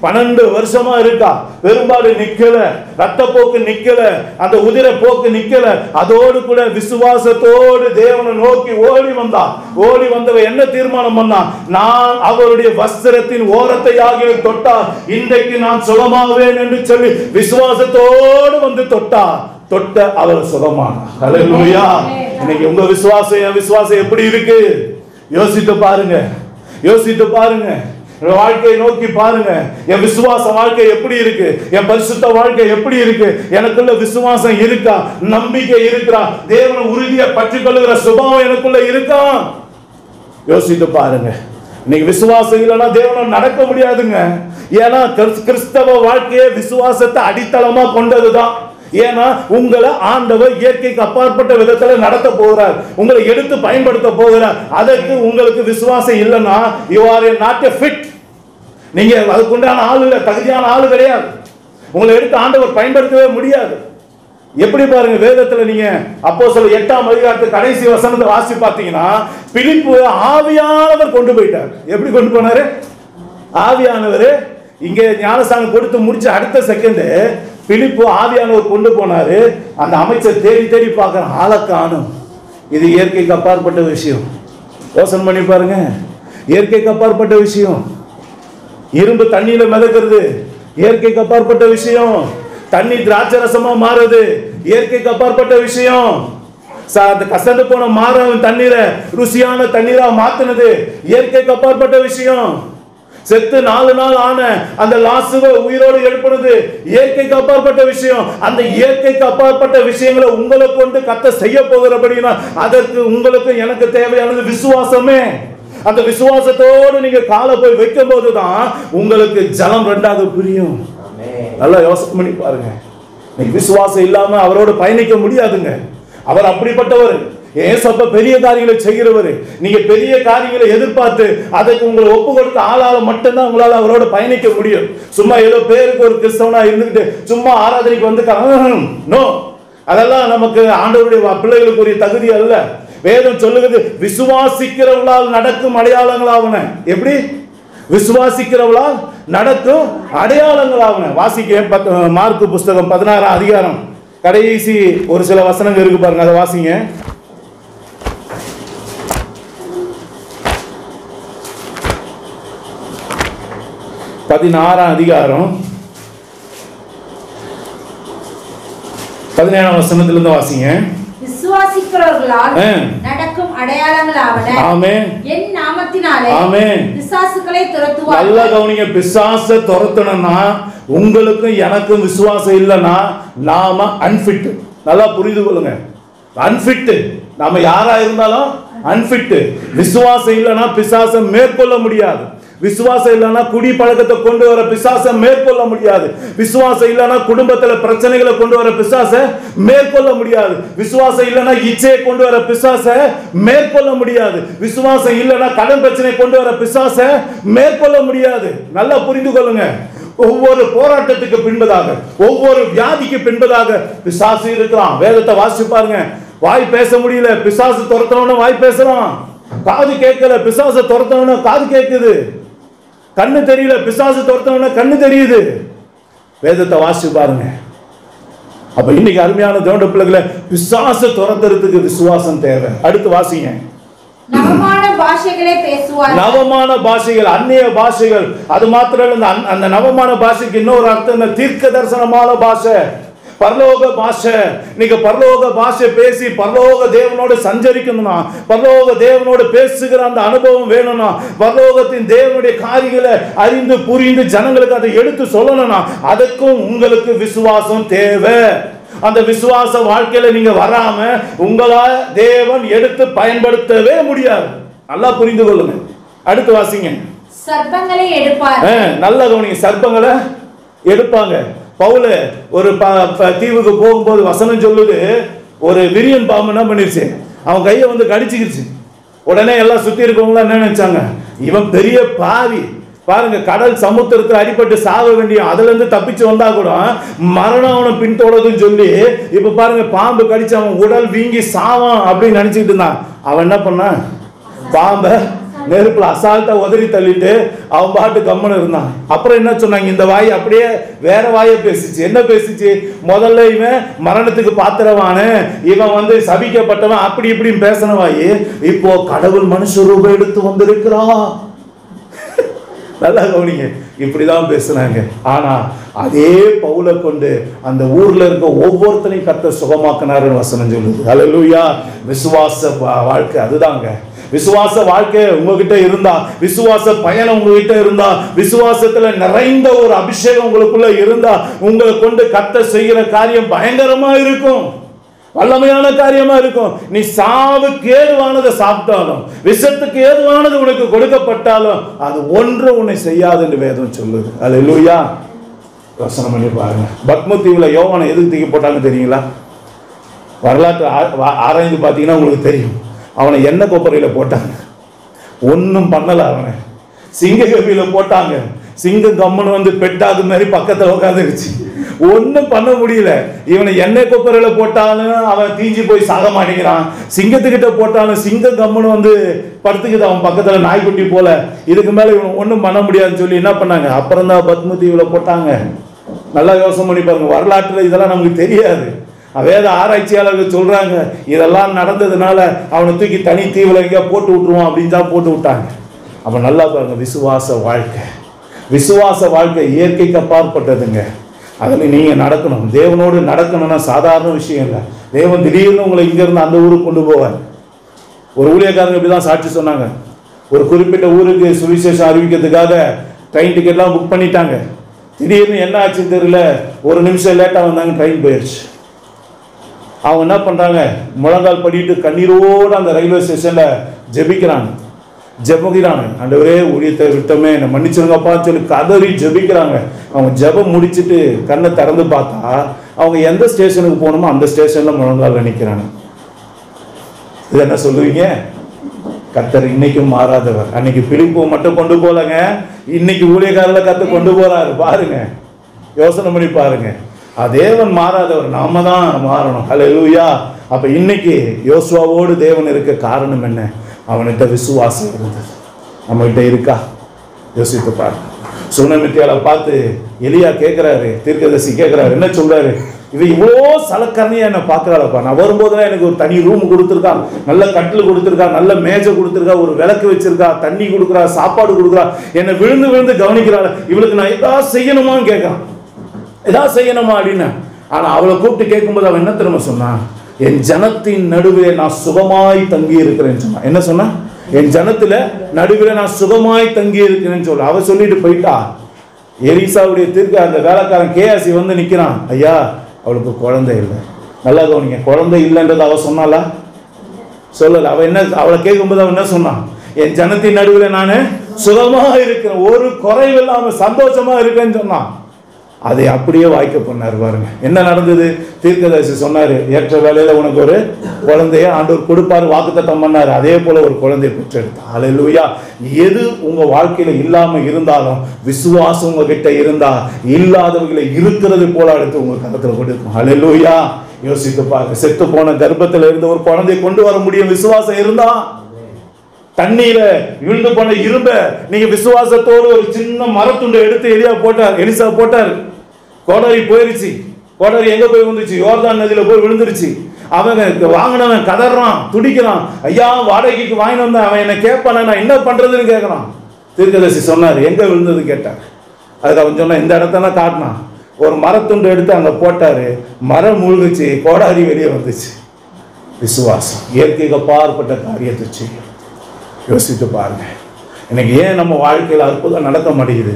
12 வருஷமா இருக்கா, பெரும்பாடு நிக்கல, ரத்தப்போக்கு நிக்கல, அந்த உதிர போக்கு நிக்கல. அதோடு கூட விசுவாசத்தோடு தேவனை நோக்கி ஓடி வந்தா. ஓடி வந்தவ என்ன தீர்மானம் பண்ணா? நான் அவருடைய வஸ்திரத்தின் ஓரத்தை ஆகிய தொட்டா இன்றைக்கு நான் சுகமாவேன் என்று சொல்லி விசுவாசத்தோடு வந்து தொட்டா. தொட்ட அவர் சுகமானார். ஹல்லேலூயா. இன்னைக்கு உங்க விசுவாசம் என் விசுவாசம் எப்படி இருக்கு யோசித்து பாருங்க. யோசித்து பாருங்க. வாழ்க்கையை நோக்கி பாருங்க. என் விசுவாச வாழ்க்கை எப்படி இருக்கு? என் பரிசுத்த வாழ்க்கை எப்படி இருக்கு? எனக்குள்ள விசுவாசம் இருக்கா? நம்பிக்கை இருக்கா? தேவனை உறுதியை பற்றி கொள்ளுகிற சுபாவம் எனக்குள்ள இருக்கா? யோசித்து பாருங்க. இன்னைக்கு விசுவாசம் இல்லைன்னா தேவனை நடக்க முடியாதுங்க. ஏன்னா கிறிஸ்தவ வாழ்க்கையே விசுவாசத்தை அடித்தளமா கொண்டதுதான். ஏன்னா உங்களை ஆண்டவர் இயற்கைக்கு அப்பாற்பட்ட விதத்துல நடத்த போகிறார். உங்களை எடுத்து பயன்படுத்த போகிறார். அதற்கு உங்களுக்கு விசுவாசம் இல்லைன்னா you are not a fit. நீங்க அதுக்குண்டான ஆள் இல்லை, தகுதியான ஆள் கிடையாது. உங்களை எடுத்து ஆண்டவர் பயன்படுத்தவே முடியாது. எப்படி பாருங்க, வேதத்துல நீங்க அப்போஸ்தலர் 8ஆம் அதிகாரத்து கடைசி வசனத்தை வாசி பார்த்தீங்கன்னா, பிலிப்பு ஆவியானவர் கொண்டு போயிட்டார். எப்படி கொண்டு போனாரு? ஆவியானவர் இங்க ஞானஸ்நானம் கொடுத்து முடிச்ச அடுத்த செகண்ட் பிலிப்பு ஆவியானவர் கொண்டு போனாரு. அந்த அமைச்சர் தேடி தேடி பார்க்கற ஆளை காணும். இது இயற்கைக்கு அப்பாற்பட்ட விஷயம். யோசனை பண்ணி பாருங்க. இயற்கைக்கு அப்பாற்பட்ட விஷயம். இரும்பு தண்ணியில மிதக்கிறது இயற்கைக்கு அப்பாற்பட்ட விஷயம். தண்ணி திராட்சை ரசமா மாறுது இயற்கைக்கு அப்பாற்பட்ட விஷயம். கசந்து போன மாறவன் தண்ணீரை ருசியான தண்ணீரா மாத்தினது இயற்கைக்கு அப்பாற்பட்ட விஷயம். செத்து 4 நாள் ஆன அந்த லாசுவை உயிரோடு எழுப்புனது இயற்கைக்கு அப்பாற்பட்ட விஷயம். அந்த இயற்கைக்கு அப்பாற்பட்ட விஷயங்களை உங்களை கொண்டு கர்த்தர் செய்ய போகிறபடினா அதற்கு உங்களுக்கு எனக்கு தேவையானது விசுவாசமே. அந்த விசுவாசத்தோடு நீங்க காலை போய் வைக்கும் போதுதான் உங்களுக்கு ஜலம் ரெண்டாவது புரியும். நல்லா யோசனை பண்ணி பாருங்க. நீங்க விசுவாசம் இல்லாம அவரோட பயணிக்க முடியாதுங்க. அவர் அப்படிப்பட்டவர். ஏசப்ப பெரிய காரியங்களை செய்கிறவர். நீங்க பெரிய காரியங்களை எதிர்பார்த்து அதற்கு உங்களை ஒப்பு கொடுத்த ஆளால மட்டும்தான் உங்களால அவரோட பயணிக்க முடியும். சும்மா ஏதோ பேருக்கு ஒரு கிறிஸ்தவனா இருந்துட்டு சும்மா ஆராதனைக்கு வந்து நோ, அதெல்லாம் நமக்கு ஆண்டவருடைய பிள்ளைகளுக்குரிய தகுதி அல்ல. வேதம் சொல்லுகிறது விசுவாசிக்கிறவர்களால் நடக்கும் அடையாளங்களாவன. எப்படி? விசுவாசிக்கிறவர்களால் நடக்கும் அடையாளங்களாவன. வாசிக்க மார்க்கு புஸ்தகம் 16ஆம் அதிகாரம் கடைசி ஒரு சில வசனங்கள் இருக்கு பாருங்க, அதை வாசிங்க. 16ஆம் அதிகாரம் 17ஆம் வசனத்திலிருந்து வாசிங்க. விசுவாசிக்கிறவர்களால் நடக்கும் அடையாளங்களாவன. ஆமென். என் நாமத்தினாலே ஆமென் பிசாசுகளை துரத்துவார்கள். நல்லா கவனிங்க. பிசாசை துரத்தணும்னா உங்களுக்கும் எனக்கும் விசுவாசம் இல்லைன்னா நாம அன்ஃபிட். நல்லா புரிந்து கொள்ளுங்க. அன்ஃபிட். நாம யாரா இருந்தாலும் அன்ஃபிட். விசுவாசம் இல்லைன்னா பிசாசை மேற்கொள்ள முடியாது. விசுவாசம் இல்லைன்னா குடி பழக்கத்தை கொண்டு வர பிசாசை மேற்கொள்ள முடியாது. விசுவாசம் இல்லைன்னா குடும்பத்துல பிரச்சனைகளை கொண்டு வர பிசாசை மேற்கொள்ள முடியாது. விசுவாசம் இல்லைன்னா இச்சையை கொண்டு வர பிசாசை மேற்கொள்ள முடியாது. விசுவாசம் இல்லைன்னா கடன் பிரச்சனை கொண்டு வர பிசாசை மேற்கொள்ள முடியாது. நல்லா புரிந்து கொள்ளுங்க. ஒவ்வொரு போராட்டத்துக்கு பின்பதாக, ஒவ்வொரு வியாதிக்கு பின்பதாக பிசாசு இருக்கிறான். வேதத்தை வாசிச்சு பாருங்க. வாய் பேச முடியல, பிசாசு துரத்தணும்னு வாய் பேசுறான். காது கேட்கல, பிசாசு துரத்தணும்னு காது கேட்குது. கண்ணு தெரியல, பிசாசு துரத்தணும்னு கண்ணு தெரியுது. வேதத்தை வாசிச்சு பாருங்க. அப்ப இன்னைக்கு அருமையான தேவனுடைய பிள்ளைகளை பிசாசு துரத்துறதுக்கு விசுவாசம் தேவை. அடுத்து வாசிங்க. நவமான பாஷைகளை பேசுவார். நவமான பாஷைகள், அந்நிய பாஷைகள். அது மாத்திரம் இல்ல, அந்த நவமான பாஷைக்கு இன்னொரு அர்த்தம் தீர்க்க தரிசனமான பாஷை, பரலோக பாஷை. நீங்க பரலோக பாஷை பேசி பரலோக தேவனோடு சஞ்சரிக்கணும்னா, பரலோக தேவனோடு பேசுகிற அந்த அனுபவம் வேணும்னா, பரலோகத்தின் தேவனுடைய காரியங்களை அறிந்து புரிந்து ஜனங்களுக்கு அதை எடுத்து சொல்லணும்னா அதுக்கும் உங்களுக்கு விசுவாசம் தேவை. அந்த விசுவாச வாழ்க்கையில நீங்க வராம உங்களால தேவன் எடுத்து பயன்படுத்தவே முடியாது. நல்லா புரிந்து கொள்ளுங்க. அடுத்து வாசிங்க. சர்ப்பங்களை எடுப்பார். நல்லா கவனிங்க. சர்ப்பங்களை எடுப்பாங்க. பவுல் ஒரு தீவுக்கு போகும்போது வசனம் சொல்லுது, ஒரு விரியன் பாம்பு என்ன பண்ணிருச்சு, அவன் கையை வந்து கடிச்சுக்கிடுச்சு. உடனே எல்லாம் சுத்தி இருக்கவங்க என்ன நினைச்சாங்க, இவன் பெரிய பாவி. பாருங்க, கடல் சமுத்திரத்தில் அடிபட்டு சாக வேண்டிய, அதுல இருந்து தப்பிச்சு வந்தா கூட மரணம் அவனை பின்தொடருதுன்னு சொல்லி இப்ப பாருங்க பாம்பு கடிச்சு அவன் உடல் வீங்கி சாவான் அப்படின்னு நினைச்சுட்டு இருந்தான். அவன் என்ன பண்ணான், பாம்பை நெருப்புல அசால்ட்டா உதறி தள்ளிட்டு அவன் பாட்டு கம்மனு இருந்தான். அப்புறம் என்ன சொன்னாங்க, இந்த வாய் அப்படியே வேற வாயை பேசிச்சு. என்ன பேசிச்சு? முதல்ல இவன் மரணத்துக்கு பாத்திரவானு, இவன் வந்து சபிக்கப்பட்டவன், அப்படி இப்படின்னு பேசின வாய் இப்போ கடவுள் மனுஷ ரூபம் எடுத்து வந்திருக்கிறான். நல்லா கவனிங்க, இப்படிதான் பேசுனாங்க. ஆனா அதே பவுலை கொண்டு அந்த ஊர்ல இருக்க ஒவ்வொருத்தரையும் கர்த்தர் சுகமாக்கினாருன்னு வசனம் சொல்லுது. ஹல்லேலூயா. விசுவாச வாழ்க்கை அதுதாங்க. விசுவாச வாழ்க்கை உங்ககிட்ட இருந்தா, விசுவாச பயணம் உங்ககிட்ட இருந்தா, விசுவாசத்துல நிறைந்த ஒரு அபிஷேகம் உங்களுக்குள்ள இருந்தா, உங்களை கொண்டு கர்த்தர் செய்கிற காரியம் பயங்கரமா இருக்கும், வல்லமையான காரியமா இருக்கும். நீ சாவுக்கு ஏதுவானதை சாப்பிட்டாலும், விஷத்துக்கு ஏதுவானது உனக்கு கொடுக்கப்பட்டாலும் அது ஒன்று உன்னை செய்யாது என்று வேதம் சொல்லுது. அல்லேலூயா. வசனம் பண்ணி பாருங்க. பத்மதீவுல யோவானை எதுக்கு தூக்கி போட்டாங்க தெரியுங்களா? வரலாற்று ஆராய்ந்து பார்த்தீங்கன்னா உங்களுக்கு தெரியும். அவனை எண்ணெய் கொப்பரையில போட்டாங்க, ஒன்றும் பண்ணல. அவனை சிங்க கபியில போட்டாங்க, சிங்கம் கம்முன்னு வந்து பெட்டாது மாதிரி பக்கத்தில் உட்காந்துருச்சு, ஒன்றும் பண்ண முடியல. இவனை எண்ணெய் கொப்பரையில போட்டாலும் அவன் தீஞ்சு போய் சாக மாட்டேங்கிறான், சிங்கத்துக்கிட்ட போட்டாலும் சிங்கம் கம்முன்னு வந்து படுத்துக்குது அவன் பக்கத்தில் நாய்க்குட்டி போல. இதுக்கு மேலே இவன் ஒன்றும் பண்ண முடியாதுன்னு சொல்லி என்ன பண்ணாங்க, அப்புறம் தான் பத்மதீவுல போட்டாங்க. நல்லா யோசனை பண்ணி பாருங்க. வரலாற்றில் இதெல்லாம் நமக்கு தெரியாது. வேத ஆராய்ச்சியாளர்கள் சொல்றாங்க இதெல்லாம் நடந்ததுனால அவனை தூக்கி தனி தீவுல எங்கேயா போட்டு விட்டுருவோம் அப்படின்னு தான் போட்டு விட்டாங்க. அப்ப நல்லா பாருங்க, விசுவாச வாழ்க்கை, விசுவாச வாழ்க்கை இயற்கைக்கு அப்பாற்பட்டதுங்க. அதில் நீங்க நடக்கணும், தேவனோடு நடக்கணும்னா சாதாரண விஷயம் இல்லை. தேவன் திடீர்னு உங்களை இங்க இருந்து அந்த ஊருக்கு கொண்டு போவார். ஒரு ஊழியக்காரங்க இப்படிதான் சாட்சி சொன்னாங்க. ஒரு குறிப்பிட்ட ஊருக்கு சுவிசேஷம் அறிவிக்கிறதுக்காக ட்ரெயின் டிக்கெட்லாம் புக் பண்ணிட்டாங்க. திடீர்னு என்ன ஆச்சுன்னு தெரியல, ஒரு நிமிஷம் லேட்டாக வந்தாங்க, ட்ரெயின் போயிடுச்சு. அவங்க என்ன பண்ணுறாங்க, முழங்கால் படிட்டு கண்ணீரோடு அந்த ரயில்வே ஸ்டேஷனில் ஜெபிக்கிறாங்க. ஆண்டவரே ஊழியத்தை விட்டோமே, என்னை மன்னிச்சிருங்கப்பான்னு சொல்லி கதறி ஜெபிக்கிறாங்க. அவங்க ஜெபம் முடிச்சுட்டு கண்ணை திறந்து பார்த்தா அவங்க எந்த ஸ்டேஷனுக்கு போகணுமோ அந்த ஸ்டேஷனில் முழங்கால் நிற்கிறாங்க. இது என்ன சொல்லுவீங்க? கர்த்தர் இன்னைக்கும் மாறாதவர். அன்னைக்கு பிலிப்பு மட்டும் கொண்டு போலங்க, இன்னைக்கு ஊழியக்காரர்ல கர்த்தர் கொண்டு போறாரு. பாருங்க, யோசனை பண்ணி பாருங்க. தேவன் மாறாதவர், நாம தான் மாறணும். ஹல்லேலூயா. அப்ப இன்னைக்கு யோசுவாவோடு தேவன் இருக்க காரணம் என்ன? அவன்கிட்ட விசுவாசம் இருந்தது. நம்ம கிட்ட இருக்கா? யோசித்து பாருங்க. சுனமித்தியால பார்த்து எலியா கேட்கிறாரு, தீர்க்கதரிசி கேட்கிறாரு, என்ன சொல்றாரு? இவன் இவ்வளோ சலக்கரணையா என்ன பார்க்கறாளப்பா, நான் வரும்போதுலாம் எனக்கு ஒரு தனி ரூம் கொடுத்துருக்கா, நல்ல கட்டில் கொடுத்துருக்கா, நல்ல மேஜை கொடுத்துருக்கா, ஒரு விளக்கு வச்சிருக்கா, தண்ணி கொடுக்குறா, சாப்பாடு கொடுக்குறா, என்னை விழுந்து விழுந்து கவனிக்கிறாள், இவளுக்கு நான் ஏதாவது செய்யணுமான்னு கேட்கறான், ஏதாவது செய்யணுமா அப்படின்னு. ஆனா அவளை கூப்பிட்டு கேட்கும்போது அவன் என்ன திரும்ப சொன்னான்? என் ஜனத்தின் நடுவே நான் சுகமாய் தங்கி இருக்கிறேன்னு சொன்னான். என்ன சொன்னா? என் ஜனத்துல நடுவில் நான் சுகமாய் தங்கி இருக்கிறேன்னு சொல்ல. அவ சொல்லிட்டு போயிட்டா. எலிசாவுடைய தீர்க்க அந்த வேலைக்காரன் கேஆசி வந்து நிக்கிறான். ஐயா, அவளுக்கு குழந்தை இல்லை. நல்லா கவனிங்க, குழந்தை இல்லைன்றது அவ சொன்னாலா? சொல்லல. அவ என்ன, அவளை கேட்கும்போது அவன் என்ன சொன்னான்? என் ஜனத்தின் நடுவில் நான் சுகமா இருக்கிறேன், ஒரு குறைவில்லாம சந்தோஷமா இருக்கேன்னு சொன்னான். அதை அப்படியே வாய்க்க பண்ணார். பாருங்க என்ன நடந்தது. தீர்க்கதரிசி சொன்னாரு, ஏற்ற வேலையில உனக்கு ஒரு குழந்தைய ஆண்டவர் கொடுப்பாரு, வாக்குத்தத்தம் பண்ணாரு. அதே போல ஒரு குழந்தையை பெற்றெடுத்தார். ஹல்லேலூயா. எது உங்க வாழ்க்கையில இல்லாம இருந்தாலும் விசுவாசம் உங்ககிட்ட இருந்தா இல்லாதவர்களை இருக்கிறது போல எடுத்து உங்க கருத்துல கொடுக்கும். ஹல்லேலூயா. யோசித்து பாருங்க, செத்து போன கர்ப்பத்துல இருந்து ஒரு குழந்தையை கொண்டு வர முடியும் விசுவாசம் இருந்தா. தண்ணீர விழுந்து போன இரும்ப நீங்க விசுவாசத்தோடு ஒரு சின்ன மரத்துண்டை எடுத்து எலிசா போட்டார். கோடரி போயிருச்சு. கோடரி எங்க போய் விழுந்துச்சு? யோர்தான் நதியில போய் விழுந்துருச்சு. அவங்க வாங்கினவன் கதறான், துடிக்கிறான். ஐயா, வாடகைக்கு வாங்கிட்டு வந்தேன், அவன் என்ன கேட்பான, நான் என்ன பண்றதுன்னு கேட்கறான். தீர்க்கதரிசி சொன்னார், எங்க விழுந்தது கேட்டார். அதுக்கு அவன் சொன்ன, இந்த இடத்தான் காட்டினான். ஒரு மரத்துண்டு எடுத்து அங்க போட்டாரு, மரம் மூழ்கிச்சு, கோடாரி வெளியே வந்துச்சு. விசுவாசம் இயற்கைக்கு அப்பாற்பட்ட காரியத்தை செய்யும். யோசித்து பாருங்க. இன்னைக்கு ஏன் நம்ம வாழ்க்கையில் அற்புதம் நடக்க மாட்டேங்குது?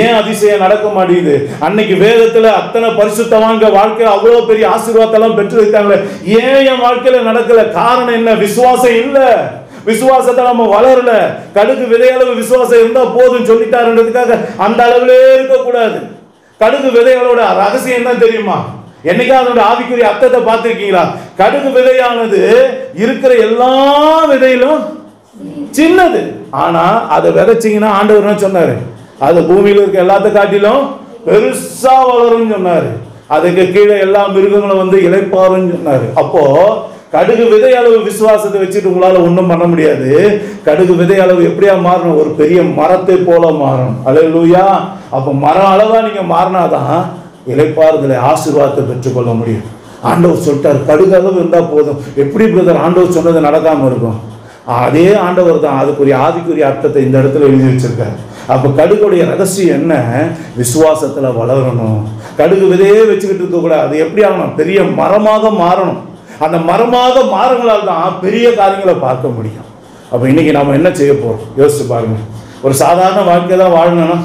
ஏன் அதிசயம் நடக்க மாட்டேங்குது? அன்னைக்கு வேதத்துல அத்தனை பரிசுத்தவான்க வாழ்க்கையில அவ்வளவு பெரிய ஆசீர்வாதத்தெல்லாம் பெற்று வைத்தாங்க. ஏன் என் வாழ்க்கையில நடக்கல? காரணம் என்ன? விசுவாசம் இல்ல. விசுவாசத்தை நம்ம வளரல. கடுகு விதையளவு விசுவாசம் இருந்தா போதும் சொல்லிட்டாருன்றதுக்காக அந்த அளவிலே இருக்கக்கூடாது. கடுகு விதைகளோட ரகசியம் என்ன தெரியுமா? என்னைக்கா அதோட ஆவிக்குரிய அர்த்தத்தை பார்த்திருக்கீங்களா? கடுகு விதையானது இருக்கிற எல்லா விதையிலும் சின்னது. ஆனா அதை விதைச்சிங்கன்னா ஆண்டவர் என்ன சொன்னாரு? அது பூமியில இருக்க எல்லாத்த காட்டிலும் பெருசா வளரும் சொன்னாரு. அதுக்கு கீழே எல்லா மிருகங்களும் வந்து இளைப்பாரும் சொன்னாரு. அப்போ கடுகு விதை அளவு விசுவாசத்தை வச்சுட்டு உங்களால ஒன்றும் பண்ண முடியாது. கடுகு விதை அளவு எப்படியா மாறணும்? ஒரு பெரிய மரத்தை போல மாறணும். அல்லேலூயா. அப்ப மரம் அளவா நீங்க மாறினாதான் இளைப்பாறுதலை ஆசீர்வாதத்தை பெற்றுக்கொள்ள முடியும். ஆண்டவர் சொல்லிட்டாரு, கடுகு அளவு இருந்தா போதும். எப்படி பிரதர் ஆண்டவர் சொன்னது நடக்காம இருக்கும்? அதே ஆண்டவர் தான் அதுக்குரிய ஆதிக்குரிய அர்த்தத்தை இந்த இடத்துல எழுதி வச்சிருக்காரு. அப்போ கடுகுடைய ரகசியம் என்ன? விசுவாசத்துல வளரணும். கடுகு விதையே வச்சுக்கிட்டு இருக்கக்கூடாது. அது எப்படி ஆகணும்? பெரிய மரமாக மாறணும். அந்த மரமாக மாறுங்களால் தான் பெரிய காரியங்களை பார்க்க முடியும். அப்போ இன்னைக்கு நாம என்ன செய்ய போறோம் யோசிச்சு பாருங்க. ஒரு சாதாரண வாழ்க்கை தான் வாழணும்னா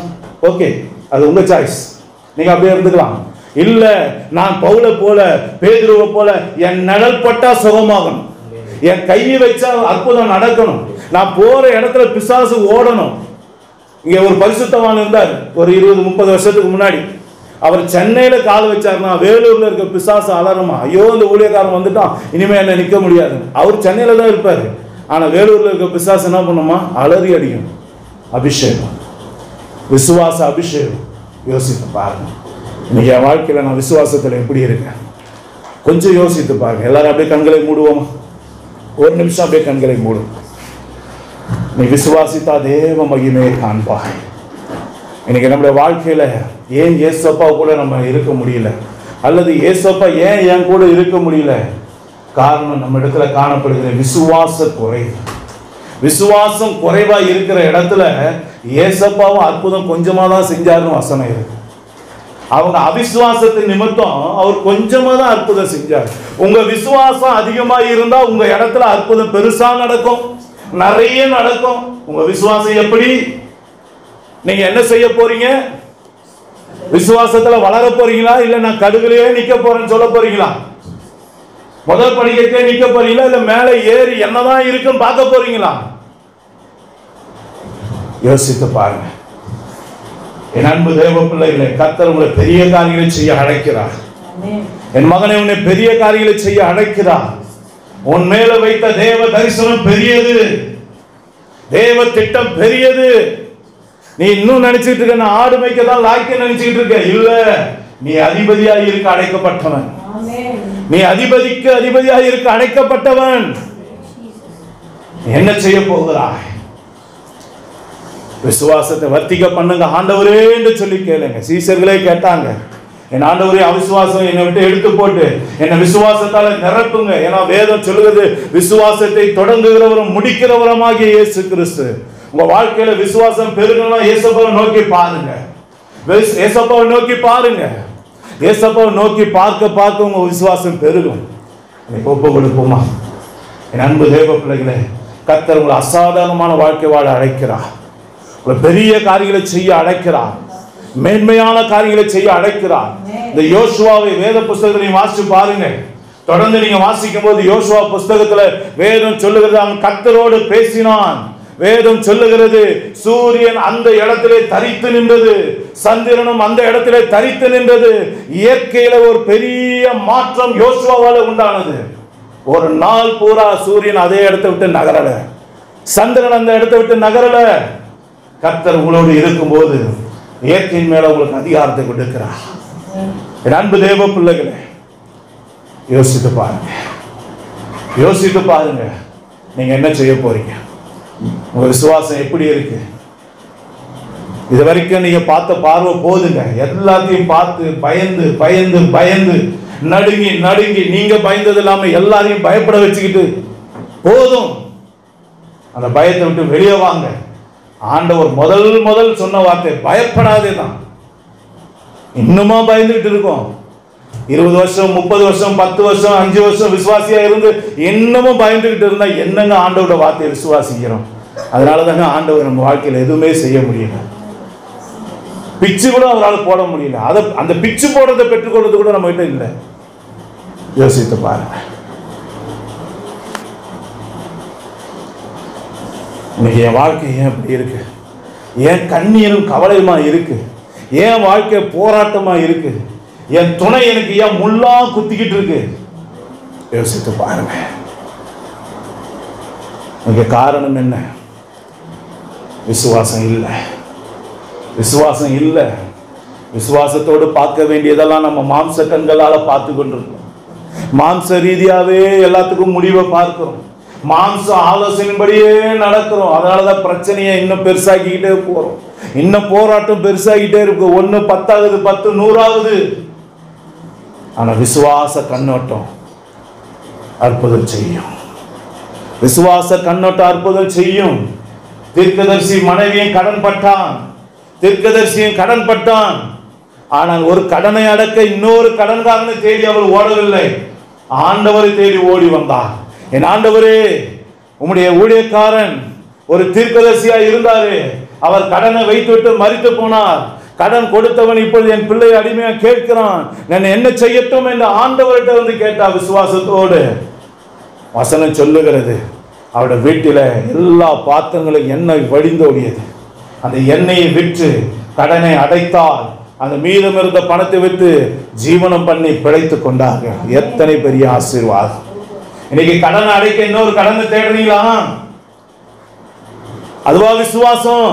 ஓகே, அது உங்க சாய்ஸ், நீங்க அப்படியே இருந்துக்கலாம். இல்ல நான் பவுலை போல பேதுருவை போல என் நிழல் பட்டா சுகமாகணும், என் கையை வச்சா அற்புதம் நடக்கணும், நான் போற இடத்துல பிசாசு ஓடணும். இங்க ஒரு பரிசுத்தவான் இருந்தார் ஒரு 20-30 வருஷத்துக்கு முன்னாடி. அவர் சென்னையில கால் வச்சாருன்னா வேலூர்ல இருக்க பிசாசு அலறுமா, ஐயோ இந்த ஊழியக்காரன் வந்துட்டான் இனிமே என்ன நிக்க முடியாது. அவர் சென்னையில தான் இருப்பாரு, ஆனா வேலூர்ல இருக்க பிசாசு என்ன பண்ணுமா? அலறி அடிக்கும். அபிஷேகம், விசுவாச அபிஷேகம். யோசித்து பாருங்க, இன்னைக்கு என் வாழ்க்கையில நான் விசுவாசத்துல எப்படி இருக்கேன் கொஞ்சம் யோசித்து பாருங்க. எல்லாரும் அப்படியே கண்களை மூடுவோமா? ஒரு நிமிஷம் அப்படியே கண்களை மூடும். நீ விசுவாசித்தா தேவ மகிமையை காண்பாய். இன்னைக்கு நம்முடைய வாழ்க்கையில ஏன் ஏசப்பா கூட நம்ம இருக்க முடியல, அல்லது ஏசப்பா ஏன் என் கூட இருக்க முடியல? காரணம் நம்ம இடத்துல காணப்படுகிற விசுவாச குறை. விசுவாசம் குறைவா இருக்கிற இடத்துல ஏசப்பாவும் அற்புதம் கொஞ்சமா தான் செஞ்சாருன்னு வசனம் இருக்கு. அவங்க அவிசுவாசத்தின் நிமித்தம் அவர் கொஞ்சமா தான் அற்புதம் செஞ்சார். உங்க விசுவாசம் அதிகமா இருந்தா உங்க இடத்துல அற்புதம் பெருசா நடக்கும், நிறைய நடக்கும். உங்க விசுவாசம் எப்படி? நீங்க என்ன செய்ய போறீங்க? விசுவாசத்துல வளர போறீங்களா, இல்ல நான் கடுகுலயே நிக்க போறேன்னு சொல்ல போறீங்களா? முதல் படிக்கட்டே நிக்க போறீங்களா, இல்ல மேல ஏறி என்னதான் இருக்குன்னு பார்க்க போறீங்களா? யோசித்து பாருங்க. என் அன்பு தேவ பிள்ளைகளை, கர்த்தர் உங்களை பெரிய காரியங்களை செய்ய அழைக்கிறார். என் மகனை உன்னை பெரிய காரியங்களை செய்ய அழைக்கிறார். உன் மேல வைத்த தேவ தரிசனம் பெரியது, தேவ திட்டம் பெரியது. நீ இன்னும் நினைச்சிட்டு இருக்க நான் ஆடு மேய்க்கதான் லாய்க்க நினைச்சுக்கிட்டு இருக்க. இல்ல, நீ அதிபதியாக இருக்க அழைக்கப்பட்டவன். நீ அதிபதிக்கு அதிபதியாக இருக்க அழைக்கப்பட்டவன். என்ன செய்ய போகிறாய்? விசுவாசத்தை வர்த்திக்க பண்ணுங்க ஆண்டவரே என்று சொல்லி கேளுங்க. சீசர்களே கேட்டாங்க, என் ஆண்டவரே அவிசுவாசம் என்னை விட்டு எடுத்து போட்டு என்னை விசுவாசத்தால நிரப்புங்க. ஏன்னா வேதம் சொல்லுகிறது விசுவாசத்தை தொடங்குகிறவரும் முடிக்கிறவருமாகிய இயேசு கிறிஸ்து. உங்க வாழ்க்கையில விசுவாசம் பெருகணும்னா ஏசப்பாவை நோக்கி பாருங்க. ஏசப்பாவை நோக்கி பாருங்க. ஏசப்பாவை நோக்கி பார்க்க பார்க்க உங்க விசுவாசம் பெருகும். ஒப்பு கொடுப்போமா? என் அன்பு தேவ பிள்ளைகளே, கர்த்தர் உங்களை அசாதாரணமான வாழ்க்கை வாழ அழைக்கிறார். பெரிய காரியங்களை செய்ய அழைக்கிறார். மேன்மையான காரியங்களை செய்ய அழைக்கிறார். இந்த யோசுவாவை வேத புஸ்தகத்தை வாசிச்சு பாருங்க. தொடர்ந்து நீங்க வாசிக்கும் போது யோசுவா புஸ்தகத்துல வேதம் சொல்லுகிறது அவன் கர்த்தரோடு பேசினான். வேதம் சொல்லுகிறது சூரியன் அந்த இடத்திலே தரித்து நின்றது, சந்திரனும் அந்த இடத்திலே தரித்து நின்றது. இயற்கையில ஒரு பெரிய மாற்றம் யோசுவாவால உண்டானது. ஒரு நாள் பூரா சூரியன் அதே இடத்தை விட்டு நகரல, சந்திரன் அந்த இடத்தை விட்டு நகரல. கர்த்தர் உங்களோடு இருக்கும்போது இயற்கையின் மேல உங்களுக்கு அதிகாரத்தை கொடுக்கிறார். என் அன்பு தேவ பிள்ளைகளே, யோசித்து பாருங்க. யோசித்து பாருங்க, நீங்க என்ன செய்ய போறீங்க? உங்க விசுவாசம் எப்படி இருக்கு? இது வரைக்கும் நீங்க பார்த்த பார்வை போதுங்க. எல்லாத்தையும் பார்த்து பயந்து பயந்து பயந்து நடுங்கி நடுங்கி நீங்க பயந்தது இல்லாம எல்லாரையும் பயப்பட வச்சுக்கிட்டு போதும். அந்த பயத்தை விட்டு வெளியே வாங்க. ஆண்டவர் முதல் சொன்ன வார்த்தை பயப்படாதே தான். இன்னுமா பயந்துகிட்டு இருக்கோம்? 20 வருஷம் 30 வருஷம் 10 வருஷம் 5 வருஷம் விசுவாசியா இருந்து இன்னமும் பயந்துகிட்டு இருந்தா என்னங்க ஆண்டவரோட வார்த்தையை விசுவாசிக்கிறோம்? அதனாலதாங்க ஆண்டவர் நம்ம வாழ்க்கையில எதுவுமே செய்ய முடியல. பிச்சு கூட அவரால் போட முடியல. அந்த பிச்சு போடுறதை பெற்றுக்கொள்றது கூட நம்ம கிட்ட இல்லை. யோசித்து பாருங்க. இன்னைக்கு என் வாழ்க்கை ஏன் இப்படி இருக்கு? ஏன் கண்ணீரும் கவலையுமா இருக்கு? ஏன் வாழ்க்கை போராட்டமா இருக்கு? என் துணை எனக்கு ஏன் முள்ளா குத்திக்கிட்டு இருக்கு? யோசித்து பாருங்க. இங்க காரணம் என்ன? விசுவாசம் இல்லை. விசுவாசம் இல்லை. விசுவாசத்தோடு பார்க்க வேண்டியதெல்லாம் நம்ம மாம்ச கண்களால பார்த்து கொண்டிருக்கோம். மாம்ச ரீதியாவே எல்லாத்துக்கும் முடிவை பார்க்கிறோம். மாம்ச ஆலோசனைபடியே நடக்கிறோம். அதனாலதான் பிரச்சனையை இன்னும் பெருசாக்கிக்கிட்டே போறோம். இன்னும் போராட்டம் பெருசாகிட்டே இருக்கு. 1 10 10 100. ஆனா விசுவாச கண்ணோட்டம் அற்புதம் செய்யும். விசுவாச கண்ணோட்ட அற்புதம் செய்யும். தீர்க்கதரிசி மனைவியும் கடன் பட்டான், தீர்க்கதரிசியும் கடன் பட்டான். ஆனால் ஒரு கடனை அடக்க இன்னொரு கடன்காரனை தேடி அவள் ஓடவில்லை, ஆண்டவரை தேடி ஓடி வந்தார். என் ஆண்டவரே, உம்முடைய ஊழியக்காரன் ஒரு தீர்க்கதரிசியா இருந்தாரு, அவர் கடனை வைத்துவிட்டு மரித்து போனார். கடன் கொடுத்தவன் இப்பொழுது என் பிள்ளை அடிமையா கேட்கிறான், நான் என்ன செய்யட்டும் என்று ஆண்டவர்கிட்ட வந்து கேட்டார் விசுவாசத்தோடு. வசனம் சொல்லுகிறது, அவருடைய வீட்டில எல்லா பாத்திரங்களும் எண்ணெய் வடிந்தோடியது. அந்த எண்ணெயை விற்று கடனை அடைத்தால் அந்த மீதம் இருந்த பணத்தை விட்டு ஜீவனம் பண்ணி பிழைத்துக் கொண்டார்கள். எத்தனை பெரிய ஆசீர்வாதம்! இன்னைக்கு கடனை அடைக்க இன்னொரு கடனை தேடுறீங்களா? அதுவா விசுவாசம்?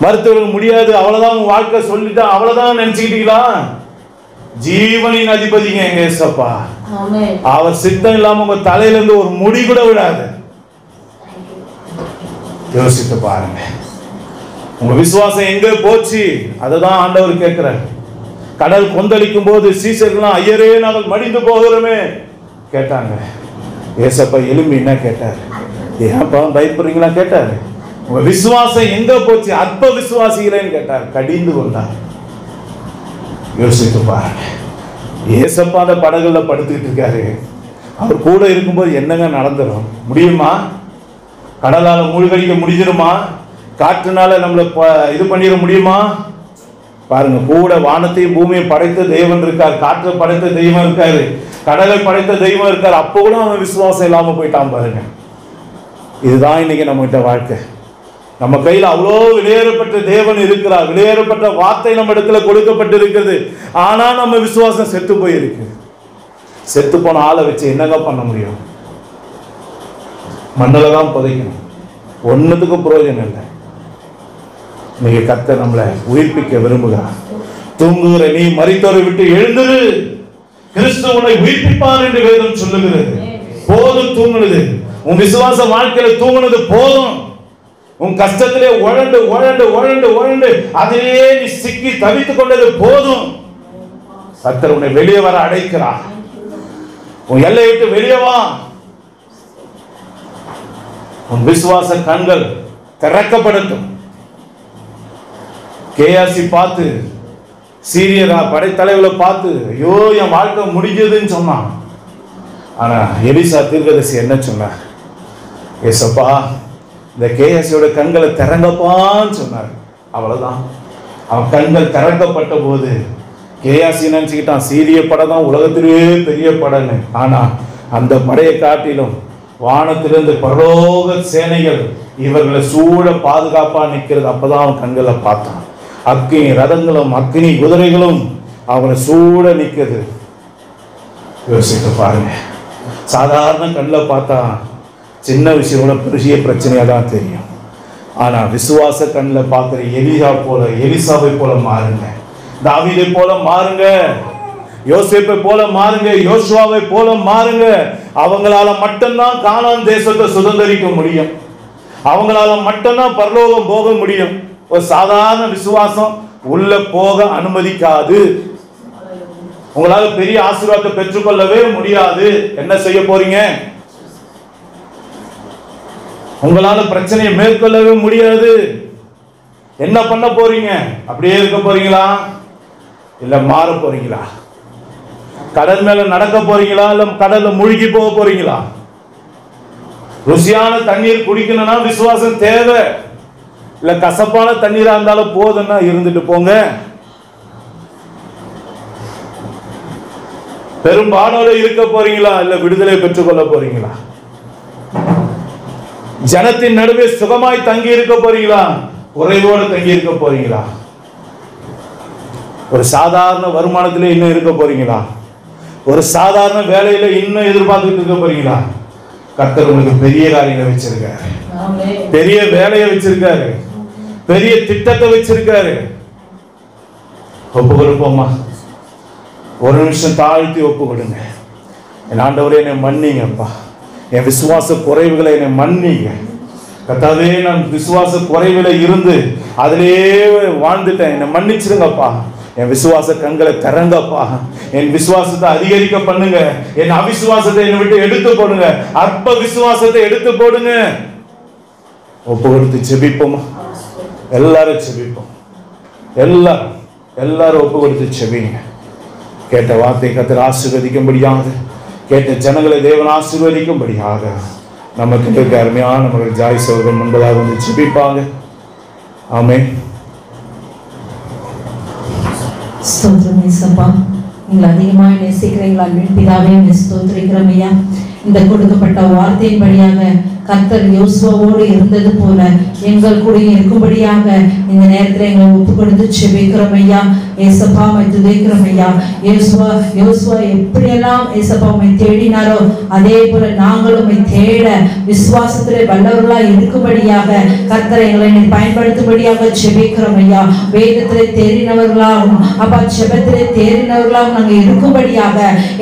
மருத்துவர்கள் முடியாது, அவ்வளவுதான் உங்க வாழ்க்கை சொல்லிட்டா அவ்வளவுதான் நினைச்சுக்கிட்டீங்களா? ஜீவனின் அதிபதிங்க எங்க ஏசப்பா. அவர் சித்தம் இல்லாம உங்க தலையில இருந்து ஒரு முடி கூட விடாது. யோசித்து பாருங்க, உங்க விசுவாசம் எங்க போச்சு? அததான் ஆண்டவர் கேட்கிறார். கடல் கொந்தளிக்கும் போது சீசர்கள்லாம் ஐயரே நாங்கள் மடிந்து போகிறோமே கேட்டாங்க. ஏசப்பா எலும்பி என்ன கேட்டார்? ஏன்ப்பா பயப்படுறீங்களா கேட்டாரு. உங்க விசுவாசம் எங்க போச்சு? அற்ப விசுவாசிகளேன்னு கேட்டார். கடிந்து கொண்டார். யோசித்து பாருங்க, ஏசப்பா அந்த படகுல படுத்துக்கிட்டு இருக்காரு. அவர் கூட இருக்கும்போது என்னங்க நடந்துடும்? முடியுமா? கடலால மூழ்கடிக்க முடிஞ்சிருமா? காற்றுனால நம்மளை இது பண்ணிட முடியுமா? பாருங்க, கூட வானத்தையும் பூமியை படைத்த தெய்வம் இருக்கார், காற்றை படைத்த தெய்வம் இருக்காரு, கடலை படைத்த தெய்வம் இருக்காரு. அப்போ கூட அவன் விசுவாசம் இல்லாம போயிட்டான் பாருங்க. இதுதான் இன்னைக்கு நம்ம கிட்ட வாழ்க்கை. நம்ம கையில் அவ்வளோ விலையேறப்பட்ட தேவன் இருக்கிறார், விலையேறப்பட்ட வார்த்தை நம்ம இடத்துல கொடுக்கப்பட்டு இருக்குது. ஆனா நம்ம விசுவாசம் செத்து போயிருக்கு. செத்து போன ஆளை வச்சு என்னங்க பண்ண முடியும்? மண்ணில தான் புதைக்கணும், ஒன்னுத்துக்கும் பிரயோஜனம் இல்லை. இன்னைக்கு கர்த்தர் நம்மளை உயிர்ப்பிக்க விரும்புகிறார். தூங்குகிற நீ மரித்தோரை விட்டு எழுந்துரு, கிறிஸ்து உன்னை உயிர்ப்பிப்பார் என்று வேதம் சொல்லுகிறது. போதும் தூங்குனது, உன் விசுவாச வாழ்க்கையில தூங்குனது போதும். உன் கஷ்டத்திலே உழண்டு உழண்டு உழண்டு உழண்டு அதிலே நீ சிக்கி தவித்துக் கொண்டது போதும். கர்த்தர் உன்னை வெளியே வர அழைக்கிறார். உன் எல்லையை விட்டு வெளியே வா. உன் விசுவாச கண்கள் திறக்கப்படட்டும். கேயாசி பார்த்து, சீரியரா படைத்தலைவரை பார்த்து, ஐயோ என் வாழ்க்கை முடிஞ்சதுன்னு சொன்னான். ஆனா எலிசா தீர்க்கதரிசி என்ன சொன்னார்? ஏசப்பா, இந்த கேயாசியோட கண்களை திறங்கப்பான்னு சொன்னார். அவ்வளவுதான். அவன் கண்கள் திறக்கப்பட்ட போது கேயாசி நினைச்சுக்கிட்டான் சீரிய படம் தான் உலகத்திலேயே பெரிய படம்னு. ஆனா அந்த படையை காட்டிலும் வானத்திலிருந்து பரலோக சேனைகள் இவர்களை சூழ பாதுகாப்பா நிற்கிறது. அப்பதான் அவன் கண்களை பார்த்தான். அக்கினி ரதங்களும் அக்கினி குதிரைகளும் அவனை சூழ நிற்குது. யோசித்து பாருங்க, சாதாரண கண்ணில் பார்த்தா சின்ன விஷயம் பெரிய பிரச்சனையா தான் தெரியும். ஆனா விசுவாச கண்ணில் பார்க்கிற எலிசாவை போல மாறுங்க, தாவீதை போல மாறுங்க, யோசேப்பை போல மாறுங்க, யோசுவாவை போல மாறுங்க. அவங்களால மட்டும்தான் கானான் தேசத்தை சுதந்திரிக்க முடியும். அவங்களால மட்டும்தான் பரலோகம் போக முடியும். ஒரு சாதாரண விசுவாசம் உள்ள போக அனுமதிக்காது. உங்களால பெரிய ஆசீர்வாதத்தை பெற்றுக்கொள்ளவே முடியாது. என்ன செய்ய போறீங்க? உங்களால பிரச்சனையை மேற்கொள்ளவே முடியாது. என்ன பண்ண போறீங்க? அப்படியே இருக்க போறீங்களா? இல்ல மாற போறீங்களா? கடல் மேல நடக்க போறீங்களா? இல்ல கடல்ல மூழ்கி போக போறீங்களா? ருசியான தண்ணீர் குடிக்கணும்னா விசுவாசம் தேவை. இல்ல கசப்பான தண்ணீரா இருந்தாலும் போதுன்னா இருந்துட்டு போங்க. பெரும்பாலோட இருக்க போறீங்களா? இல்ல விடுதலை பெற்றுக்கொள்ள போறீங்களா? ஜனத்தின் நடுவே சுகமாய் தங்கி இருக்க போறீங்களா? குறைவோடு தங்கி இருக்க போறீங்களா? ஒரு சாதாரண வருமானத்திலே இன்னும் இருக்க போறீங்களா? ஒரு சாதாரண வேலையில இன்னும் எதிர்பார்த்துட்டு இருக்க போறீங்களா? கர்த்தர் உங்களுக்கு பெரிய காரியங்களை வச்சிருக்காரு, பெரிய வேலையை வச்சிருக்காரு, பெரிய திட்டத்தை வச்சிருக்காரு. ஒப்பு கொடுப்போமா? ஒரு நிமிஷம் தாழ்த்தி ஒப்பு கொடுங்க. என் ஆண்டவரே, என்னை மன்னிங்கப்பா. என் விசுவாச குறைவுகளை என்னை மன்னிங்க கர்த்தாவே. நான் விசுவாச குறைவுல இருந்து அதிலே வாழ்ந்துட்டேன், என்னை மன்னிச்சிருங்கப்பா. என் விசுவாச கண்களை திறங்கப்பா. என் விசுவாசத்தை அதிகரிக்க பண்ணுங்க. என் அவிசுவாசத்தை என்னை விட்டு எடுத்து போடுங்க. அற்ப விசுவாசத்தை எடுத்து போடுங்க. ஒப்பு கொடுத்து செபிப்போமா? எல்லாரும் செபிப்போம். எல்லாரும் ஒப்பு கொடுத்து செபிங்க. கேட்ட வார்த்தை கர்த்தர் ஆசீர்வதிக்கும்படியாக, கேட்ட ஜனங்களை தேவன் ஆசீர்வதிக்கும்படியாக நமக்கு இருக்க அருமையான மகள் ஜாய்ஸ் அவர்கள் முன்பதாக வந்து செபிப்பாங்க. ஆமென். ஸ்தோத்திரம் இயேசப்பா. நீங்கள் அதிகமாக நேசிக்கிறீங்களா? பிதாவே ஸ்தோத்திரிக்கிறோம் ஐயா. இந்த கொடுக்கப்பட்ட வார்த்தையின்படியாக கர்த்தர் யோசுவாவோடு இருந்தது போல எங்கள் கூட இருக்கும்படியாக இந்த நேரத்தில் எங்களை ஒப்பு கொடுத்து செபிக்கிறோம் ஐயா. ஏசப்பா உம்மை துதிக்கிறோம் ஐயா. யோசுவா எப்படியெல்லாம் ஏசப்பா உம்மை தேடினாரோ அதே போல நாங்களும் உம்மை தேட விசுவாசத்திலே வல்லவர்களாக இருக்கும்படியாக கர்த்தர் எங்களை பயன்படுத்தும்படியாக செபிக்கிறோம் ஐயா. வேதத்திலே தேறினவர்களாகவும் அப்பா செபத்திலே தேறினவர்களாகவும் நாங்கள் இருக்கும்படியாக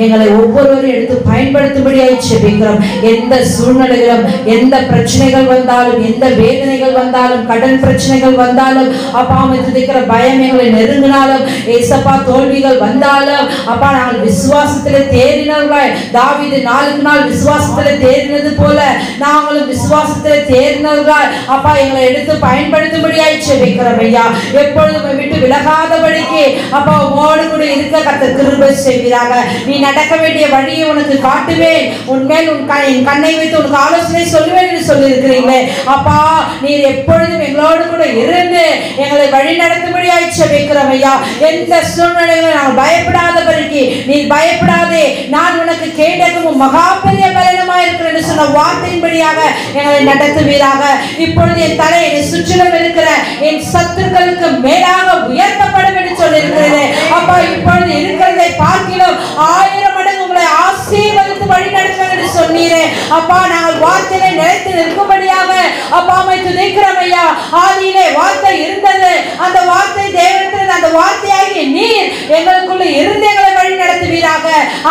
எங்களை ஒவ்வொருவரும் எடுத்து பயன்படுத்தும்படியாக செபிக்கிறோம். எந்த சூழ்நிலைகளும், எந்த பிரச்சனைகள் வந்தாலும், எந்த வேதனைகள் வந்தாலும், கடன் பிரச்சனைகள் வந்தாலும், அப்பா உம்மை துதிக்கிற பயம் எங்களை நெருங்கினாலும், ஏசப்பா தோல்விகள் வந்தாலும், அப்பா நாங்கள் விசுவாசத்திலே தேறினவர்களாய் தாவீது நாளுக்கு நாள் விசுவாசத்திலே தேறினது போல நாங்களும் விசுவாசத்திலே தேறினவர்களாய் அப்பா எங்களை எடுத்து பயன்படுத்தும்படியாய் செபிக்கிறோம் ஐயா. எப்பொழுதும் விட்டு விலகாதபடிக்கு அப்பா உம்மோடு கூட இருக்க கர்த்தர் கிருபை செய்வீராக. நீ நடக்க வேண்டிய வழியை உனக்கு காட்டுவேன், உன்மேல் என் கண்ணை வைத்து உனக்கு ஆலோசனை சொல்லுவேன் என்று சொல்லி இருக்கிறீங்களே அப்பா. நீர் எப்பொழுதும் எங்களோடு கூட இருந்து எங்களை வழி நடத்தும்படியாய் செபிக்கிறோம் ஐயா. எந்த சூழ்நிலையிலும் நாங்கள் பயப்படாதபடிக்கு நீர் பயப்படாதே, நான் உனக்கு கேடகமும் மகா பெரிய பலனுமாய் இருக்கிறேன் என்று சொன்ன வார்த்தையின்படியாக எங்களை நடத்துவீராக. இப்பொழுது என் தலை என்னை சுற்றிலும் இருக்கிற என் சத்துருக்களுக்கு மேலாக உயர்த்தப்படும் என்று சொல்லி இருக்கிறேன் அப்பா. இப்பொழுது இருக்கிறதை பார்க்கிலும் 1000 மடங்கு உங்களை ஆசீர்வதித்து வழி நடத்துவேன் என்று சொன்னீரே அப்பா. நாங்கள் வார்த்தையிலே நிலைத்து நிற்கும்படியாக அப்பா உம்மை துதிக்கிறோம் ஐயா. ஆதியிலே வார்த்தை இருந்தது, அந்த வார்த்தை தேவனிடத்தில், அந்த வார்த்தையாகிய நீர் எங்களுக்குள்ள இருந்து எங்களை வழி நடத்துவீராக.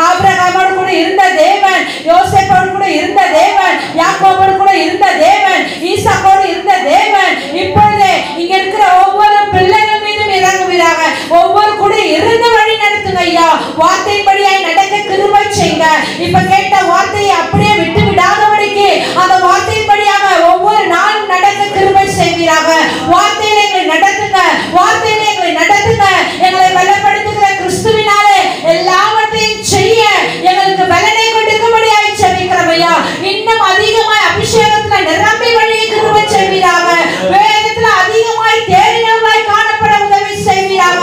ஆபிரகாமோடு கூட இருந்த தேவன், யோசேப்போடு கூட இருந்த தேவன், யாக்கோபோடு கூட இருந்த தேவன், ஈசாக்கோடு இருந்த தேவன் இப்பொழுதே இங்க இருக்கிற ஒவ்வொரு பிள்ளைகள் மீதும் இறங்குவீராக. ஒவ்வொரு கூட இருந்து வழி நடத்துங்க ஐயா. வார்த்தையின்படியாய் நடக்க கிருபை செய்யுங்க. இப்ப கேட்ட வார்த்தையை அப்படியே விட்டு விடாதபடிக்கு அந்த வார்த்தையின்படியாக ஒவ்வொரு நாளும் நடக்க கிருபை செய்வீராக. வார்த்தையில எங்களை நடத்துங்க, வார்த்தையில எங்களை நடத்துங்க. எங்களை பலப்படுத்துகிற கிறிஸ்துவினாலே எல்லாவற்றையும் செய்ய எங்களுக்கு பலனை கொடுக்கும்படியாய் செபிக்கிறோம் ஐயா. இன்னும் அதிகமாய் அபிஷேகத்துல நிரம்பி வழியை கிருபை செய்வீராக. வேதத்துல அதிகமாய் தேறினவர்களாய் காணப்பட உதவி செய்வீராக.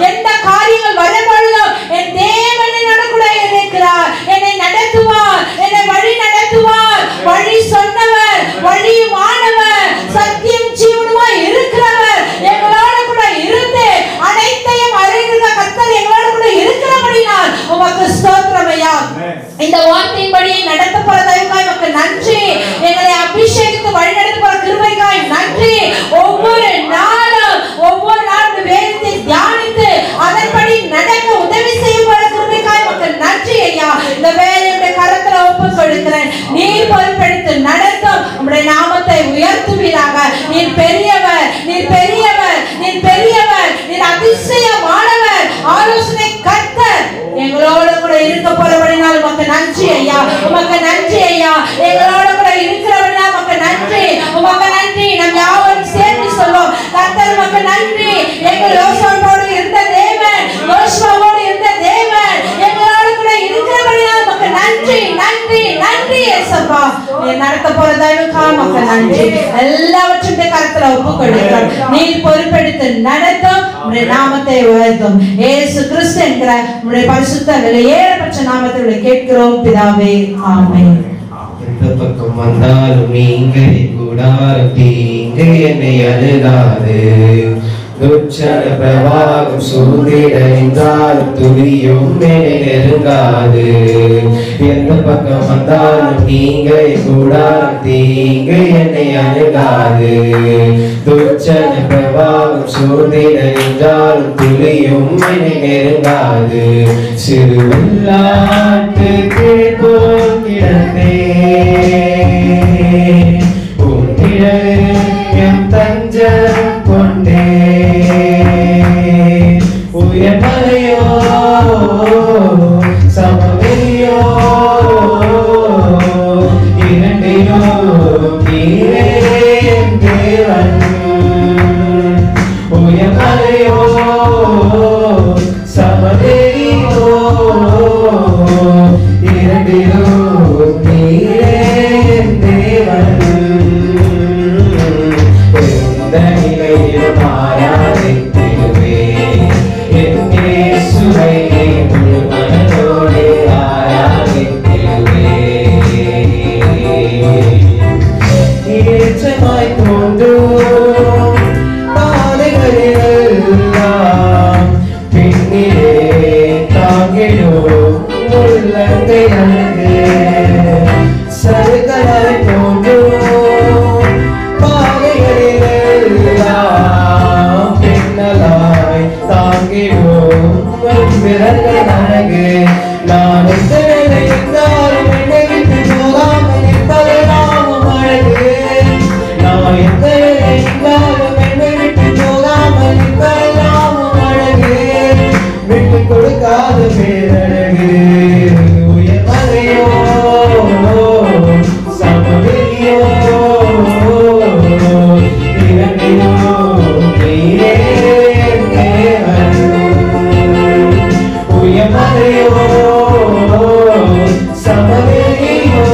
எந்த காரியங்கள் வரும்பொழுதும் என் தேவன் என்னோடு கூட இருக்கிறார், என்னை நடத்துவார், என்னை வழி நடத்துவார். வழி சொன்னவர், வழியுமானவர், சத்தியம் ஜீவனுமாய் இருக்கிறவர் எங்களோடு கூட இருந்து அனைத்தையும் அறிகிற கர்த்தர் எங்களோடு கூட இருக்கிறபடியால் உமக்கு ஸ்தோத்திரம் ஐயா. இந்த வார்த்தையின்படி நடத்த போற தயவுக்காய் உமக்கு நன்றி. எங்களை அபிஷேகித்து வழி நடத்த போற கிருபைக்காய் நன்றி. ஒவ்வொரு நாளும் வேதத்தை தியானித்து அதன்படி நடக்க உதவி செய்ய போற கிருபைக்காய் உமக்கு நன்றி ஐயா. இந்த வேலையுடைய கரத்துல ஒப்பு கொடுக்கிறேன். நீர் பொறுப்பெடுத்து நடத்தும் உம்முடைய நாமத்தை உயர்த்துவீராக. நீர் பெரியவர், நீர் பெரியவர், நீர் பெரியவர், நீர் அதிசயமானவர், ஆலோசனை கர்த்தர். எங்களோட கூட இருக்க போறபடினால் உமக்கு நன்றி ஐயா. உமக்கு நன்றி ஐயா. எங்களோட கூட இருக்கிறபடினால் உமக்கு நன்றி, உமக்கு நன்றி. நாம் யாவரும் சேர்ந்து சொல்வோம், கர்த்தர் உமக்கு நன்றி. எங்கள் யோசுவாவோடு இருந்த தேவன், யோசுவாவோடு இருந்த தேவன் எங்களோட கூட இருக்கிறபடினால் உமக்கு நன்றி, நன்றி, நன்றி இயேசுப்பா. நீர் நடத்த போற தயவுக்காக உமக்கு நன்றி. எல்லாவற்றையும் கர்த்தர் ஒப்பு கொடுக்கிறோம். நீர் பொறுப்பெடுத்து நடத்தும் உம்முடைய நாமத்தை உயர்த்தும். இயேசு கிறிஸ்து என்கிற உம்முடைய பரிசுத்த விலையேறப்பட்ட நாமத்தை கேட்கிறோம் பிதாவே, ஆமென். எந்த பக்கம் வந்தாலும் நீங்க கூடாரம் தீங்கு என்னை அணுகாது. துச்சன பிரவாகம் சூழ்ந்திட என்றாலும் துளியும் என்னை நெருங்காது. எந்த பக்கம் வந்தாலும் நீங்க கூடாரம் தீங்கு என்னை அணுகாது. துச்சன பிரவாகம் சூழ்ந்திட என்றாலும் துளியும் என்னை நெருங்காது. சிறு வெள்ளாட்டு போல் கிடந்தே என் தஞ்சம் கொண்டே உயர் தாங்கிடும் உள்ளங்கை அழகு சருகலாய் தோன்றும் பாதைகளிலெல்லாம் பின்னலாய் தாங்கிடும் விரல்கள் அழகு நான் எந்தாலும் என்னை விட்டு போகாமல் இருப்பதெல்லாம் அழகு நான் எந்தாலும் என்னை விட்டு போகாமல் இருப்பதெல்லாம் அழகு விட்டு கொடுக்காத பேரழகு உயர்மறையோ சமவெளியோ இரண்டையோ நீரே தேவன் உயர்மறையோ சமவெளியோ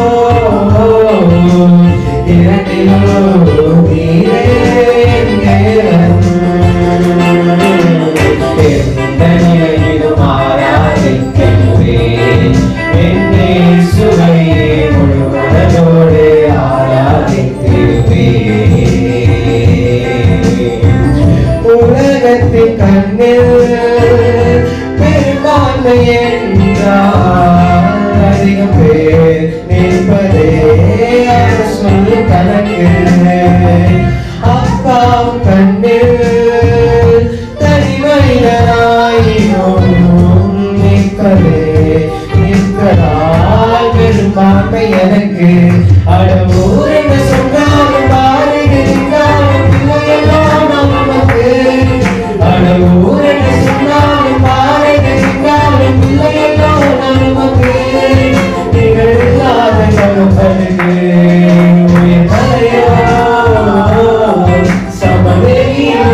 இரண்டையோ நீரே தேவன் எந்த நிலையிலும் ஆராதிக்கின்றேன் என்னை சுவையே முழுவதோடு ஆராதித்திருப்பேன் உலகத்தின் கண்ணில் பெரும்பான்மை என்றால் அதிகம் பேர் நிற்பதே சொல்லு கணக்கு அப்பாவும் கண்ணில் நிற்பதால் பெரும்பான்மை எனக்கு அடவூர் என்ன சொன்னாலும் பாருகிறாலும் பிள்ளையெல்லாம் நமக்கு அடவூர் என்ன சொன்னாலும் பாருகிறாலும் பிள்ளையெல்லாம் நமக்கு நிகழாத கருப்பனுக்கு உயர்மறையோ சமவெளியோ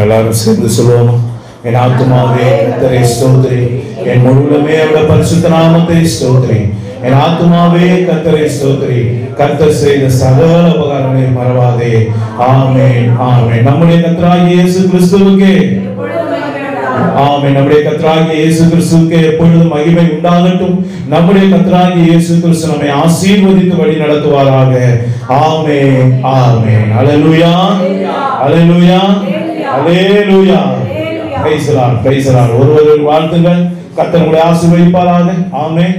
எல்லாரும் சேர்ந்து சொல்லுவோம். என் ஆத்துமாவே கர்த்தரை ஸ்தோத்திரி, என் முழுவதுமே அவருடைய பரிசுத்த நாமத்தை ஸ்தோத்திரி. என் ஆத்துமாவே கர்த்தரை ஸ்தோத்திரி, கர்த்தர் செய்த சகல உபகாரங்களை மறவாதே. ஆமென் ஆமென். நம்முடைய கர்த்தராகிய இயேசு கிறிஸ்துவுக்கே ஆமென். நம்முடைய கர்த்தராகிய இயேசு கிறிஸ்துவுக்கே எப்பொழுதும் மகிமை உண்டாகட்டும். நம்முடைய கர்த்தராகிய இயேசு கிறிஸ்து நம்மை ஆசீர்வதித்து வழி நடத்துவாராக. ஆமென் ஆமென். அல்லேலூயா அல்லேலூயா அல்லேலூயா. Praise the lord praise the lord. ஒருவர் வாழ்த்துங்கள். கர்த்தர் உங்களை ஆசீர்வதிப்பாராக. ஆமென்.